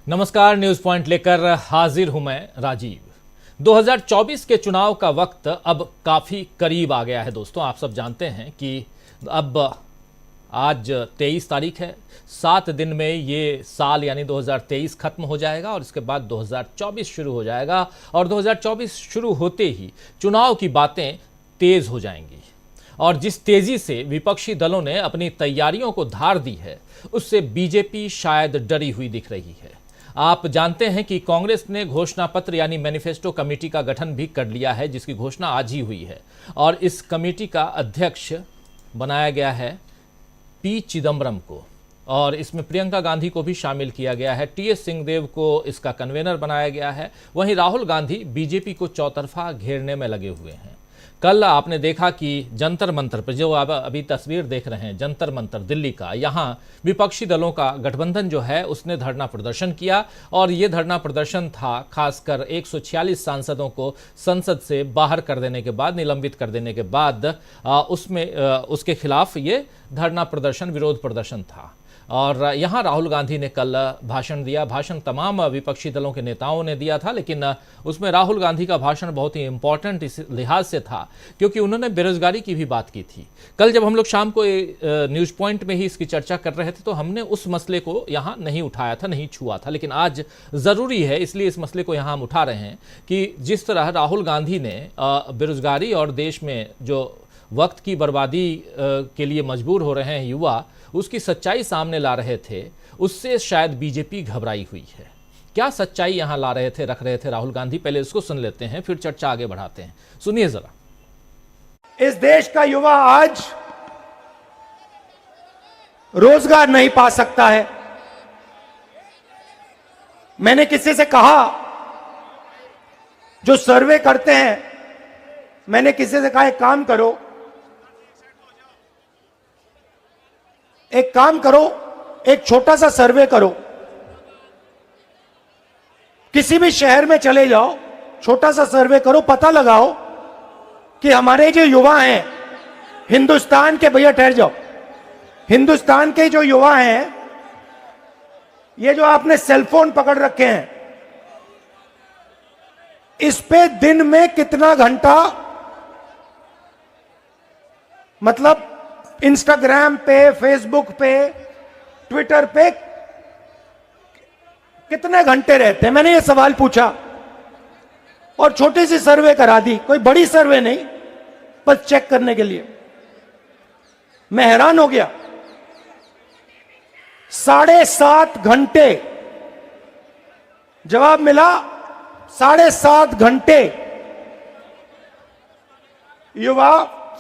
नमस्कार, news point लेकर हाजिर हूं मैं राजीव। 2024 के चुनाव का वक्त अब काफी करीब आ गया है दोस्तों। आप सब जानते हैं कि अब आज 23 तारीख है। 7 दिन में ये साल यानी 2023 खत्म हो जाएगा और इसके बाद 2024 शुरू हो जाएगा और 2024 शुरू होते ही चुनाव की बातें तेज हो जाएंगी। और जिस तेजी से विपक्षी दलों ने अपनी तैयारियों को धार दी है, उससे बीजेपी शायद डरी हुई दिख रही है। आप जानते हैं कि कांग्रेस ने घोषणा पत्र यानी मैनिफेस्टो कमेटी का गठन भी कर लिया है, जिसकी घोषणा आज ही हुई है। और इस कमेटी का अध्यक्ष बनाया गया है पी चिदम्बरम को और इसमें प्रियंका गांधी को भी शामिल किया गया है। टीएस सिंहदेव को इसका कन्वेनर बनाया गया है। वहीं राहुल गांधी बीजेपी को चौतरफा घेरने में लगे हुए हैं। कल आपने देखा कि जंतर मंतर पर, जो आप अभी तस्वीर देख रहे हैं जंतर मंतर दिल्ली का, यहाँ विपक्षी दलों का गठबंधन जो है उसने धरना प्रदर्शन किया और ये धरना प्रदर्शन था खासकर 146 सांसदों को संसद से बाहर कर देने के बाद, निलंबित कर देने के बाद उसके खिलाफ ये धरना प्रदर्शन, विरोध प्रदर्शन था। और यहाँ राहुल गांधी ने कल भाषण दिया। भाषण तमाम विपक्षी दलों के नेताओं ने दिया था, लेकिन उसमें राहुल गांधी का भाषण बहुत ही इंपॉर्टेंट इस लिहाज से था क्योंकि उन्होंने बेरोजगारी की भी बात की थी। कल जब हम लोग शाम को न्यूज पॉइंट में ही इसकी चर्चा कर रहे थे तो हमने उस मसले को यहाँ नहीं उठाया था, नहीं छुआ था, लेकिन आज ज़रूरी है इसलिए इस मसले को यहाँ हम उठा रहे हैं कि जिस तरह राहुल गांधी ने बेरोजगारी और देश में जो वक्त की बर्बादी के लिए मजबूर हो रहे हैं युवा, उसकी सच्चाई सामने ला रहे थे, उससे शायद बीजेपी घबराई हुई है। क्या सच्चाई यहां ला रहे थे, रख रहे थे राहुल गांधी? पहले इसको सुन लेते हैं, फिर चर्चा आगे बढ़ाते हैं। सुनिए जरा। इस देश का युवा आज रोजगार नहीं पा सकता है। मैंने किसी से कहा, जो सर्वे करते हैं, मैंने किसी से कहा एक काम करो, एक छोटा सा सर्वे करो, किसी भी शहर में चले जाओ, छोटा सा सर्वे करो, पता लगाओ कि हमारे जो युवा हैं हिंदुस्तान के, भैया ठहर जाओ, हिंदुस्तान के जो युवा हैं, ये जो आपने सेलफोन पकड़ रखे हैं, इस पे दिन में कितना घंटा, मतलब इंस्टाग्राम पे, फेसबुक पे, ट्विटर पे कितने घंटे रहते हैं? मैंने ये सवाल पूछा और छोटी सी सर्वे करा दी, कोई बड़ी सर्वे नहीं, बस चेक करने के लिए। मैं हैरान हो गया, 7.5 घंटे जवाब मिला। 7.5 घंटे युवा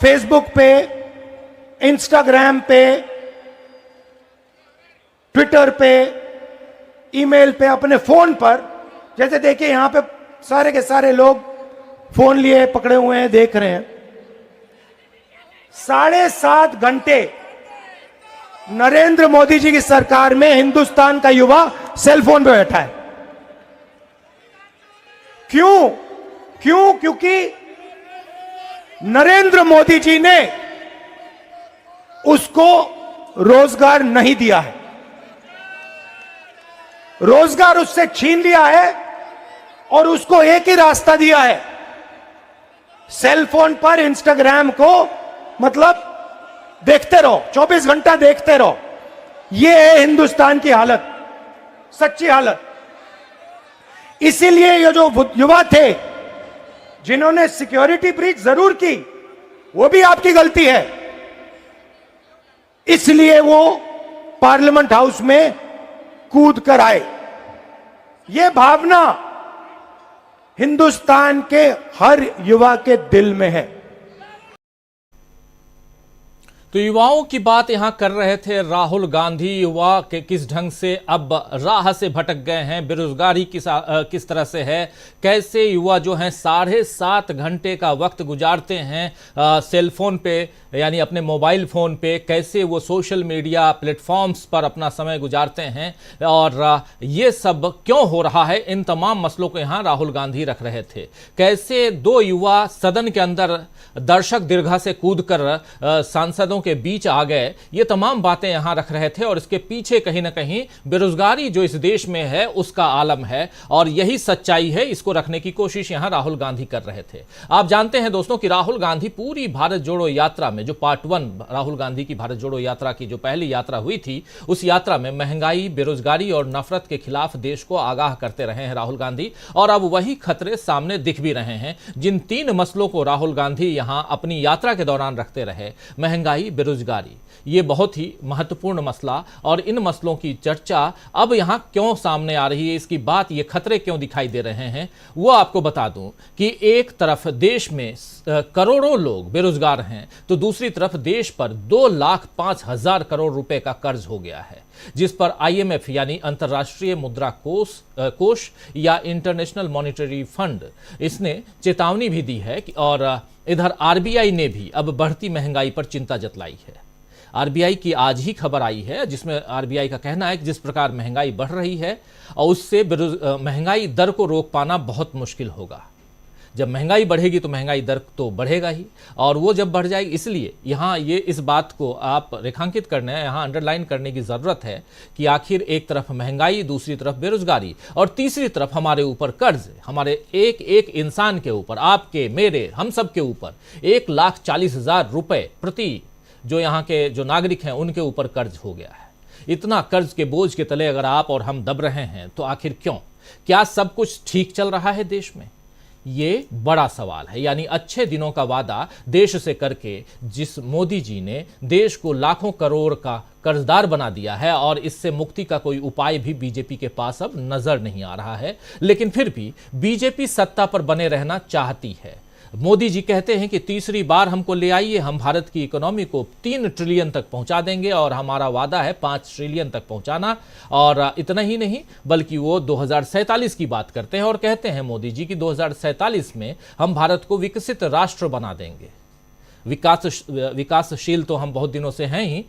फेसबुक पे, इंस्टाग्राम पे, ट्विटर पे, ईमेल पे, अपने फोन पर, जैसे देखिए यहां पे सारे के सारे लोग फोन लिए पकड़े हुए हैं, देख रहे हैं। 7.5 घंटे नरेंद्र मोदी जी की सरकार में हिंदुस्तान का युवा सेलफोन पे बैठा है। क्यों? क्योंकि नरेंद्र मोदी जी ने उसको रोजगार नहीं दिया है, रोजगार उससे छीन लिया है और उसको एक ही रास्ता दिया है, सेलफोन पर इंस्टाग्राम को, मतलब देखते रहो, 24 घंटा देखते रहो। यह है हिंदुस्तान की हालत, सच्ची हालत। इसीलिए ये जो युवा थे जिन्होंने सिक्योरिटी ब्रीच जरूर की, वो भी आपकी गलती है, इसलिए वो पार्लियामेंट हाउस में कूद कर आए। ये भावना हिंदुस्तान के हर युवा के दिल में है। तो युवाओं की बात यहां कर रहे थे राहुल गांधी। युवा के किस ढंग से अब राह से भटक गए हैं, बेरोजगारी किस तरह से है, कैसे युवा जो हैं 7.5 घंटे का वक्त गुजारते हैं सेलफोन पे, यानी अपने मोबाइल फ़ोन पे, कैसे वो सोशल मीडिया प्लेटफॉर्म्स पर अपना समय गुजारते हैं और ये सब क्यों हो रहा है, इन तमाम मसलों को यहाँ राहुल गांधी रख रहे थे। कैसे दो युवा सदन के अंदर दर्शक दीर्घा से कूदकर सांसदों के बीच आ गए, ये तमाम बातें यहां रख रहे थे और इसके पीछे कहीं ना कहीं बेरोजगारी जो इस देश में है उसका आलम है और यही सच्चाई है। इसको रखने की कोशिश यहां राहुल गांधी कर रहे थे। आप जानते हैं दोस्तों कि राहुल गांधी पूरी भारत जोड़ो यात्रा में, जो पार्ट 1 राहुल गांधी की भारत जोड़ो यात्रा की जो पहली यात्रा हुई थी, उस यात्रा में महंगाई, बेरोजगारी और नफरत के खिलाफ देश को आगाह करते रहे हैं राहुल गांधी। और अब वही खतरे सामने दिख भी रहे हैं। जिन 3 मसलों को राहुल गांधी यहां अपनी यात्रा के दौरान रखते रहे, महंगाई, बेरोजगारी, ये बहुत ही महत्वपूर्ण मसला, और इन मसलों की चर्चा अब यहां क्यों सामने आ रही है, इसकी बात, ये खतरे क्यों दिखाई दे रहे हैं, वो आपको बता दूं कि एक तरफ देश में करोड़ों लोग बेरोजगार हैं, तो दूसरी तरफ देश पर 2,05,000 करोड़ रुपए का कर्ज हो गया है, जिस पर IMF यानी अंतर्राष्ट्रीय मुद्रा कोष या इंटरनेशनल मॉनिटरी फंड, इसने चेतावनी भी दी है और इधर RBI ने भी अब बढ़ती महंगाई पर चिंता जतलाई है। RBI की आज ही खबर आई है जिसमें RBI का कहना है कि जिस प्रकार महंगाई बढ़ रही है और उससे महंगाई दर को रोक पाना बहुत मुश्किल होगा। जब महंगाई बढ़ेगी तो महंगाई दर तो बढ़ेगा ही, और वो जब बढ़ जाएगी, इसलिए यहाँ ये इस बात को आप रेखांकित करना है, यहाँ अंडरलाइन करने की ज़रूरत है कि आखिर एक तरफ महंगाई, दूसरी तरफ बेरोजगारी और तीसरी तरफ हमारे ऊपर कर्ज, हमारे एक एक इंसान के ऊपर, आपके, मेरे, हम सब के ऊपर 1,40,000 रुपये प्रति जो यहाँ के जो नागरिक हैं उनके ऊपर कर्ज हो गया है। इतना कर्ज के बोझ के तले अगर आप और हम दब रहे हैं तो आखिर क्यों? क्या सब कुछ ठीक चल रहा है देश में? ये बड़ा सवाल है। यानी अच्छे दिनों का वादा देश से करके जिस मोदी जी ने देश को लाखों करोड़ का कर्जदार बना दिया है, और इससे मुक्ति का कोई उपाय भी बीजेपी के पास अब नजर नहीं आ रहा है, लेकिन फिर भी बीजेपी सत्ता पर बने रहना चाहती है। मोदी जी कहते हैं कि तीसरी बार हमको ले आइए, हम भारत की इकोनॉमी को 3 ट्रिलियन तक पहुंचा देंगे, और हमारा वादा है 5 ट्रिलियन तक पहुंचाना। और इतना ही नहीं, बल्कि वो 2047 की बात करते हैं और कहते हैं मोदी जी कि 2047 में हम भारत को विकसित राष्ट्र बना देंगे। विकासशील तो हम बहुत दिनों से हैं ही,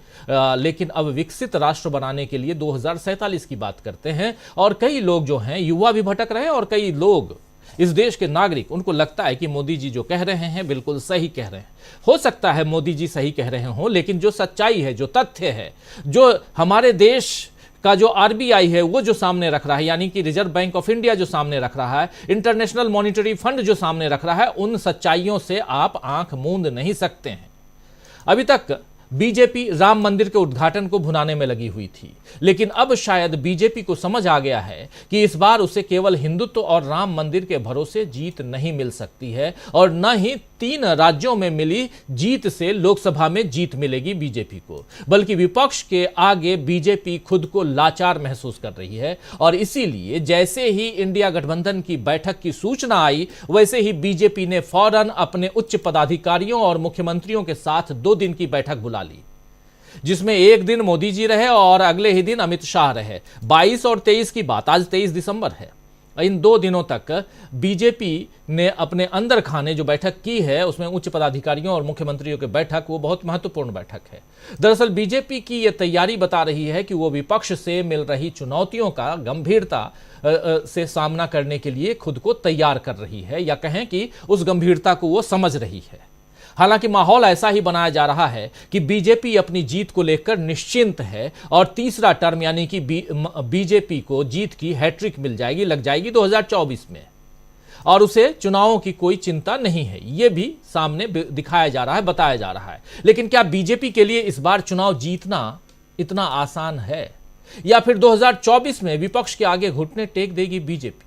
लेकिन अब विकसित राष्ट्र बनाने के लिए 2047 की बात करते हैं। और कई लोग जो हैं, युवा भी भटक रहे हैं, और कई लोग इस देश के नागरिक, उनको लगता है कि मोदी जी जो कह रहे हैं बिल्कुल सही कह रहे हैं। हो सकता है मोदी जी सही कह रहे हों, लेकिन जो सच्चाई है, जो तथ्य है, जो हमारे देश का जो RBI है वो जो सामने रख रहा है, यानी कि रिजर्व बैंक ऑफ इंडिया जो सामने रख रहा है, इंटरनेशनल मॉनिटरी फंड जो सामने रख रहा है, उन सच्चाइयों से आप आंख मूंद नहीं सकते हैं। अभी तक बीजेपी राम मंदिर के उद्घाटन को भुनाने में लगी हुई थी, लेकिन अब शायद बीजेपी को समझ आ गया है कि इस बार उसे केवल हिंदुत्व और राम मंदिर के भरोसे जीत नहीं मिल सकती है, और न ही 3 राज्यों में मिली जीत से लोकसभा में जीत मिलेगी बीजेपी को, बल्कि विपक्ष के आगे बीजेपी खुद को लाचार महसूस कर रही है। और इसीलिए जैसे ही इंडिया गठबंधन की बैठक की सूचना आई, वैसे ही बीजेपी ने फौरन अपने उच्च पदाधिकारियों और मुख्यमंत्रियों के साथ 2 दिन की बैठक बुला ली, जिसमें एक दिन मोदी जी रहे और अगले ही दिन अमित शाह रहे। 22 और 23 की बात, आज 23 दिसंबर है। इन 2 दिनों तक बीजेपी ने अपने अंदर खाने जो बैठक की है, उसमें उच्च पदाधिकारियों और मुख्यमंत्रियों की बैठक, वो बहुत महत्वपूर्ण बैठक है। दरअसल बीजेपी की यह तैयारी बता रही है कि वो विपक्ष से मिल रही चुनौतियों का गंभीरता से सामना करने के लिए खुद को तैयार कर रही है, या कहें कि उस गंभीरता को वो समझ रही है। हालांकि माहौल ऐसा ही बनाया जा रहा है कि बीजेपी अपनी जीत को लेकर निश्चिंत है, और तीसरा टर्म यानी कि बीजेपी को जीत की हैट्रिक मिल जाएगी, लग जाएगी 2024 में, और उसे चुनावों की कोई चिंता नहीं है। यह भी सामने दिखाया जा रहा है, बताया जा रहा है। लेकिन क्या बीजेपी के लिए इस बार चुनाव जीतना इतना आसान है, या फिर 2024 में विपक्ष के आगे घुटने टेक देगी बीजेपी?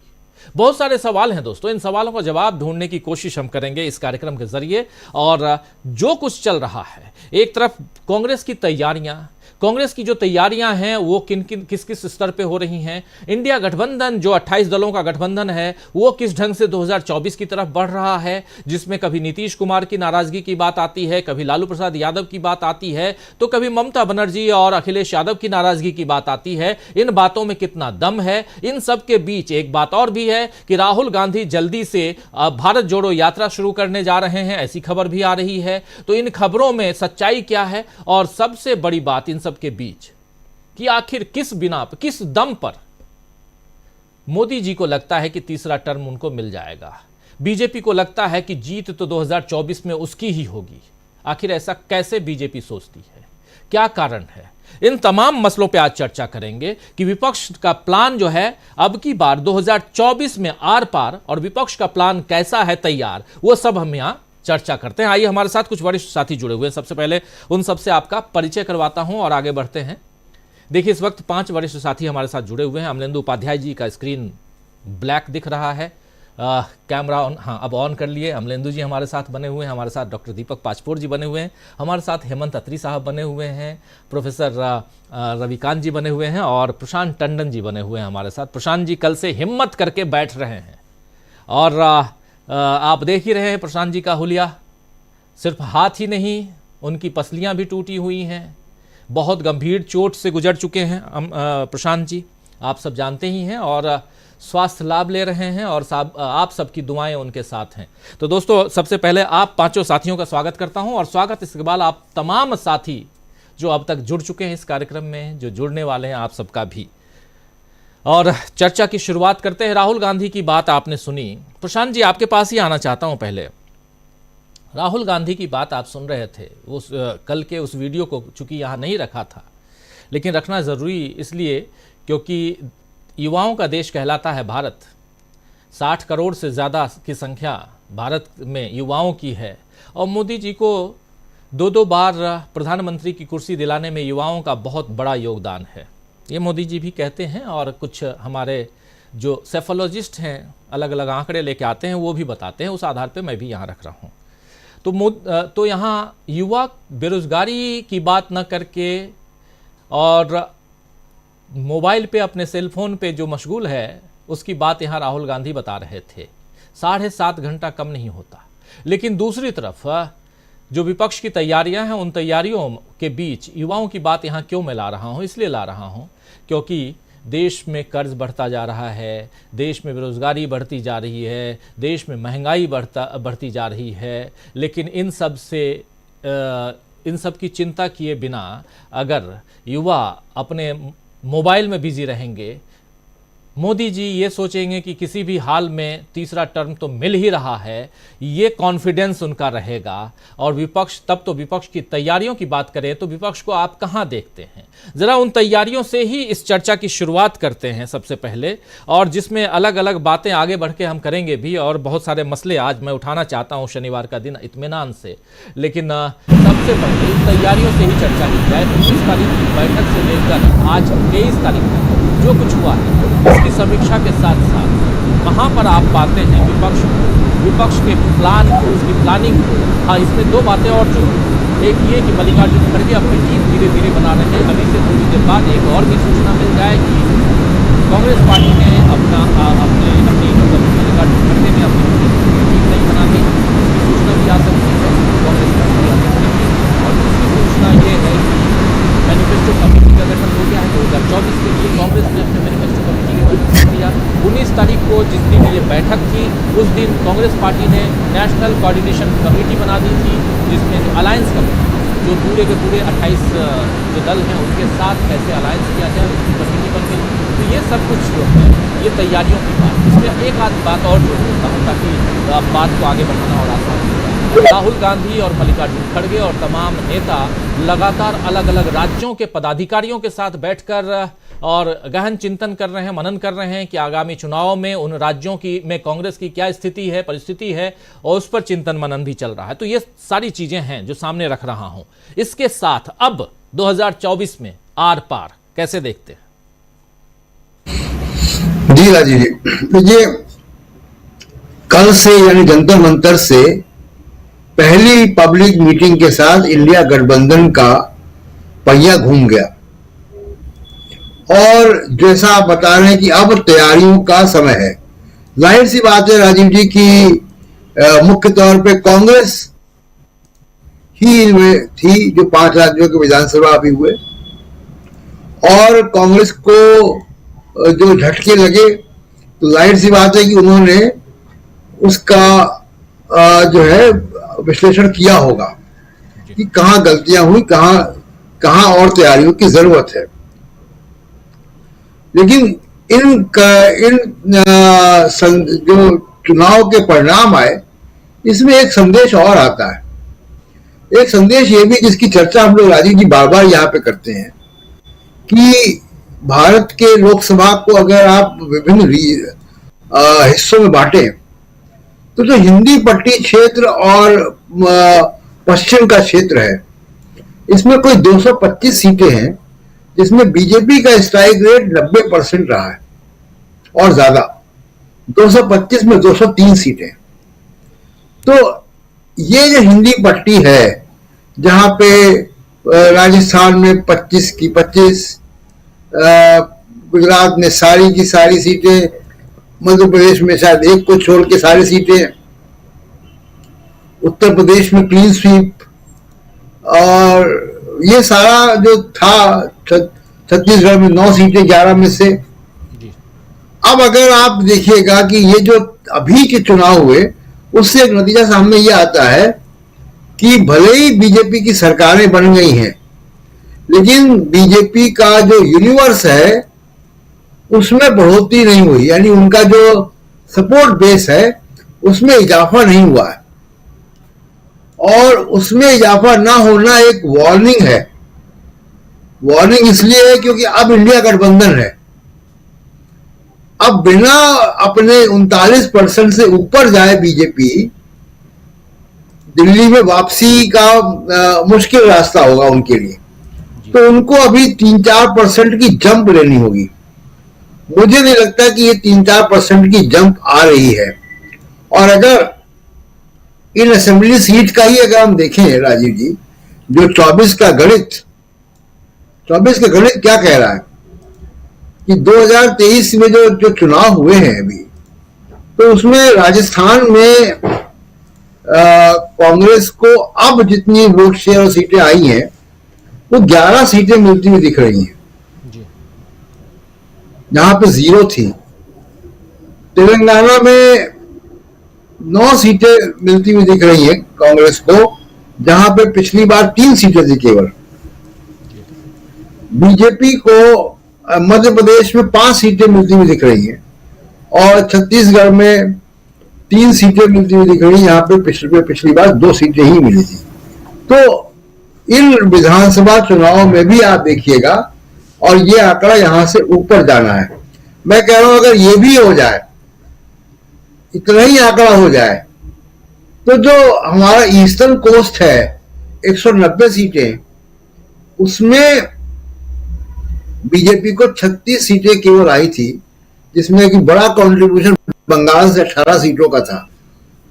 बहुत सारे सवाल हैं दोस्तों। इन सवालों का जवाब ढूंढने की कोशिश हम करेंगे इस कार्यक्रम के जरिए। और जो कुछ चल रहा है, एक तरफ कांग्रेस की तैयारियां, कांग्रेस की जो तैयारियां हैं वो किस किस स्तर पे हो रही हैं, इंडिया गठबंधन जो 28 दलों का गठबंधन है वो किस ढंग से 2024 की तरफ बढ़ रहा है, जिसमें कभी नीतीश कुमार की नाराजगी की बात आती है, कभी लालू प्रसाद यादव की बात आती है, तो कभी ममता बनर्जी और अखिलेश यादव की नाराजगी की बात आती है। इन बातों में कितना दम है? इन सब के बीच एक बात और भी है कि राहुल गांधी जल्दी से भारत जोड़ो यात्रा शुरू करने जा रहे हैं, ऐसी खबर भी आ रही है। तो इन खबरों में सच्चाई क्या है, और सबसे बड़ी बात इन सब के बीच कि आखिर किस बिना पर, किस दम पर मोदी जी को लगता है कि तीसरा टर्म उनको मिल जाएगा, बीजेपी को लगता है कि जीत तो 2024 में उसकी ही होगी। आखिर ऐसा कैसे बीजेपी सोचती है, क्या कारण है? इन तमाम मसलों पे आज चर्चा करेंगे कि विपक्ष का प्लान जो है अब की बार 2024 में आर पार, और विपक्ष का प्लान कैसा है तैयार, वो सब हम यहाँ चर्चा करते हैं। आइए, हमारे साथ कुछ वरिष्ठ साथी जुड़े हुए हैं। सबसे पहले उन सबसे आपका परिचय करवाता हूं और आगे बढ़ते हैं। देखिए, इस वक्त 5 वरिष्ठ साथी हमारे साथ जुड़े हुए हैं। अमलेंदु उपाध्याय जी का स्क्रीन ब्लैक दिख रहा है, कैमरा ऑन, हाँ अब ऑन कर लिए। अमलेंदु जी हमारे साथ बने हुए हैं, हमारे साथ डॉक्टर दीपक पाचपोर जी बने हुए हैं, हमारे साथ हेमंत अत्री साहब बने हुए हैं, प्रोफेसर रविकांत जी बने हुए हैं और प्रशांत टंडन जी बने हुए हैं हमारे साथ। प्रशांत जी कल से हिम्मत करके बैठ रहे हैं और आप देख ही रहे हैं प्रशांत जी का हुलिया, सिर्फ हाथ ही नहीं, उनकी पसलियां भी टूटी हुई हैं, बहुत गंभीर चोट से गुजर चुके हैं प्रशांत जी, आप सब जानते ही हैं, और स्वास्थ्य लाभ ले रहे हैं और आप सबकी दुआएं उनके साथ हैं। तो दोस्तों, सबसे पहले आप पांचों साथियों का स्वागत करता हूं और स्वागत इसके बाद आप तमाम साथी जो अब तक जुड़ चुके हैं इस कार्यक्रम में, जो जुड़ने वाले हैं, आप सबका भी। और चर्चा की शुरुआत करते हैं। राहुल गांधी की बात आपने सुनी। प्रशांत जी, आपके पास ही आना चाहता हूं। पहले राहुल गांधी की बात आप सुन रहे थे, उस कल के उस वीडियो को चूंकि यहाँ नहीं रखा था, लेकिन रखना ज़रूरी इसलिए क्योंकि युवाओं का देश कहलाता है भारत। 60 करोड़ से ज़्यादा की संख्या भारत में युवाओं की है और मोदी जी को 2 बार प्रधानमंत्री की कुर्सी दिलाने में युवाओं का बहुत बड़ा योगदान है। ये मोदी जी भी कहते हैं और कुछ हमारे जो सेफोलॉजिस्ट हैं अलग अलग आंकड़े लेके आते हैं वो भी बताते हैं, उस आधार पे मैं भी यहाँ रख रहा हूँ। तो यहाँ युवा बेरोजगारी की बात न करके और मोबाइल पे अपने सेलफोन पे जो मशगूल है उसकी बात यहाँ राहुल गांधी बता रहे थे। 7.5 घंटा कम नहीं होता। लेकिन दूसरी तरफ जो विपक्ष की तैयारियां हैं, उन तैयारियों के बीच युवाओं की बात यहाँ क्यों मैं ला रहा हूँ? इसलिए ला रहा हूँ क्योंकि देश में कर्ज बढ़ता जा रहा है, देश में बेरोजगारी बढ़ती जा रही है, देश में महंगाई बढ़ती जा रही है। लेकिन इन सब की चिंता किए बिना अगर युवा अपने मोबाइल में बिजी रहेंगे, मोदी जी ये सोचेंगे कि किसी भी हाल में तीसरा टर्म तो मिल ही रहा है, ये कॉन्फिडेंस उनका रहेगा। और विपक्ष, तब तो विपक्ष की तैयारियों की बात करें तो विपक्ष को आप कहाँ देखते हैं? ज़रा उन तैयारियों से ही इस चर्चा की शुरुआत करते हैं सबसे पहले, और जिसमें अलग अलग बातें आगे बढ़ के हम करेंगे भी, और बहुत सारे मसले आज मैं उठाना चाहता हूँ शनिवार का दिन इत्मीनान से। लेकिन सबसे पहले इन तैयारियों से ही चर्चा की जाए। 19 तारीख की बैठक से लेकर आज 23 तारीख तक जो कुछ हुआ है उसकी समीक्षा के साथ साथ कहाँ पर आप पाते हैं विपक्ष के प्लान को, उसकी प्लानिंग को? हाँ, इसमें 2 बातें और जो, एक ये कि मल्लिकार्जुन खड़गे अपनी टीम धीरे धीरे बना रहे हैं। अभी से थोड़ी देर बाद एक और भी सूचना मिल जाएगी, कांग्रेस पार्टी ने अपनी मल्लिकार्जुन खड़गे ने अपनी टीम नहीं बना दी, इसकी सूचना भी आ सकती है कांग्रेस पार्टी। और दूसरी सूचना ये है कि मैनिफेस्टो कमेटी का गठन हो गया है 2024 के लिए। कांग्रेस ने अपने मैनिफेस्टो कमेटी का गठन कर दिया। 19 तारीख को जिस दिन ये बैठक थी, उस दिन कांग्रेस पार्टी ने नेशनल कोऑर्डिनेशन कमेटी बना दी थी, जिसमें जो अलायंस कमेटी, जो पूरे के पूरे 28 जो दल हैं उनके साथ कैसे अलायंस किया जाए उसकी कमेटी बन गई। तो ये सब कुछ जो है ये तैयारियों की बात। इसमें एक आध बात और जोड़ देता हूँ ताकि बात को आगे बढ़ाना और आसान हो। राहुल गांधी और मल्लिकार्जुन खड़गे और तमाम नेता लगातार अलग अलग राज्यों के पदाधिकारियों के साथ बैठकर और गहन चिंतन कर रहे हैं, मनन कर रहे हैं कि आगामी चुनाव में उन राज्यों में कांग्रेस की क्या स्थिति है, परिस्थिति है, और उस पर चिंतन मनन भी चल रहा है। तो ये सारी चीजें हैं जो सामने रख रहा हूं। इसके साथ अब 2024 में आर पार कैसे देखते हैं? जी राजीव जी, ये कल से यानी जंतर मंतर से पहली पब्लिक मीटिंग के साथ इंडिया गठबंधन का पहिया घूम गया। और जैसा आप बता रहे हैं कि अब तैयारियों का समय है। जाहिर सी बात है राजीव जी की मुख्य तौर पे कांग्रेस ही थी जो 5 राज्यों के विधानसभा अभी हुए, और कांग्रेस को जो झटके लगे तो जाहिर सी बात है कि उन्होंने उसका जो है विश्लेषण किया होगा कि कहां गलतियां हुई, कहां और तैयारियों की जरूरत है। लेकिन इन जो चुनाव के परिणाम आए, इसमें एक संदेश और आता है। एक संदेश ये भी, जिसकी चर्चा हम लोग राजीव जी बार बार यहाँ पे करते हैं, कि भारत के लोकसभा को अगर आप विभिन्न हिस्सों में बांटे तो जो हिंदी पट्टी क्षेत्र और पश्चिम का क्षेत्र है, इसमें कोई 225 सीटें हैं, जिसमें बीजेपी का स्ट्राइक रेट 90% रहा है और ज्यादा, 225 में 203 सीटें। तो ये जो हिंदी पट्टी है, जहां पे राजस्थान में 25 की 25, गुजरात में सारी की सारी सीटें, मध्य प्रदेश में शायद एक को छोड़ के सारी सीटें, उत्तर प्रदेश में क्लीन स्वीप, और ये सारा जो था, छत्तीसगढ़ में 9 सीटें 11 में से। अब अगर आप देखिएगा कि ये जो अभी के चुनाव हुए, उससे एक नतीजा सामने ये आता है कि भले ही बीजेपी की सरकारें बन गई हैं, लेकिन बीजेपी का जो यूनिवर्स है उसमें बढ़ोतरी नहीं हुई, यानी उनका जो सपोर्ट बेस है उसमें इजाफा नहीं हुआ है। और उसमें इजाफा ना होना एक वार्निंग है। वार्निंग इसलिए है क्योंकि अब इंडिया गठबंधन है। अब बिना अपने 39% से ऊपर जाए बीजेपी, दिल्ली में वापसी का मुश्किल रास्ता होगा उनके लिए। तो उनको अभी 3-4% की जंप लेनी होगी। मुझे नहीं लगता कि ये 3-4% की जंप आ रही है। और अगर इन असेंबली सीट का ही अगर हम देखें राजीव जी, जो 24 का गणित क्या कह रहा है कि 2023 में जो चुनाव हुए हैं अभी, तो उसमें राजस्थान में कांग्रेस को अब जितनी वोट शेयर और सीटें आई हैं, वो 11 सीटें मिलती हुई दिख रही हैं, जहां पे 0 थी। तेलंगाना में 9 सीटें मिलती हुई दिख रही हैं कांग्रेस को, जहां पे पिछली बार 3 सीटें थी केवल। बीजेपी को मध्य प्रदेश में 5 सीटें मिलती हुई दिख रही हैं, और छत्तीसगढ़ में 3 सीटें मिलती हुई दिख रही हैं, यहाँ पे पिछली बार 2 सीटें ही मिली थी। तो इन विधानसभा चुनाव में भी आप देखिएगा, और ये आंकड़ा यहां से ऊपर जाना है। मैं कह रहा हूं अगर ये भी हो जाए, इतना ही आंकड़ा हो जाए, तो जो हमारा ईस्टर्न कोस्ट है 190 सीटें, उसमें बीजेपी को 36 सीटें केवल आई थी, जिसमें कि बड़ा कंट्रीब्यूशन बंगाल से 18 सीटों का था।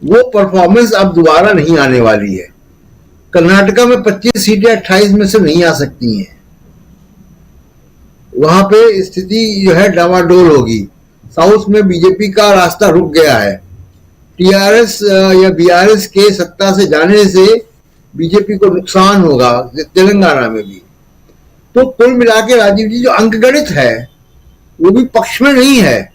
वो परफॉर्मेंस अब दोबारा नहीं आने वाली है। कर्नाटका में 25 सीटें 28 में से नहीं आ सकती हैं। वहां पे स्थिति जो है डामाडोल होगी। साउथ में बीजेपी का रास्ता रुक गया है। टीआरएस या बीआरएस के सत्ता से जाने से बीजेपी को नुकसान होगा, तेलंगाना में भी। तो कुल मिला के राजीव जी, जो अंकगणित है वो भी पक्ष में नहीं है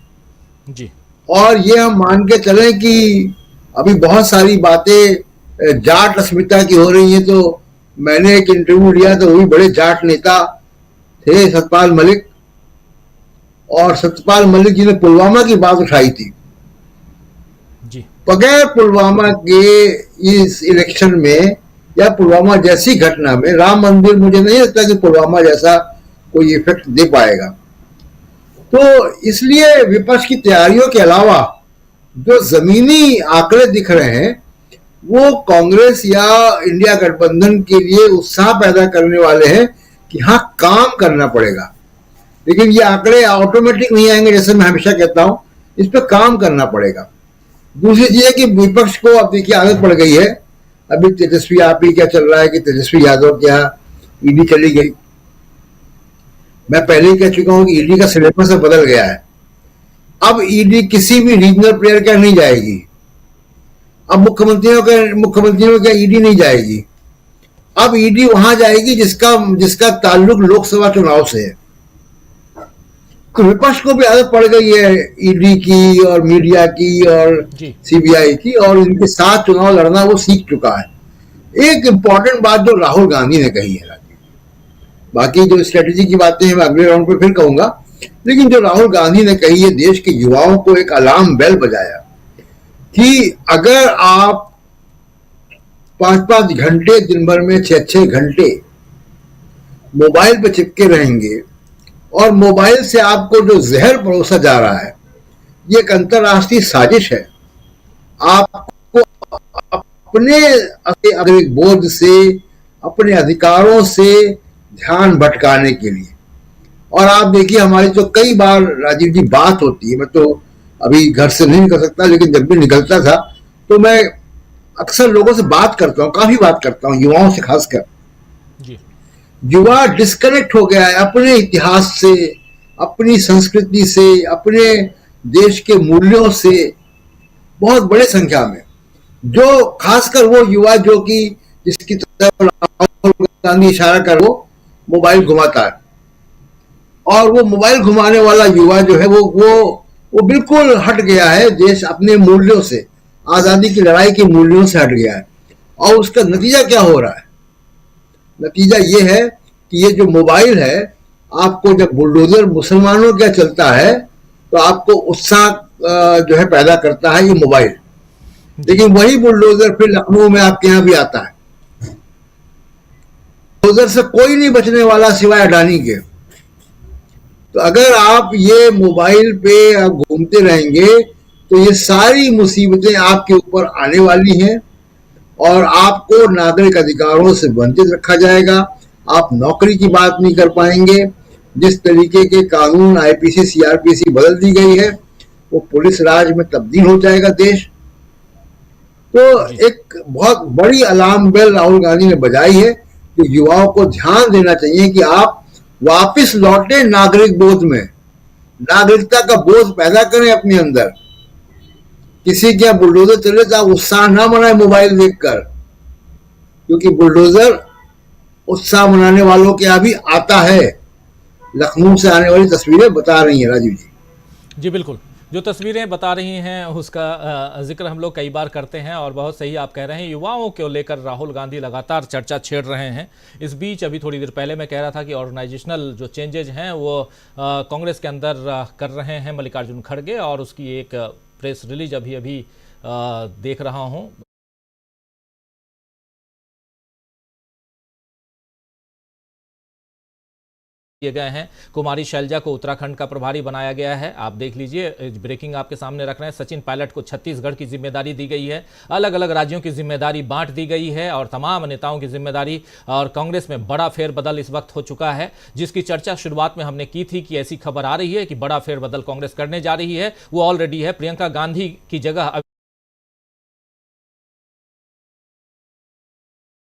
जी। और ये हम मान के चलें कि अभी बहुत सारी बातें जाट अस्मिता की हो रही है। तो मैंने एक इंटरव्यू लिया, तो वो भी बड़े जाट नेता थे, सतपाल मलिक, और सतपाल मलिक जी ने पुलवामा की बात उठाई थी जी। बगैर पुलवामा के इस इलेक्शन में या पुलवामा जैसी घटना में राम मंदिर, मुझे नहीं लगता कि पुलवामा जैसा कोई इफेक्ट दे पाएगा। तो इसलिए विपक्ष की तैयारियों के अलावा जो जमीनी आंकड़े दिख रहे हैं, वो कांग्रेस या इंडिया गठबंधन के लिए उत्साह पैदा करने वाले हैं कि हाँ, काम करना पड़ेगा। लेकिन ये आंकड़े ऑटोमेटिक नहीं आएंगे, जैसे मैं हमेशा कहता हूं, इस पर काम करना पड़ेगा। दूसरी चीज है कि विपक्ष को अब देखिए आदत पड़ गई है। अभी तेजस्वी आप ही क्या चल रहा है कि तेजस्वी यादव क्या ईडी चली गई। मैं पहले ही कह चुका हूं कि ईडी का सिलेबस बदल गया है। अब ईडी किसी भी रीजनल प्लेयर का नहीं जाएगी। अब मुख्यमंत्रियों का ईडी नहीं जाएगी। अब ईडी वहां जाएगी जिसका ताल्लुक लोकसभा चुनाव से है। तो विपक्ष को भी आदत पड़ गई है ईडी की और मीडिया की और सीबीआई की, और इनके साथ चुनाव लड़ना वो सीख चुका है। एक इंपॉर्टेंट बात जो राहुल गांधी ने कही है, बाकी जो स्ट्रेटेजी की बातें हैं मैं अगले राउंड पे फिर कहूंगा, लेकिन जो राहुल गांधी ने कही है, देश के युवाओं को एक अलार्म बेल बजाया कि अगर आप 5-5 घंटे दिन भर में 6-6 घंटे मोबाइल पे चिपके रहेंगे और मोबाइल से आपको जो जहर परोसा जा रहा है, ये एक अंतर्राष्ट्रीय साजिश है आपको अपने नागरिक बोध से, अपने अधिकारों से ध्यान भटकाने के लिए। और आप देखिए, हमारी तो कई बार राजीव जी बात होती है, मैं तो अभी घर से नहीं निकल सकता, लेकिन जब भी निकलता था तो मैं अक्सर लोगों से बात करता हूँ, काफी बात करता हूँ, युवाओं से खासकर। युवा डिस्कनेक्ट हो गया है अपने इतिहास से, अपनी संस्कृति से, अपने देश के मूल्यों से, बहुत बड़े संख्या में। जो खासकर वो युवा जो कि जिसकी तरफ राहुल गांधी इशारा कर वो मोबाइल घुमाता है, और वो मोबाइल घुमाने वाला युवा जो है वो बिल्कुल हट गया है देश अपने मूल्यों से, आजादी की लड़ाई के मूल्यों से हट गया है। और उसका नतीजा क्या हो रहा है? नतीजा ये है कि ये जो मोबाइल है, आपको जब बुलडोजर मुसलमानों क्या चलता है तो आपको उत्साह जो है पैदा करता है ये मोबाइल, लेकिन वही बुलडोजर फिर लखनऊ में आपके यहां भी आता है। बुलडोजर से कोई नहीं बचने वाला सिवाय अडानी के। तो अगर आप ये मोबाइल पे आप घूमते रहेंगे तो ये सारी मुसीबतें आपके ऊपर आने वाली हैं और आपको नागरिक अधिकारों से वंचित रखा जाएगा। आप नौकरी की बात नहीं कर पाएंगे। जिस तरीके के कानून आईपीसी सीआरपीसी बदल दी गई है वो पुलिस राज में तब्दील हो जाएगा देश। तो एक बहुत बड़ी अलार्म बेल राहुल गांधी ने बजाई है कि युवाओं को ध्यान देना चाहिए कि आप वापस लौटे नागरिक बोध में, नागरिकता का बोध पैदा करें अपने अंदर। किसी के बुलडोजर चले तो आप उत्साह ना मनाए मोबाइल देखकर, क्योंकि बुलडोजर उत्साह मनाने वालों के यहाँ भी आता है। लखनऊ से आने वाली तस्वीरें बता रही हैं राजीव जी। जी बिल्कुल, जो तस्वीरें बता रही हैं उसका जिक्र हम लोग कई बार करते हैं और बहुत सही आप कह रहे हैं, युवाओं को लेकर राहुल गांधी लगातार चर्चा छेड़ रहे हैं। इस बीच अभी थोड़ी देर पहले मैं कह रहा था कि ऑर्गेनाइजेशनल जो चेंजेज हैं वो कांग्रेस के अंदर कर रहे हैं मल्लिकार्जुन खड़गे, और उसकी एक प्रेस रिलीज अभी देख रहा हूं। किए गए हैं। कुमारी शैलजा को उत्तराखंड का प्रभारी बनाया गया है। आप देख लीजिए, ब्रेकिंग आपके सामने रख रहे हैं। सचिन पायलट को छत्तीसगढ़ की जिम्मेदारी दी गई है। अलग अलग राज्यों की जिम्मेदारी बांट दी गई है और तमाम नेताओं की जिम्मेदारी। और कांग्रेस में बड़ा फेरबदल इस वक्त हो चुका है, जिसकी चर्चा शुरुआत में हमने की थी कि ऐसी खबर आ रही है कि बड़ा फेरबदल कांग्रेस करने जा रही है। वो ऑलरेडी है। प्रियंका गांधी की जगह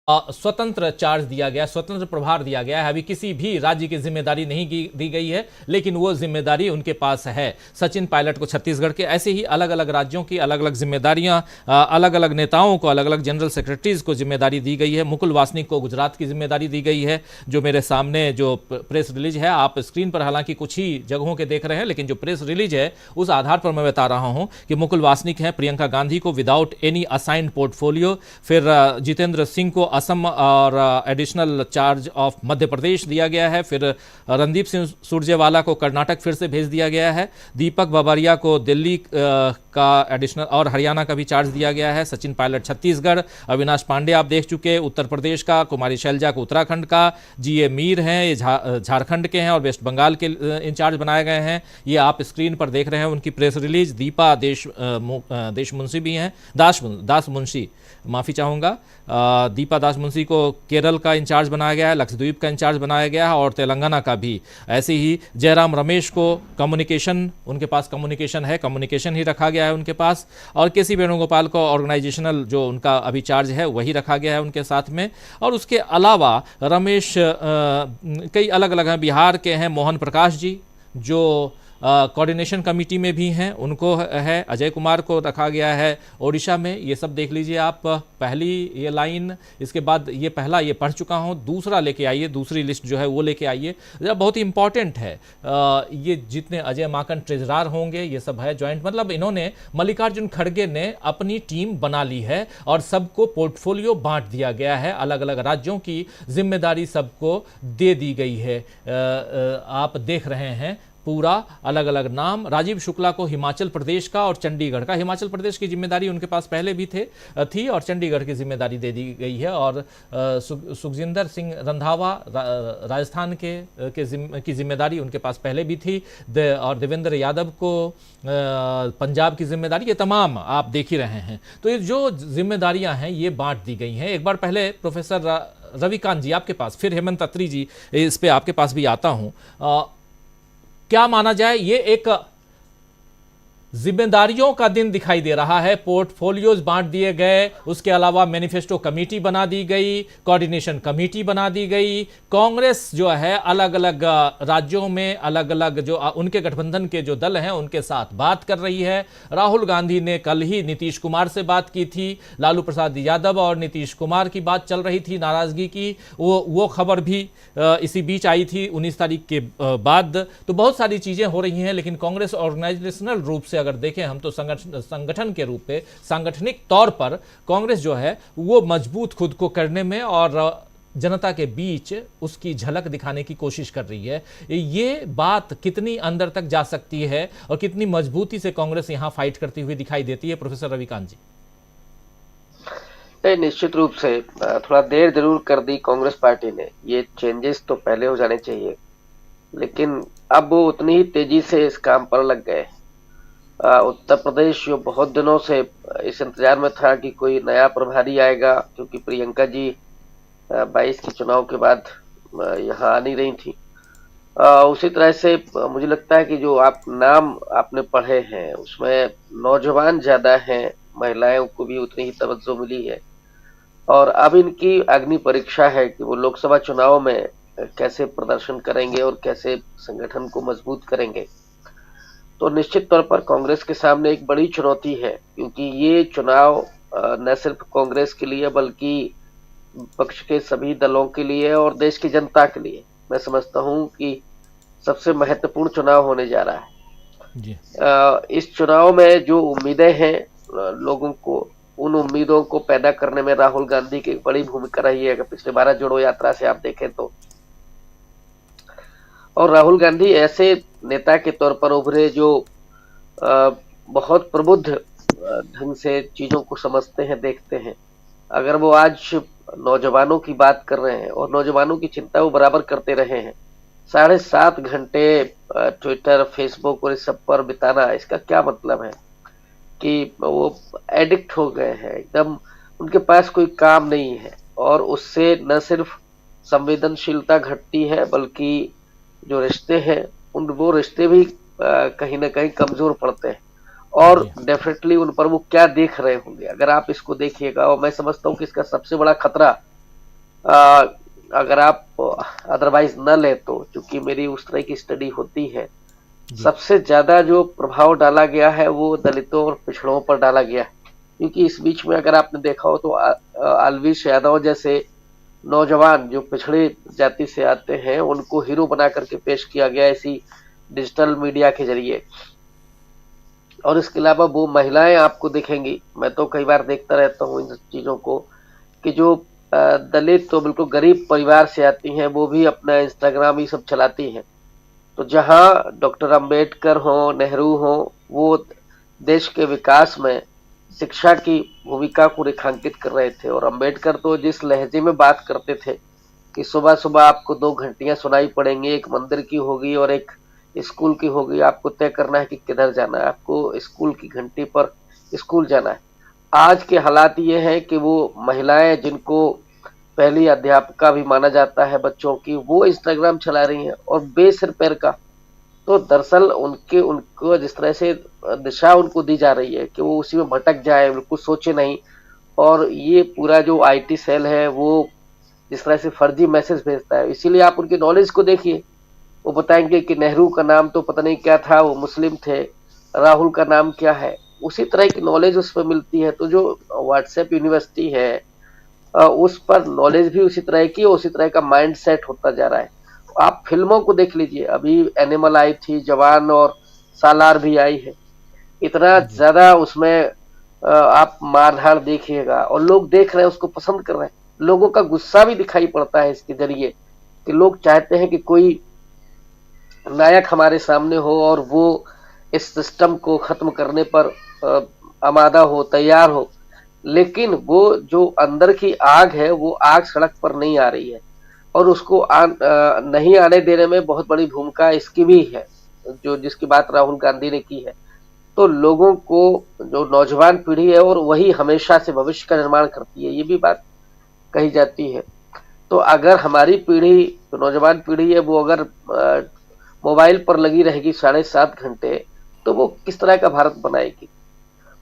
स्वतंत्र चार्ज दिया गया, स्वतंत्र प्रभार दिया गया है। अभी किसी भी राज्य की जिम्मेदारी नहीं दी गई है, लेकिन वो जिम्मेदारी उनके पास है। सचिन पायलट को छत्तीसगढ़ के, ऐसे ही अलग अलग राज्यों की अलग अलग जिम्मेदारियां, अलग अलग नेताओं को, अलग अलग जनरल सेक्रेटरीज को जिम्मेदारी दी गई है। मुकुल वासनिक को गुजरात की जिम्मेदारी दी गई है। जो मेरे सामने जो प्रेस रिलीज है, आप स्क्रीन पर हालांकि कुछ ही जगहों के देख रहे हैं, लेकिन जो प्रेस रिलीज है उस आधार पर मैं बता रहा हूं कि मुकुल वासनिक है प्रियंका गांधी को विदाउट एनी असाइंड पोर्टफोलियो। फिर जितेंद्र सिंह को असम और additional charge of Madhya Pradesh दिया गया है। फिर रणदीप सिंह सुरजेवाला को कर्नाटक फिर से भेज दिया गया है। दीपक बाबरिया को दिल्ली का एडिशनल और हरियाणा का भी चार्ज दिया गया है। सचिन पायलट छत्तीसगढ़, अविनाश पांडे आप देख चुके उत्तर प्रदेश का, कुमारी शैलजा को उत्तराखंड का, जी मीर हैं ये झारखंड के हैं और वेस्ट बंगाल के इंचार्ज बनाए गए हैं। ये आप स्क्रीन पर देख रहे हैं उनकी प्रेस रिलीज। दीपा देशमुंशी भी हैं, दास मुंशी, माफ़ी चाहूँगा, दीपा दास मुंशी को केरल का इंचार्ज बनाया गया है, लक्षद्वीप का इंचार्ज बनाया गया है और तेलंगाना का भी। ऐसे ही जयराम रमेश को कम्युनिकेशन, उनके पास कम्युनिकेशन है, कम्युनिकेशन ही रखा गया है उनके पास। और केसी वेणुगोपाल को ऑर्गेनाइजेशनल जो उनका अभी चार्ज है वही रखा गया है उनके साथ में। और उसके अलावा रमेश कई अलग अलग हैं। बिहार के हैं मोहन प्रकाश जी जो कोऑर्डिनेशन कमेटी में भी हैं, उनको है। अजय कुमार को रखा गया है ओडिशा में। ये सब देख लीजिए आप, पहली ये लाइन, इसके बाद ये पहला ये पढ़ चुका हूँ, दूसरा लेके आइए, दूसरी लिस्ट जो है वो लेके आइए, बहुत ही इंपॉर्टेंट है। ये जितने अजय माकन ट्रेजरार होंगे ये सब है ज्वाइंट, मतलब इन्होंने मल्लिकार्जुन खड़गे ने अपनी टीम बना ली है और सबको पोर्टफोलियो बांट दिया गया है। अलग अलग राज्यों की जिम्मेदारी सबको दे दी गई है। आप देख रहे हैं पूरा अलग अलग नाम। राजीव शुक्ला को हिमाचल प्रदेश का और चंडीगढ़ का, हिमाचल प्रदेश की जिम्मेदारी उनके पास पहले भी थी और चंडीगढ़ की जिम्मेदारी दे दी गई है। और सुखजिंदर सिंह रंधावा राजस्थान की जिम्मेदारी उनके पास पहले भी थी और देवेंद्र यादव को पंजाब की जिम्मेदारी, ये तमाम आप देख ही रहे हैं। तो ये जो जिम्मेदारियां हैं ये बांट दी गई हैं। एक बार पहले प्रोफेसर रविकांत जी आपके पास, फिर हेमंत अत्री जी इस पे आपके पास भी आता हूं। क्या माना जाए, ये एक जिम्मेदारियों का दिन दिखाई दे रहा है। पोर्टफोलियोज बांट दिए गए, उसके अलावा मैनिफेस्टो कमेटी बना दी गई, कोऑर्डिनेशन कमेटी बना दी गई। कांग्रेस जो है अलग अलग राज्यों में अलग अलग जो उनके गठबंधन के जो दल हैं उनके साथ बात कर रही है। राहुल गांधी ने कल ही नीतीश कुमार से बात की थी, लालू प्रसाद यादव और नीतीश कुमार की बात चल रही थी नाराजगी की, वो खबर भी इसी बीच आई थी 19 तारीख के बाद। तो बहुत सारी चीजें हो रही हैं, लेकिन कांग्रेस ऑर्गेनाइजेशनल रूप से अगर देखें हम तो संगठन के रूप में, सांगठनिक तौर पर कांग्रेस जो है वो मजबूत खुद को करने में और जनता के बीच उसकी झलक दिखाने की कोशिश कर रही है। ये बात कितनी अंदर तक जा सकती है और कितनी मजबूती से कांग्रेस यहां फाइट करती हुई दिखाई देती है, प्रोफेसर रविकांत जी? निश्चित रूप से थोड़ा देर जरूर कर दी कांग्रेस पार्टी ने। ये चेंजेस तो पहले हो जाने चाहिए, लेकिन अब वो उतनी ही तेजी से इस काम पर लग गए। उत्तर प्रदेश जो बहुत दिनों से इस इंतजार में था कि कोई नया प्रभारी आएगा, क्योंकि प्रियंका जी 22 के चुनाव के बाद यहाँ आ नहीं रही थी। उसी तरह से मुझे लगता है कि जो आप नाम आपने पढ़े हैं उसमें नौजवान ज्यादा हैं, महिलाओं को भी उतनी ही तवज्जो मिली है। और अब इनकी अग्नि परीक्षा है कि वो लोकसभा चुनाव में कैसे प्रदर्शन करेंगे और कैसे संगठन को मजबूत करेंगे। तो निश्चित तौर पर कांग्रेस के सामने एक बड़ी चुनौती है, क्योंकि ये चुनाव न सिर्फ कांग्रेस के लिए बल्कि पक्ष के सभी दलों के लिए और देश की जनता के लिए मैं समझता हूं कि सबसे महत्वपूर्ण चुनाव होने जा रहा है जी। इस चुनाव में जो उम्मीदें हैं लोगों को, उन उम्मीदों को पैदा करने में राहुल गांधी की एक बड़ी भूमिका रही है। पिछले भारत जोड़ो यात्रा से आप देखें तो, और राहुल गांधी ऐसे नेता के तौर पर उभरे जो बहुत प्रबुद्ध ढंग से चीजों को समझते हैं, देखते हैं। अगर वो आज नौजवानों की बात कर रहे हैं और नौजवानों की चिंता वो बराबर करते रहे हैं, 7.5 घंटे ट्विटर, फेसबुक और इस सब पर बिताना, इसका क्या मतलब है कि वो एडिक्ट हो गए हैं एकदम, उनके पास कोई काम नहीं है। और उससे न सिर्फ संवेदनशीलता घटती है बल्कि जो रिश्ते हैं वो रिश्ते भी कहीं ना कहीं कमजोर पड़ते हैं। और डेफिनेटली उन पर वो क्या देख रहे होंगे अगर आप इसको देखिएगा। और मैं समझता हूँ कि इसका सबसे बड़ा खतरा, अगर आप अदरवाइज न ले तो, क्योंकि मेरी उस तरह की स्टडी होती है, सबसे ज्यादा जो प्रभाव डाला गया है वो दलितों और पिछड़ों पर डाला गया है। क्योंकि इस बीच में अगर आपने देखा हो तो अलविश यादव जैसे नौजवान जो पिछड़े जाति से आते हैं उनको हीरो बना करके पेश किया गया इसी डिजिटल मीडिया के जरिए। और इसके अलावा वो महिलाएं आपको दिखेंगी, मैं तो कई बार देखता रहता हूँ इन चीजों को, कि जो दलित तो बिल्कुल गरीब परिवार से आती हैं वो भी अपना इंस्टाग्राम ही सब चलाती हैं। तो जहां डॉक्टर अंबेडकर हो, नेहरू हो, वो देश के विकास में शिक्षा की भूमिका को रेखांकित कर रहे थे। और अंबेडकर तो जिस लहजे में बात करते थे कि सुबह सुबह आपको 2 घंटियां सुनाई पड़ेंगी, एक मंदिर की होगी और एक स्कूल की होगी, आपको तय करना है कि किधर जाना है, आपको स्कूल की घंटी पर स्कूल जाना है। आज के हालात ये हैं कि वो महिलाएं जिनको पहली अध्यापिका भी माना जाता है बच्चों की, वो इंस्टाग्राम चला रही हैं और बेसिर पैर का। तो दरअसल उनको जिस तरह से दिशा उनको दी जा रही है कि वो उसी में भटक जाए, बिल्कुल सोचे नहीं। और ये पूरा जो आईटी सेल है वो जिस तरह से फर्जी मैसेज भेजता है, इसीलिए आप उनकी नॉलेज को देखिए। वो बताएंगे कि नेहरू का नाम तो पता नहीं क्या था, वो मुस्लिम थे, राहुल का नाम क्या है, उसी तरह की नॉलेज उस पर मिलती है। तो जो व्हाट्सएप यूनिवर्सिटी है उस पर नॉलेज भी उसी तरह की, उसी तरह का माइंड सेट होता जा रहा है। आप फिल्मों को देख लीजिए, अभी एनिमल आई थी, जवान और सालार भी आई है, इतना ज्यादा उसमें आप मारधाड़ देखिएगा और लोग देख रहे हैं, उसको पसंद कर रहे हैं। लोगों का गुस्सा भी दिखाई पड़ता है इसके जरिए कि लोग चाहते हैं कि कोई नायक हमारे सामने हो और वो इस सिस्टम को खत्म करने पर आमादा हो, तैयार हो, लेकिन वो जो अंदर की आग है वो आग सड़क पर नहीं आ रही है और उसको नहीं आने देने में बहुत बड़ी भूमिका इसकी भी है, जो जिसकी बात राहुल गांधी ने की है। तो लोगों को, जो नौजवान पीढ़ी है, और वही हमेशा से भविष्य का निर्माण करती है, ये भी बात कही जाती है। तो अगर हमारी पीढ़ी, जो नौजवान पीढ़ी है, वो अगर मोबाइल पर लगी रहेगी 7.5 घंटे, तो वो किस तरह का भारत बनाएगी?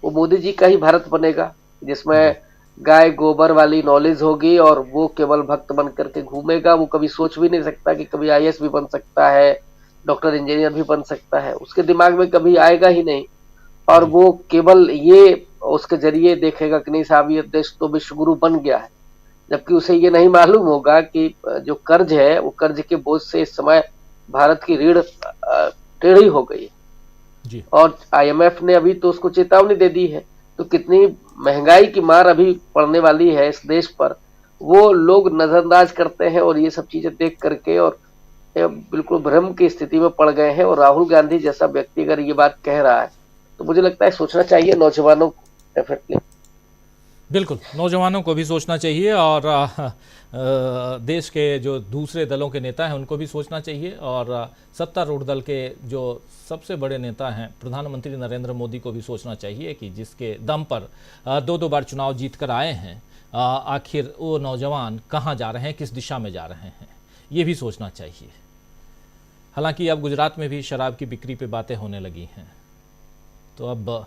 वो मोदी जी का ही भारत बनेगा, जिसमें गाय गोबर वाली नॉलेज होगी और वो केवल भक्त बन करके घूमेगा। वो कभी सोच भी नहीं सकता कि कभी IAS भी बन सकता है, डॉक्टर, इंजीनियर भी बन सकता है, उसके दिमाग में कभी आएगा ही नहीं। और वो केवल ये उसके जरिए देखेगा कि नहीं साहब, ये देश तो विश्वगुरु बन गया है, जबकि उसे ये नहीं मालूम होगा कि जो कर्ज है, वो कर्ज के बोझ से इस समय भारत की रीढ़ टेढ़ी हो गई है जी। और IMF ने अभी तो उसको चेतावनी दे दी है। तो कितनी महंगाई की मार अभी पड़ने वाली है इस देश पर, वो लोग नजरअंदाज करते हैं और ये सब चीजें देख करके और बिल्कुल भ्रम की स्थिति में पड़ गए हैं। और राहुल गांधी जैसा व्यक्ति अगर ये बात कह रहा है तो मुझे लगता है सोचना चाहिए नौजवानों को, डेफिनेटली। बिल्कुल, नौजवानों को भी सोचना चाहिए और देश के जो दूसरे दलों के नेता हैं उनको भी सोचना चाहिए और सत्तारूढ़ दल के जो सबसे बड़े नेता हैं प्रधानमंत्री नरेंद्र मोदी को भी सोचना चाहिए कि जिसके दम पर 2 बार चुनाव जीत कर आए हैं, आखिर वो नौजवान कहाँ जा रहे हैं, किस दिशा में जा रहे हैं, ये भी सोचना चाहिए। हालांकि अब गुजरात में भी शराब की बिक्री पे बातें होने लगी हैं, तो अब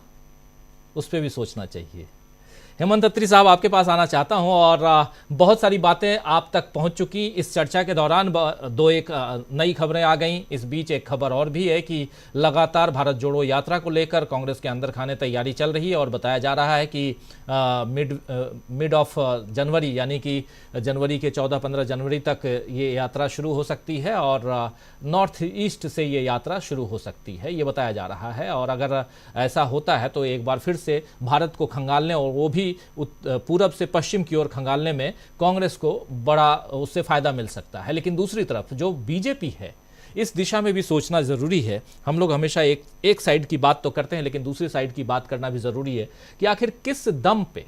उस पर भी सोचना चाहिए। हेमंत अत्री साहब, आपके पास आना चाहता हूं और बहुत सारी बातें आप तक पहुंच चुकी इस चर्चा के दौरान। 2-1 नई खबरें आ गईं। इस बीच एक खबर और भी है कि लगातार भारत जोड़ो यात्रा को लेकर कांग्रेस के अंदर खाने तैयारी चल रही है और बताया जा रहा है कि मिड ऑफ जनवरी, यानी कि जनवरी के 14-15 जनवरी तक ये यात्रा शुरू हो सकती है और नॉर्थ ईस्ट से ये यात्रा शुरू हो सकती है, ये बताया जा रहा है। और अगर ऐसा होता है तो एक बार फिर से भारत को खंगालने और वो भी पूरब से पश्चिम की ओर खंगालने में कांग्रेस को बड़ा उससे फायदा मिल सकता है। लेकिन दूसरी तरफ जो बीजेपी है, इस दिशा में भी सोचना ज़रूरी है। हम लोग हमेशा एक साइड की बात तो करते हैं, लेकिन दूसरी साइड की बात करना भी ज़रूरी है कि आखिर किस दम पे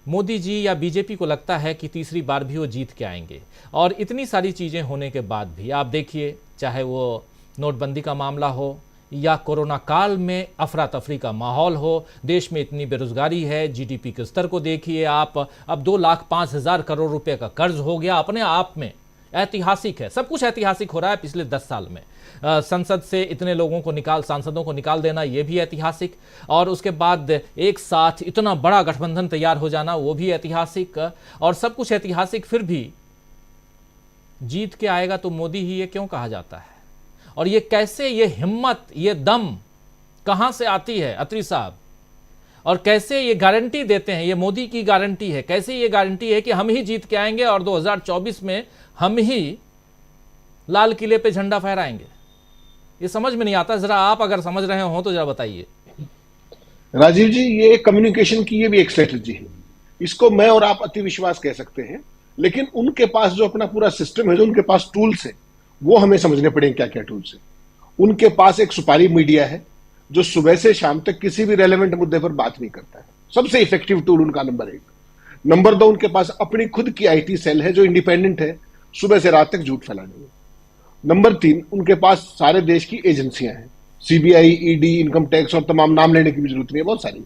मोदी जी या बीजेपी को लगता है कि तीसरी बार भी वो जीत के आएंगे। और इतनी सारी चीज़ें होने के बाद भी आप देखिए, चाहे वो नोटबंदी का मामला हो या कोरोना काल में अफरा तफरी का माहौल हो, देश में इतनी बेरोजगारी है, GDP के स्तर को देखिए आप, अब 2,05,000 करोड़ रुपए का कर्ज हो गया, अपने आप में ऐतिहासिक है। सब कुछ ऐतिहासिक हो रहा है पिछले 10 साल में। संसद से इतने लोगों को सांसदों को निकाल देना, ये भी ऐतिहासिक, और उसके बाद एक साथ इतना बड़ा गठबंधन तैयार हो जाना, वो भी ऐतिहासिक, और सब कुछ ऐतिहासिक। फिर भी जीत के आएगा तो मोदी ही ये क्यों कहा जाता है? और ये कैसे, ये हिम्मत, ये दम कहां से आती है अत्री साहब? और कैसे ये गारंटी देते हैं, ये मोदी की गारंटी है, कैसे ये गारंटी है कि हम ही जीत के आएंगे और 2024 में हम ही लाल किले पे झंडा फहराएंगे? ये समझ में नहीं आता। जरा आप अगर समझ रहे हो तो जरा बताइए। राजीव जी, ये कम्युनिकेशन की ये भी एक स्ट्रेटजी है। इसको मैं और आप अति विश्वास कह सकते हैं, लेकिन उनके पास जो अपना पूरा सिस्टम है, जो उनके पास टूल्स है, वो हमें समझने पड़ेंगे क्या क्या टूल्स है। उनके पास एक सुपारी मीडिया है जो सुबह से शाम तक किसी भी रेलेवेंट मुद्दे पर बात नहीं करता है, सबसे इफेक्टिव टूल उनका नंबर 1। नंबर 2, उनके पास अपनी खुद की IT सेल है जो इंडिपेंडेंट है सुबह से रात तक झूठ फैलाने में। नंबर 3, उनके पास सारे देश की एजेंसियां हैं, CBI, ED, इनकम टैक्स, और तमाम नाम लेने की भी जरूरत नहीं है, बहुत सारी।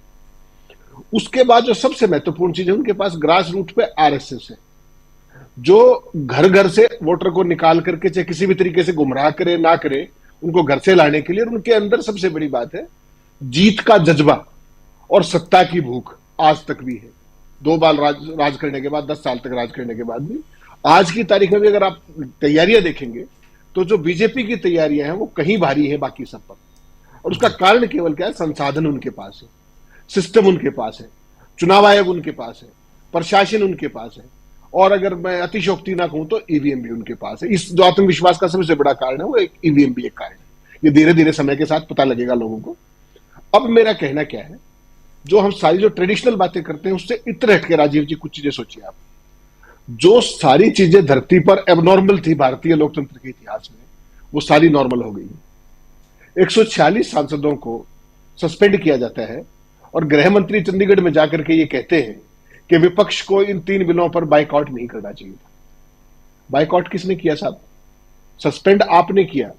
उसके बाद जो सबसे महत्वपूर्ण चीज है, उनके पास ग्रास रूट पे RSS है, जो घर घर से वोटर को निकाल करके चाहे किसी भी तरीके से गुमराह करे ना करे, उनको घर से लाने के लिए। और उनके अंदर सबसे बड़ी बात है जीत का जज्बा और सत्ता की भूख, आज तक भी है। 2 बार राज करने के बाद, 10 साल तक राज करने के बाद भी, आज की तारीख में भी अगर आप तैयारियां देखेंगे तो जो बीजेपी की तैयारियां हैं वो कहीं भारी है बाकी सब पर। और उसका कारण केवल क्या है? संसाधन उनके पास है, सिस्टम उनके पास है, चुनाव आयोग उनके पास है, प्रशासन उनके पास है, और अगर मैं अतिशोक्ति ना कहूं तो EVM भी उनके पास है। इस जो आत्मविश्वास का सबसे बड़ा कारण है वो एक EVM भी एक कारण है। ये धीरे धीरे समय के साथ पता लगेगा लोगों को। अब मेरा कहना क्या है, जो हम सारी जो ट्रेडिशनल बातें करते हैं उससे इतर हटके राजीव जी कुछ चीजें सोचिए आप। जो सारी चीजें धरती पर एबनॉर्मल थी भारतीय लोकतंत्र के इतिहास में, वो सारी नॉर्मल हो गई है। 146 सांसदों को सस्पेंड किया जाता है और गृह मंत्री चंडीगढ़ में जाकर के ये कहते हैं कि विपक्ष को इन 3 बिलों पर बाइकआउट नहीं करना चाहिए था। बाइकआउट किसने किया साहब? सस्पेंड आपने किया।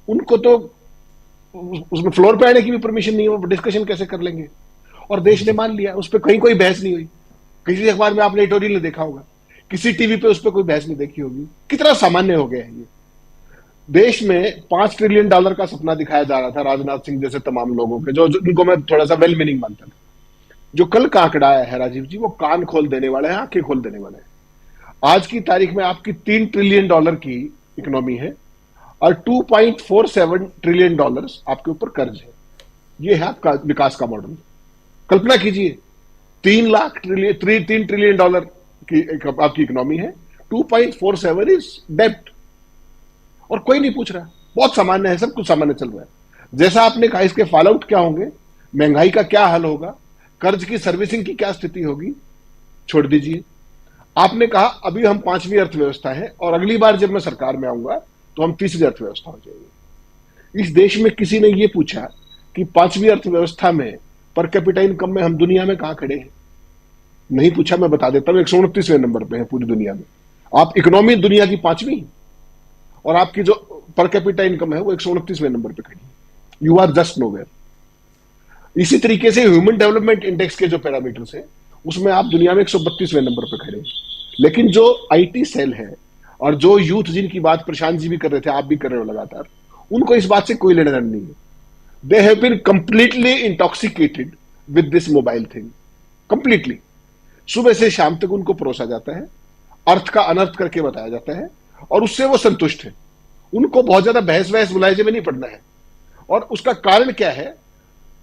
उनको तो उसमें फ्लोर पे आने की भी परमिशन नहीं है, वो डिस्कशन कैसे कर लेंगे? और देश ने मान लिया, उस पर कहीं कोई बहस नहीं हुई। किसी अखबार में आपने एडिटोरियल नहीं देखा होगा, किसी टीवी पे उस पर कोई बहस नहीं देखी होगी। कितना सामान्य हो गया है ये। देश में $5 ट्रिलियन का सपना दिखाया जा रहा था राजनाथ सिंह जैसे तमाम लोगों के, जो जिनको मैं थोड़ा सा वेल मीनिंग मानता था। जो कल का आंकड़ा आया है राजीव जी, वो कान खोल देने वाला है, आंखें खोल देने वाला है। आज की तारीख में आपकी $3 ट्रिलियन की इकोनॉमी है और $2.47 ट्रिलियन आपके ऊपर कर्ज है। ये है आपका विकास का मॉडल। कल्पना कीजिए, $3 ट्रिलियन की आपकी इकोनॉमी है, 2.47 इज डेब्ट, और कोई नहीं पूछ रहा। बहुत सामान्य है, सब कुछ सामान्य चल रहा है। जैसा आपने कहा, इसके फॉल आउट क्या होंगे, महंगाई का क्या हल होगा, कर्ज की सर्विसिंग की क्या स्थिति होगी, छोड़ दीजिए। आपने कहा अभी हम 5वीं अर्थव्यवस्था है और अगली बार जब मैं सरकार में आऊंगा तो हम 3री अर्थव्यवस्था हो जाएगी। इस देश में किसी ने यह पूछा कि 5वीं अर्थव्यवस्था में पर कैपिटा इनकम में हम दुनिया में कहां खड़े हैं? नहीं पूछा। मैं बता देता हूं, 129वें नंबर पे है पूरी दुनिया में। आप इकोनॉमी दुनिया की 5वीं और आपकी जो पर कैपिटा इनकम है वो 129वें नंबर पे खड़ी है। You are just nowhere. इसी तरीके से ह्यूमन डेवलपमेंट इंडेक्स के जो पैरामीटर्स है उसमें आप दुनिया में 132वें नंबर पे खड़े हैं। लेकिन जो आईटी सेल है और जो यूथ जिनकी बात प्रशांत जी भी कर रहे थे, आप भी कर रहे हो लगातार, उनको इस बात से कोई लेना देना नहीं है। They have been completely intoxicated with this mobile thing, completely. सुबह से शाम तक उनको परोसा जाता है, अर्थ का अनर्थ करके बताया जाता है और उससे वो संतुष्ट है। उनको बहुत ज्यादा बहस वहस मुलायजे में नहीं पड़ना है। और उसका कारण क्या है?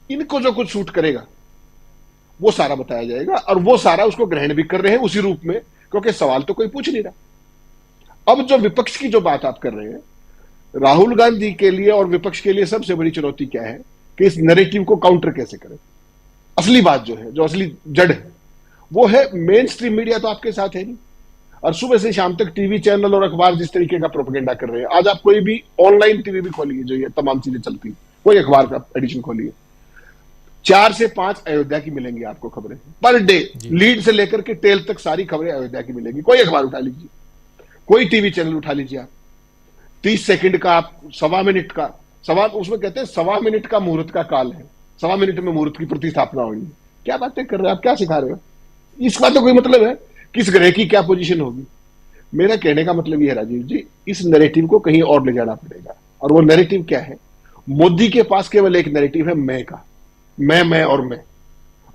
इनको जो कुछ सूट करेगा वो सारा बताया जाएगा और वो सारा उसको ग्रहण भी कर रहे हैं उसी रूप में, क्योंकि सवाल तो कोई पूछ नहीं रहा। अब जो विपक्ष की जो बात आप कर रहे हैं, राहुल गांधी के लिए और विपक्ष के लिए सबसे बड़ी चुनौती क्या है कि इस नैरेटिव को काउंटर कैसे करें। असली बात जो है, जो असली जड़ है, वो है मेन स्ट्रीम मीडिया तो आपके साथ है नहीं। और सुबह से शाम तक टीवी चैनल और अखबार जिस तरीके का प्रोपेगेंडा कर रहे हैं, आज आप कोई भी ऑनलाइन टीवी भी खोलिए, जो ये तमाम चीजें चलती, कोई अखबार का एडिशन खोलिए, 4 से 5 अयोध्या की मिलेंगी आपको खबरें पर डे। लीड से लेकर के टेल तक सारी खबरें अयोध्या की मिलेंगी। कोई अखबार उठा लीजिए, कोई टीवी चैनल उठा लीजिए आप, 30 सेकंड का, आप 1.25 मिनट का, उसमें कहते हैं 1.25 मिनट का मुहूर्त का काल है, 1.25 मिनट में मुहूर्त की प्रतिस्थापना होगी। क्या बातें कर रहे हैं आप? क्या सिखा रहे हो? इसका तो कोई मतलब है? किस ग्रह की क्या पोजीशन होगी? मेरा कहने का मतलब यह है राजीव जी, इस नैरेटिव को कहीं और ले जाना पड़ेगा। और वो नैरेटिव क्या है? मोदी के पास केवल एक नैरेटिव है, मैं का, मैं और मैं,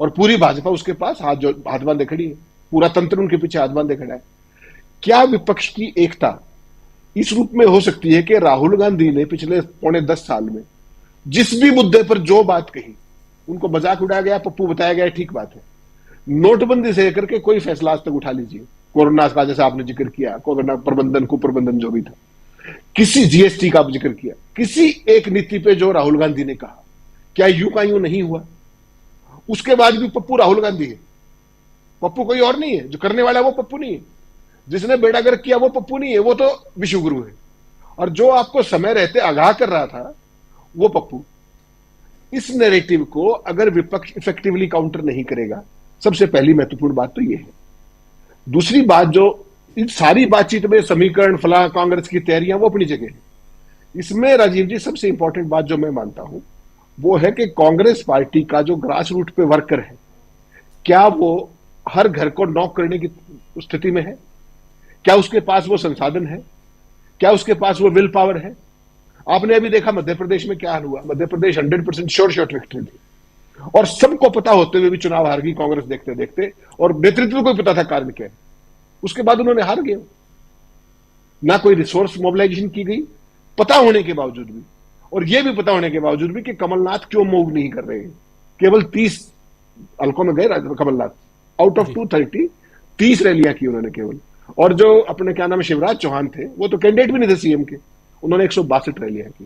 और पूरी भाजपा उसके पास हाथ बांधे खड़ी है, पूरा तंत्र उनके पीछे हाथ बांधे खड़ा है। क्या विपक्ष की एकता इस रूप में हो सकती है कि राहुल गांधी ने पिछले 10 साल में जिस भी मुद्दे पर जो बात कही, उनको मजाक उड़ाया गया, पप्पू बताया गया, ठीक बात है। नोटबंदी से लेकर के कोई फैसला आज तक उठा लीजिए, कोरोना का जैसा आपने जिक्र किया, कोरोना प्रबंधन कुप्रबंधन जो भी था, किसी जीएसटी का जिक्र किया, किसी एक नीति पे जो राहुल गांधी ने कहा, क्या यूं का यूं नहीं हुआ? उसके बाद भी पप्पू राहुल गांधी है, पप्पू कोई और नहीं है। जो करने वाला है वो पप्पू नहीं है, जिसने बेड़ागर किया वो पप्पू नहीं है, वो तो विश्वगुरु है। और जो आपको समय रहते आगाह कर रहा था वो पप्पू। इस नैरेटिव को अगर विपक्ष इफेक्टिवली काउंटर नहीं करेगा, सबसे पहली महत्वपूर्ण बात तो यह है। दूसरी बात, जो इन सारी बातचीत में समीकरण फला कांग्रेस की तैयारियां, वो अपनी जगह है। इसमें राजीव जी सबसे इंपॉर्टेंट बात जो मैं मानता हूं वो है कि कांग्रेस पार्टी का जो ग्रास रूट पे वर्कर है, क्या वो हर घर को नॉक करने की स्थिति में है? क्या उसके पास वो संसाधन है? क्या उसके पास वो विल पावर है? आपने अभी देखा मध्य प्रदेश में क्या हाल हुआ। मध्य प्रदेश 100% शॉर्ट विक्ट्री थी और सबको पता होते हुए भी चुनाव हार गई कांग्रेस देखते देखते, और नेतृत्व को भी पता था कारण क्या है। उसके बाद उन्होंने हार गए। ना कोई रिसोर्स मोबिलाइजेशन की गई पता होने के बावजूद भी, और यह भी पता होने के बावजूद भी कि कमलनाथ क्यों मूव नहीं कर रहे हैं। केवल 30 हल्कों में गए कमलनाथ, आउट ऑफ 230 30 रैलियां की उन्होंने केवल। और जो अपने क्या नाम है शिवराज चौहान थे, वो तो कैंडिडेट भी नहीं थे सीएम के, उन्होंने 162 रैलियां की।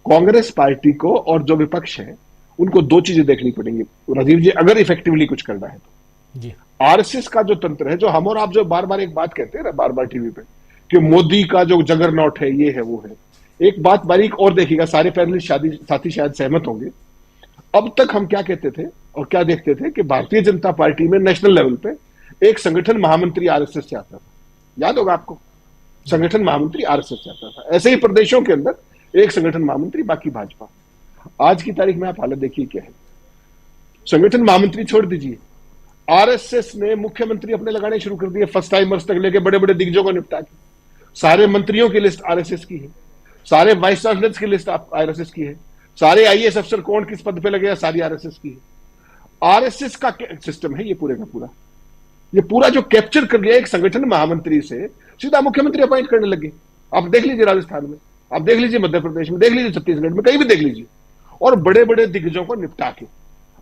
कांग्रेस पार्टी को और जो विपक्ष है उनको 2 चीजें देखनी पड़ेंगी राजीव जी, अगर इफेक्टिवली कुछ करना है तो। जी, आरएसएस का जो तंत्र है, जो हम और आप जो बार बार एक बात कहते हैं ना बार बार टीवी पे कि मोदी का जो जगरनॉट है, ये है वो है, एक बात बारीक और देखिएगा, सारे पैनलिस्ट साथी शायद सहमत होंगे। अब तक हम क्या कहते थे और क्या देखते थे कि भारतीय जनता पार्टी में नेशनल लेवल पे एक संगठन महामंत्री आरएसएस से आता था, याद होगा आपको, संगठन महामंत्री आरएसएस से आता था। ऐसे ही प्रदेशों के अंदर एक संगठन महामंत्री, बाकी भाजपा। आज की तारीख में आप हालत देखिए क्या है। संगठन महामंत्री छोड़ दीजिए, आरएसएस ने मुख्यमंत्री अपने लगाने शुरू कर दिए, फर्स्ट टाइमर्स तक लेके बड़े बड़े दिग्गजों को निपटा के। सारे मंत्रियों की लिस्ट आरएसएस की है, सारे वाइस चांसलर्स की लिस्ट आरएसएस की है, सारे आईएएस अफसर कौन किस पद पे लगे सारी आरएसएस की है। आरएसएस का सिस्टम है ये पूरे का पूरा। ये पूरा जो कैप्चर कर लिया एक संगठन महामंत्री से सीधा मुख्यमंत्री अपॉइंट करने लगे। आप देख लीजिए राजस्थान में, आप देख लीजिए मध्य प्रदेश में, देख लीजिए छत्तीसगढ़ में, कहीं भी देख लीजिए, और बड़े बड़े दिग्गजों को निपटा के।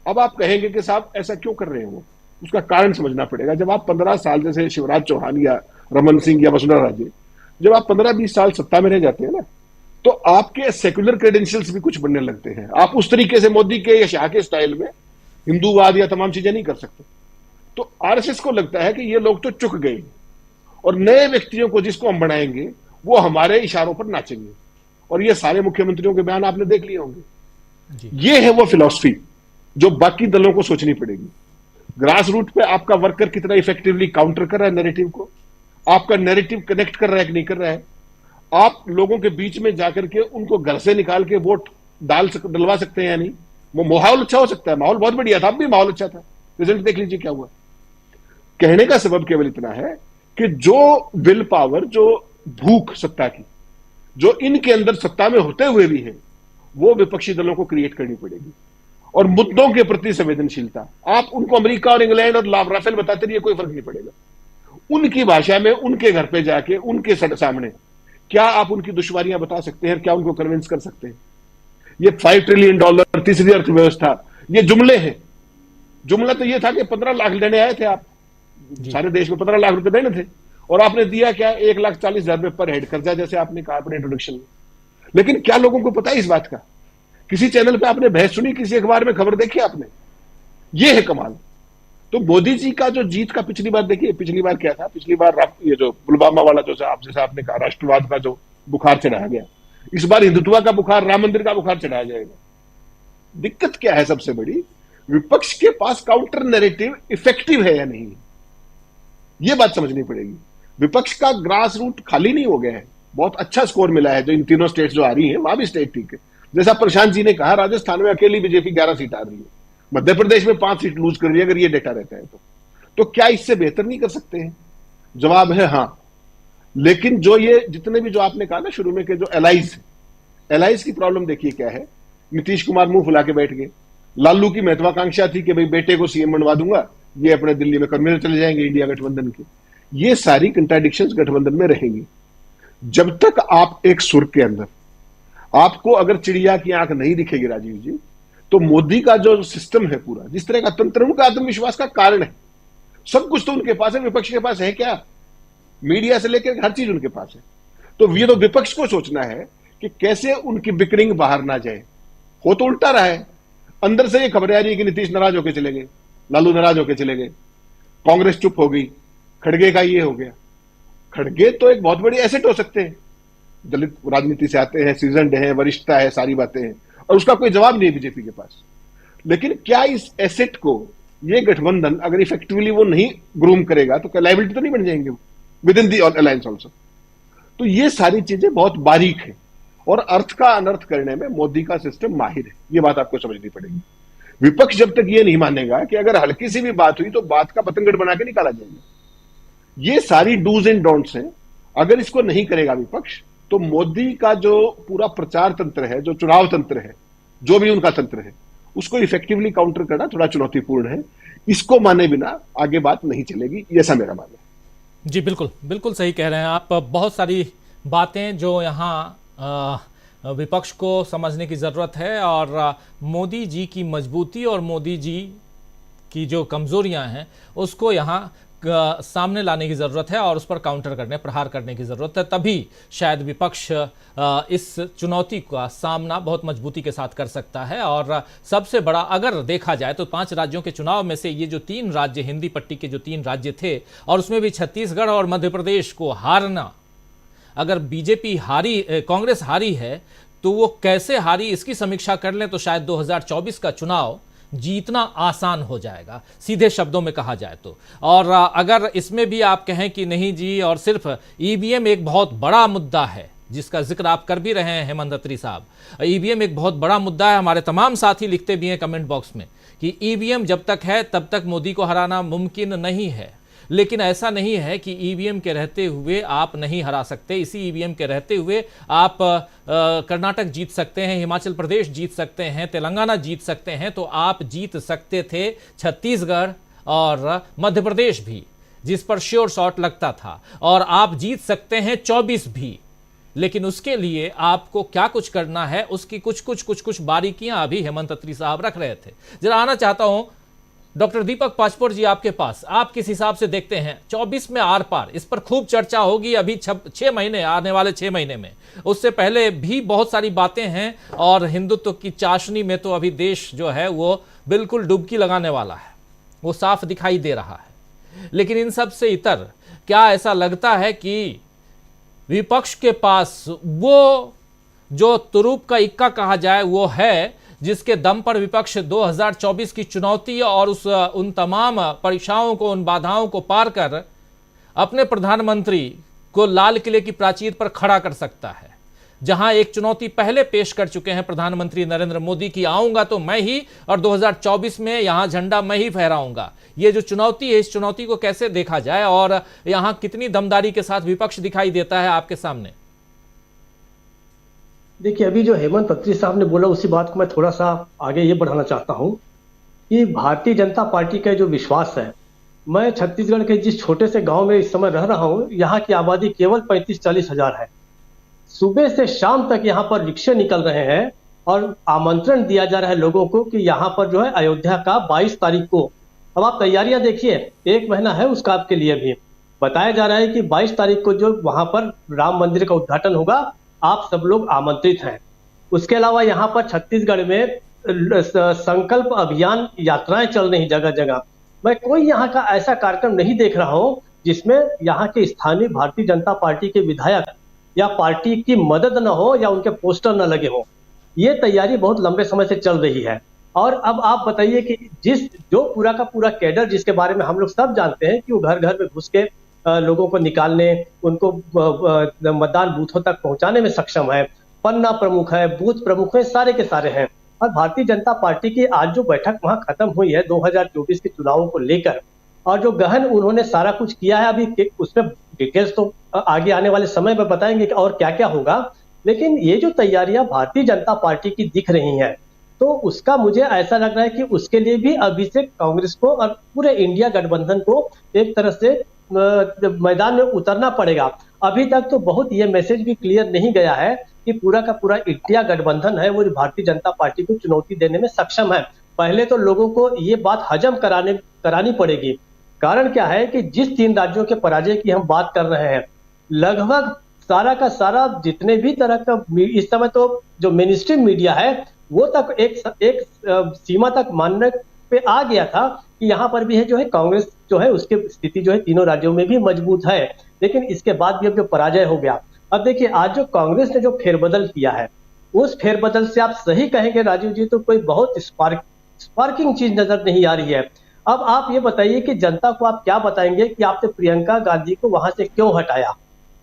अब आप कहेंगे कि साहब ऐसा क्यों कर रहे हैं वो, उसका कारण समझना पड़ेगा। जब आप 15 साल, जैसे शिवराज चौहान या रमन सिंह या वसुंधरा राजे, जब आप 15-20 साल सत्ता में रह जाते हैं ना, तो आपके सेक्युलर क्रेडेंशियल्स भी कुछ बनने लगते हैं। आप उस तरीके से मोदी के या शाह के स्टाइल में हिंदूवाद या तमाम चीजें नहीं कर सकते। तो आरएसएस को लगता है कि ये लोग तो चुक गए और नए व्यक्तियों को जिसको हम बनाएंगे वो हमारे इशारों पर नाचेंगे। और ये सारे मुख्यमंत्रियों के बयान आपने देख लिए होंगे। ये है वो फिलॉसफी जो बाकी दलों को सोचनी पड़ेगी। ग्रास रूट पे आपका वर्कर कितना इफेक्टिवली काउंटर कर रहा है नैरेटिव को, आपका नैरेटिव कनेक्ट कर रहा है कि नहीं कर रहा है, आप लोगों के बीच में जाकर के उनको घर से निकाल के वोट डलवा सकते हैं या नहीं। वो माहौल अच्छा हो सकता है, माहौल बहुत बढ़िया था, अब भी माहौल अच्छा था, रिजल्ट देख लीजिए क्या हुआ। कहने का सबब केवल इतना है कि जो विल पावर, जो भूख सत्ता की, जो इनके अंदर सत्ता में होते हुए भी है, वो विपक्षी दलों को क्रिएट करनी पड़ेगी। और मुद्दों के प्रति संवेदनशीलता, आप उनको अमेरिका और इंग्लैंड और राफेल बताते रहिए, कोई फर्क नहीं पड़ेगा। उनकी भाषा में उनके घर पे जाके उनके सामने क्या आप उनकी दुश्वारियां बता सकते हैं, क्या उनको कन्विंस कर सकते हैं। ये $5 ट्रिलियन तीसरी अर्थव्यवस्था, ये जुमले हैं। जुमला तो ये था कि 15 लाख देने आए थे आप, सारे देश में 15 लाख रुपए देने थे, और आपने दिया क्या, 1,40,000 रुपए पर हेड कर्जा, जैसे आपने कहा अपने इंट्रोडक्शन में। लेकिन क्या लोगों को पता है इस बात का? किसी चैनल पे आपने बहस सुनी, किसी अखबार में खबर देखी आपने? ये है कमाल। तो मोदी जी का जो जीत का पिछली बार देखिए, पिछली बार क्या था, पिछली बार ये जो पुलवामा वाला जो आप जैसा आपने कहा राष्ट्रवाद का जो बुखार चढ़ाया गया, इस बार हिंदुत्व का बुखार, राम मंदिर का बुखार चढ़ाया जाएगा। दिक्कत क्या है सबसे बड़ी, विपक्ष के पास काउंटर नैरेटिव इफेक्टिव है या नहीं, यह बात समझनी पड़ेगी। विपक्ष का ग्रास रूट खाली नहीं हो गया है, बहुत अच्छा स्कोर मिला है। जो इन तीनों स्टेट जो आ रही हैं वहां भी स्टेट ठीक है। जैसा प्रशांत जी ने कहा, राजस्थान में अकेली बीजेपी 11 सीट आ रही है, मध्य प्रदेश में 5 सीट लूज कर रही है, अगर ये डेटा रहता है तो क्या इससे बेहतर नहीं कर सकते हैं? जवाब है हाँ। लेकिन जो ये जितने भी जो आपने कहा ना शुरू में के जो एलाइज की प्रॉब्लम देखिए क्या है। नीतीश कुमार मुंह फुला के बैठ गए। लालू की महत्वाकांक्षा थी कि भाई बेटे को सीएम बनवा दूंगा, ये अपने दिल्ली में कन्वीनर चले जाएंगे इंडिया गठबंधन के। ये सारी कंट्राडिक्शंस गठबंधन में रहेंगी। जब तक आप एक सुर के अंदर, आपको अगर चिड़िया की आंख नहीं दिखेगी राजीव जी, तो मोदी का जो सिस्टम है पूरा, जिस तरह का तंत्र, उनका आत्मविश्वास का कारण है। सब कुछ तो उनके पास है, विपक्ष के पास है क्या? मीडिया से लेकर हर चीज उनके पास है। तो ये तो विपक्ष को सोचना है कि कैसे उनकी बिकरिंग बाहर ना जाए। हो तो उल्टा रहा है, अंदर से ये खबरें आ रही है कि नीतीश नाराज होकर चले गए, लालू नाराज होकर चले गए, कांग्रेस चुप हो गई, खड़गे का ये हो गया। खड़गे तो एक बहुत बड़ी एसेट हो सकते हैं, दलित राजनीति से आते हैं, सीजनड है, वरिष्ठता है, सारी बातें हैं, और उसका कोई जवाब नहीं बीजेपी के पास। लेकिन क्या इस एसेट को ये गठबंधन अगर इफेक्टिवली वो नहीं ग्रूम करेगा तो क्या लायबिलिटी तो नहीं बन जाएंगे with in the alliance also? तो ये सारी चीजें बहुत बारीक है, और अर्थ का अनर्थ करने में मोदी का सिस्टम माहिर है। ये बात आपको समझनी पड़ेगी। विपक्ष जब तक ये नहीं मानेगा कि अगर हल्की सी भी बात हुई तो बात का पतंगड़ बना के निकाला जाएगा। ये सारी डूज एंड डोंट्स हैं। अगर इसको नहीं करेगा विपक्ष, तो मोदी का जो पूरा प्रचार तंत्र है, जो चुनाव तंत्र है, जो भी उनका तंत्र है, उसको इफेक्टिवली काउंटर करना थोड़ा चुनौतीपूर्ण है। इसको माने बिना आगे बात नहीं चलेगी, ऐसा मेरा मानना है। जी बिल्कुल, बिल्कुल सही कह रहे हैं आप। बहुत सारी बातें जो यहाँ विपक्ष को समझने की ज़रूरत है, और मोदी जी की मजबूती और मोदी जी की जो कमज़ोरियां हैं उसको यहाँ सामने लाने की ज़रूरत है, और उस पर काउंटर करने, प्रहार करने की ज़रूरत है। तभी शायद विपक्ष इस चुनौती का सामना बहुत मजबूती के साथ कर सकता है। और सबसे बड़ा अगर देखा जाए तो 5 राज्यों के चुनाव में से ये जो 3 राज्य, हिंदी पट्टी के जो 3 राज्य थे, और उसमें भी छत्तीसगढ़ और मध्य प्रदेश को हारना, अगर बीजेपी हारी, कांग्रेस हारी है तो वो कैसे हारी इसकी समीक्षा कर लें तो शायद 2024 का चुनाव जीतना आसान हो जाएगा, सीधे शब्दों में कहा जाए तो। और अगर इसमें भी आप कहें कि नहीं जी, और सिर्फ ईवीएम एक बहुत बड़ा मुद्दा है जिसका जिक्र आप कर भी रहे हैं हेमंत अत्री साहब, ईवीएम एक बहुत बड़ा मुद्दा है। हमारे तमाम साथी लिखते भी हैं कमेंट बॉक्स में कि ईवीएम जब तक है तब तक मोदी को हराना मुमकिन नहीं है, लेकिन ऐसा नहीं है कि ईवीएम के रहते हुए आप नहीं हरा सकते। इसी ईवीएम के रहते हुए आप कर्नाटक जीत सकते हैं, हिमाचल प्रदेश जीत सकते हैं, तेलंगाना जीत सकते हैं, तो आप जीत सकते थे छत्तीसगढ़ और मध्य प्रदेश भी, जिस पर श्योर शॉट लगता था, और आप जीत सकते हैं 24 भी। लेकिन उसके लिए आपको क्या कुछ करना है उसकी कुछ बारीकियां अभी हेमंत अत्री साहब रख रहे थे। जरा आना चाहता हूं डॉक्टर दीपक पाचपोर जी आपके पास, आप किस हिसाब से देखते हैं 24 में आर पार, इस पर खूब चर्चा होगी अभी 6 महीने, आने वाले 6 महीने में, उससे पहले भी बहुत सारी बातें हैं, और हिंदुत्व की चाशनी में तो अभी देश जो है वो बिल्कुल डुबकी लगाने वाला है, वो साफ दिखाई दे रहा है। लेकिन इन सब से इतर क्या ऐसा लगता है कि विपक्ष के पास वो जो तुरूप का इक्का कहा जाए वो है, जिसके दम पर विपक्ष 2024 की चुनौती और उन तमाम परीक्षाओं को, उन बाधाओं को पार कर अपने प्रधानमंत्री को लाल किले की प्राचीर पर खड़ा कर सकता है, जहां एक चुनौती पहले पेश कर चुके हैं प्रधानमंत्री नरेंद्र मोदी की, आऊंगा तो मैं ही, और 2024 में यहां झंडा मैं ही फहराऊंगा। ये जो चुनौती है, इस चुनौती को कैसे देखा जाए और यहां कितनी दमदारी के साथ विपक्ष दिखाई देता है आपके सामने? देखिए, अभी जो हेमंत अत्री साहब ने बोला उसी बात को मैं थोड़ा सा आगे ये बढ़ाना चाहता हूं कि भारतीय जनता पार्टी का जो विश्वास है, मैं छत्तीसगढ़ के जिस छोटे से गांव में इस समय रह रहा हूं, यहाँ की आबादी केवल 35-40 हजार है। सुबह से शाम तक यहाँ पर रिक्शे निकल रहे हैं और आमंत्रण दिया जा रहा है लोगों को कि यहाँ पर जो है अयोध्या का 22 तारीख को, अब आप तैयारियां देखिए, 1 महीना है उसका आपके लिए भी, बताया जा रहा है कि 22 तारीख को जो वहां पर राम मंदिर का उद्घाटन होगा, आप सब लोग आमंत्रित हैं। उसके अलावा यहाँ पर छत्तीसगढ़ में संकल्प अभियान यात्राएं चल रही जगह जगह। मैं कोई यहाँ का ऐसा कार्यक्रम नहीं देख रहा हूं जिसमें यहाँ के स्थानीय भारतीय जनता पार्टी के विधायक या पार्टी की मदद न हो या उनके पोस्टर न लगे हो। ये तैयारी बहुत लंबे समय से चल रही है। और अब आप बताइए कि जो पूरा का पूरा कैडर, जिसके बारे में हम लोग सब जानते हैं कि वो घर घर में घुस के लोगों को निकालने, उनको मतदान बूथों तक पहुंचाने में सक्षम है, पन्ना प्रमुख है, बूथ प्रमुख है, सारे के सारे हैं। और भारतीय जनता पार्टी की आज जो बैठक वहां खत्म हुई है 2024 के चुनावों को लेकर, और जो गहन उन्होंने सारा कुछ किया है, अभी उसमें डिटेल्स तो आगे आने वाले समय में बताएंगे कि और क्या क्या होगा। लेकिन ये जो तैयारियां भारतीय जनता पार्टी की दिख रही हैं, तो उसका मुझे ऐसा लग रहा है कि उसके लिए भी अभी से कांग्रेस को और पूरे इंडिया गठबंधन को एक तरह से मैदान में उतरना पड़ेगा। अभी तक तो बहुत ये मैसेज भी क्लियर नहीं गया है कि पूरा का पूरा इंडिया गठबंधन है वो भारतीय जनता पार्टी को चुनौती देने में सक्षम है। पहले तो लोगों को ये बात हजम करानी पड़ेगी। कारण क्या है कि जिस 3 राज्यों के पराजय की हम बात कर रहे हैं, लगभग सारा का सारा जितने भी तरह का इस समय तो जो मेन स्ट्रीम मीडिया है वो तक एक सीमा तक मानने पे आ गया था कि यहाँ पर भी है जो है कांग्रेस जो है उसकी स्थिति जो है तीनों राज्यों में भी मजबूत है। लेकिन इसके बाद भी अब जो पराजय हो गया, अब देखिए आज जो कांग्रेस ने जो फेरबदल किया है, उस फेरबदल से आप सही कहेंगे राजीव जी तो कोई बहुत स्पार्किंग चीज नजर नहीं आ रही है। अब आप ये बताइए कि जनता को आप क्या बताएंगे कि आपने प्रियंका गांधी को वहां से क्यों हटाया?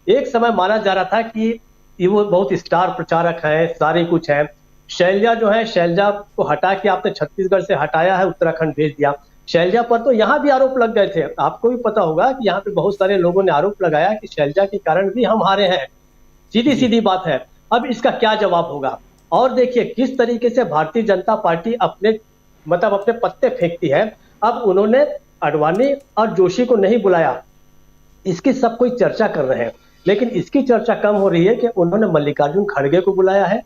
एक समय माना जा रहा था कि वो बहुत स्टार प्रचारक है, सारे कुछ है। शैलजा जो है, शैलजा को हटा के आपने छत्तीसगढ़ से हटाया है, उत्तराखंड भेज दिया। शैलजा पर तो यहाँ भी आरोप लग गए थे, आपको भी पता होगा कि यहाँ पे बहुत सारे लोगों ने आरोप लगाया कि शैलजा के कारण भी हम हारे हैं। सीधी सीधी बात है। अब इसका क्या जवाब होगा? और देखिए किस तरीके से भारतीय जनता पार्टी अपने पत्ते फेंकती है। अब उन्होंने अडवाणी और जोशी को नहीं बुलाया, इसकी सब कोई चर्चा कर रहे हैं, लेकिन इसकी चर्चा कम हो रही है कि उन्होंने मल्लिकार्जुन खड़गे को बुलाया है,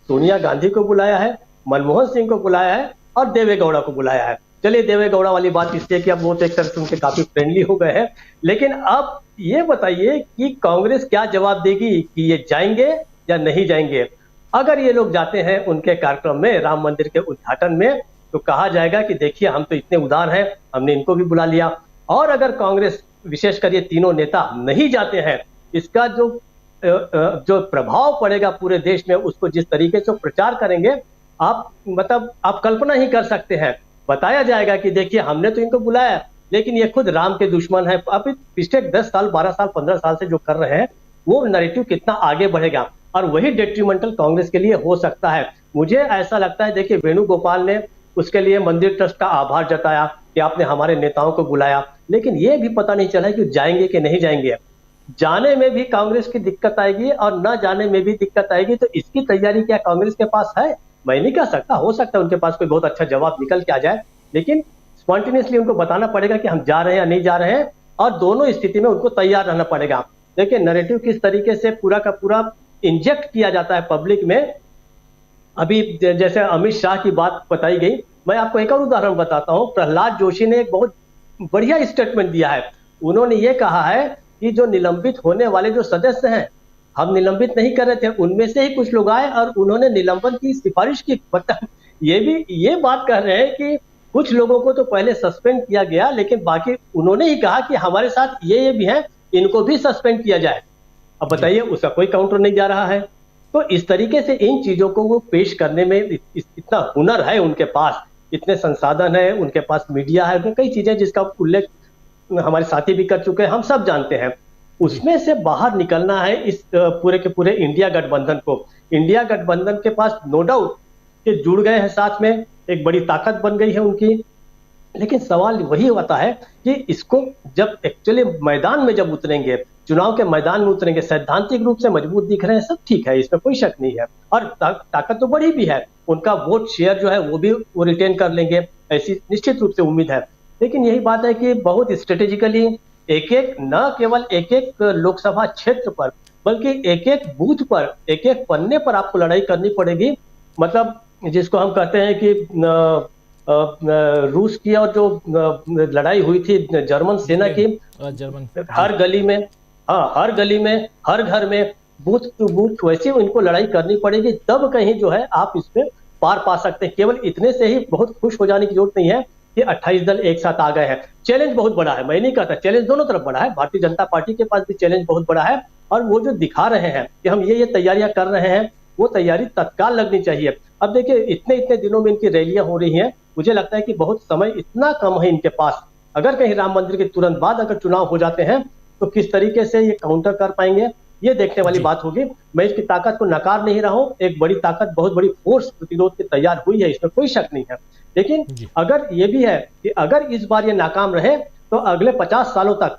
सोनिया गांधी को बुलाया है, मनमोहन सिंह को बुलाया है और देवेगौड़ा को बुलाया है। चलिए देवेगौड़ा वाली बात इसलिए कि अब वो तो एक तरह से उनके काफी फ्रेंडली हो गए हैं। लेकिन अब ये बताइए कि कांग्रेस क्या जवाब देगी कि ये जाएंगे या नहीं जाएंगे? अगर ये लोग जाते हैं उनके कार्यक्रम में, राम मंदिर के उद्घाटन में, तो कहा जाएगा कि देखिए हम तो इतने उदार हैं, हमने इनको भी बुला लिया। और अगर कांग्रेस विशेषकर ये तीनों नेता नहीं जाते हैं, इसका जो जो प्रभाव पड़ेगा पूरे देश में, उसको जिस तरीके से प्रचार करेंगे, आप मतलब आप कल्पना ही कर सकते हैं। बताया जाएगा कि देखिए हमने तो इनको बुलाया, लेकिन ये खुद राम के दुश्मन है। अब पिछले 10 साल 12 साल 15 साल से जो कर रहे हैं, वो नैरेटिव कितना आगे बढ़ेगा, और वही डेट्रीमेंटल कांग्रेस के लिए हो सकता है। मुझे ऐसा लगता है, देखिए वेणुगोपाल ने उसके लिए मंदिर ट्रस्ट का आभार जताया कि आपने हमारे नेताओं को बुलाया, लेकिन ये भी पता नहीं चला कि जाएंगे कि नहीं जाएंगे। जाने में भी कांग्रेस की दिक्कत आएगी और न जाने में भी दिक्कत आएगी, तो इसकी तैयारी क्या कांग्रेस के पास है? मैं नहीं कह सकता, हो सकता है उनके पास कोई बहुत अच्छा जवाब निकल के आ जाए, लेकिन स्पॉन्टेनियसली उनको बताना पड़ेगा कि हम जा रहे हैं या नहीं जा रहे हैं, और दोनों स्थिति में उनको तैयार रहना पड़ेगा। देखिए नैरेटिव किस तरीके से पूरा का पूरा इंजेक्ट किया जाता है पब्लिक में। अभी जैसे अमित शाह की बात बताई गई, मैं आपको एक और उदाहरण बताता हूं। प्रहलाद जोशी ने एक बहुत बढ़िया स्टेटमेंट दिया है। उन्होंने ये कहा है कि जो निलंबित होने वाले जो सदस्य हैं, हम निलंबित नहीं कर रहे थे, उनमें से ही कुछ लोग आए और उन्होंने निलंबन की सिफारिश की। मतलब ये बात कह रहे हैं कि कुछ लोगों को तो पहले सस्पेंड किया गया, लेकिन बाकी उन्होंने ही कहा कि हमारे साथ ये भी हैं, इनको भी सस्पेंड किया जाए। अब बताइए, उसका कोई काउंटर नहीं जा रहा है। तो इस तरीके से इन चीजों को वो पेश करने में इतना हुनर है उनके पास, इतने संसाधन है उनके पास, मीडिया है, कई चीजें जिसका उल्लेख हमारे साथी भी कर चुके हैं, हम सब जानते हैं। उसमें से बाहर निकलना है इस पूरे के पूरे इंडिया गठबंधन को। इंडिया गठबंधन के पास नो डाउट कि जुड़ गए हैं साथ में, एक बड़ी ताकत बन गई है उनकी, लेकिन सवाल वही होता है कि इसको जब एक्चुअली मैदान में जब उतरेंगे, चुनाव के मैदान में उतरेंगे, सैद्धांतिक रूप से मजबूत दिख रहे हैं, सब ठीक है, इसमें कोई शक नहीं है, और ताकत तो बड़ी भी है, उनका वोट शेयर जो है वो भी वो रिटेन कर लेंगे, ऐसी निश्चित रूप से उम्मीद है। लेकिन यही बात है कि बहुत स्ट्रेटेजिकली एक एक, न केवल एक एक लोकसभा क्षेत्र पर, बल्कि एक एक बूथ पर, एक एक पन्ने पर आपको लड़ाई करनी पड़ेगी। मतलब जिसको हम कहते हैं कि रूस की और जो लड़ाई हुई थी जर्मन सेना की, जर्मन हर गली में, हाँ हर गली में, हर घर में, बूथ टू बूथ, वैसे उनको लड़ाई करनी पड़ेगी, तब कहीं जो है आप इसमें पार पा सकते हैं। केवल इतने से ही बहुत खुश हो जाने की जरूरत नहीं है कि 28 दल एक साथ आ गए हैं। चैलेंज बहुत बड़ा है, मैं नहीं कहता, चैलेंज दोनों तरफ बड़ा है, भारतीय जनता पार्टी के पास भी चैलेंज बहुत बड़ा है, और वो जो दिखा रहे हैं कि हम ये तैयारियां कर रहे हैं, वो तैयारी तत्काल लगनी चाहिए। अब देखिए इतने दिनों में इनकी रैलियां हो रही हैं, मुझे लगता है कि बहुत समय इतना कम है इनके पास। अगर कहीं राम मंदिर के तुरंत बाद अगर चुनाव हो जाते हैं, तो किस तरीके से ये काउंटर कर पाएंगे, ये देखने वाली बात होगी। मैं इसकी ताकत को नकार नहीं रहा हूं, एक बड़ी ताकत, बहुत बड़ी फोर्स प्रतिरोध की तैयार हुई है, इसमें कोई शक नहीं है। लेकिन अगर ये भी है कि अगर इस बार ये नाकाम रहे, तो अगले 50 सालों तक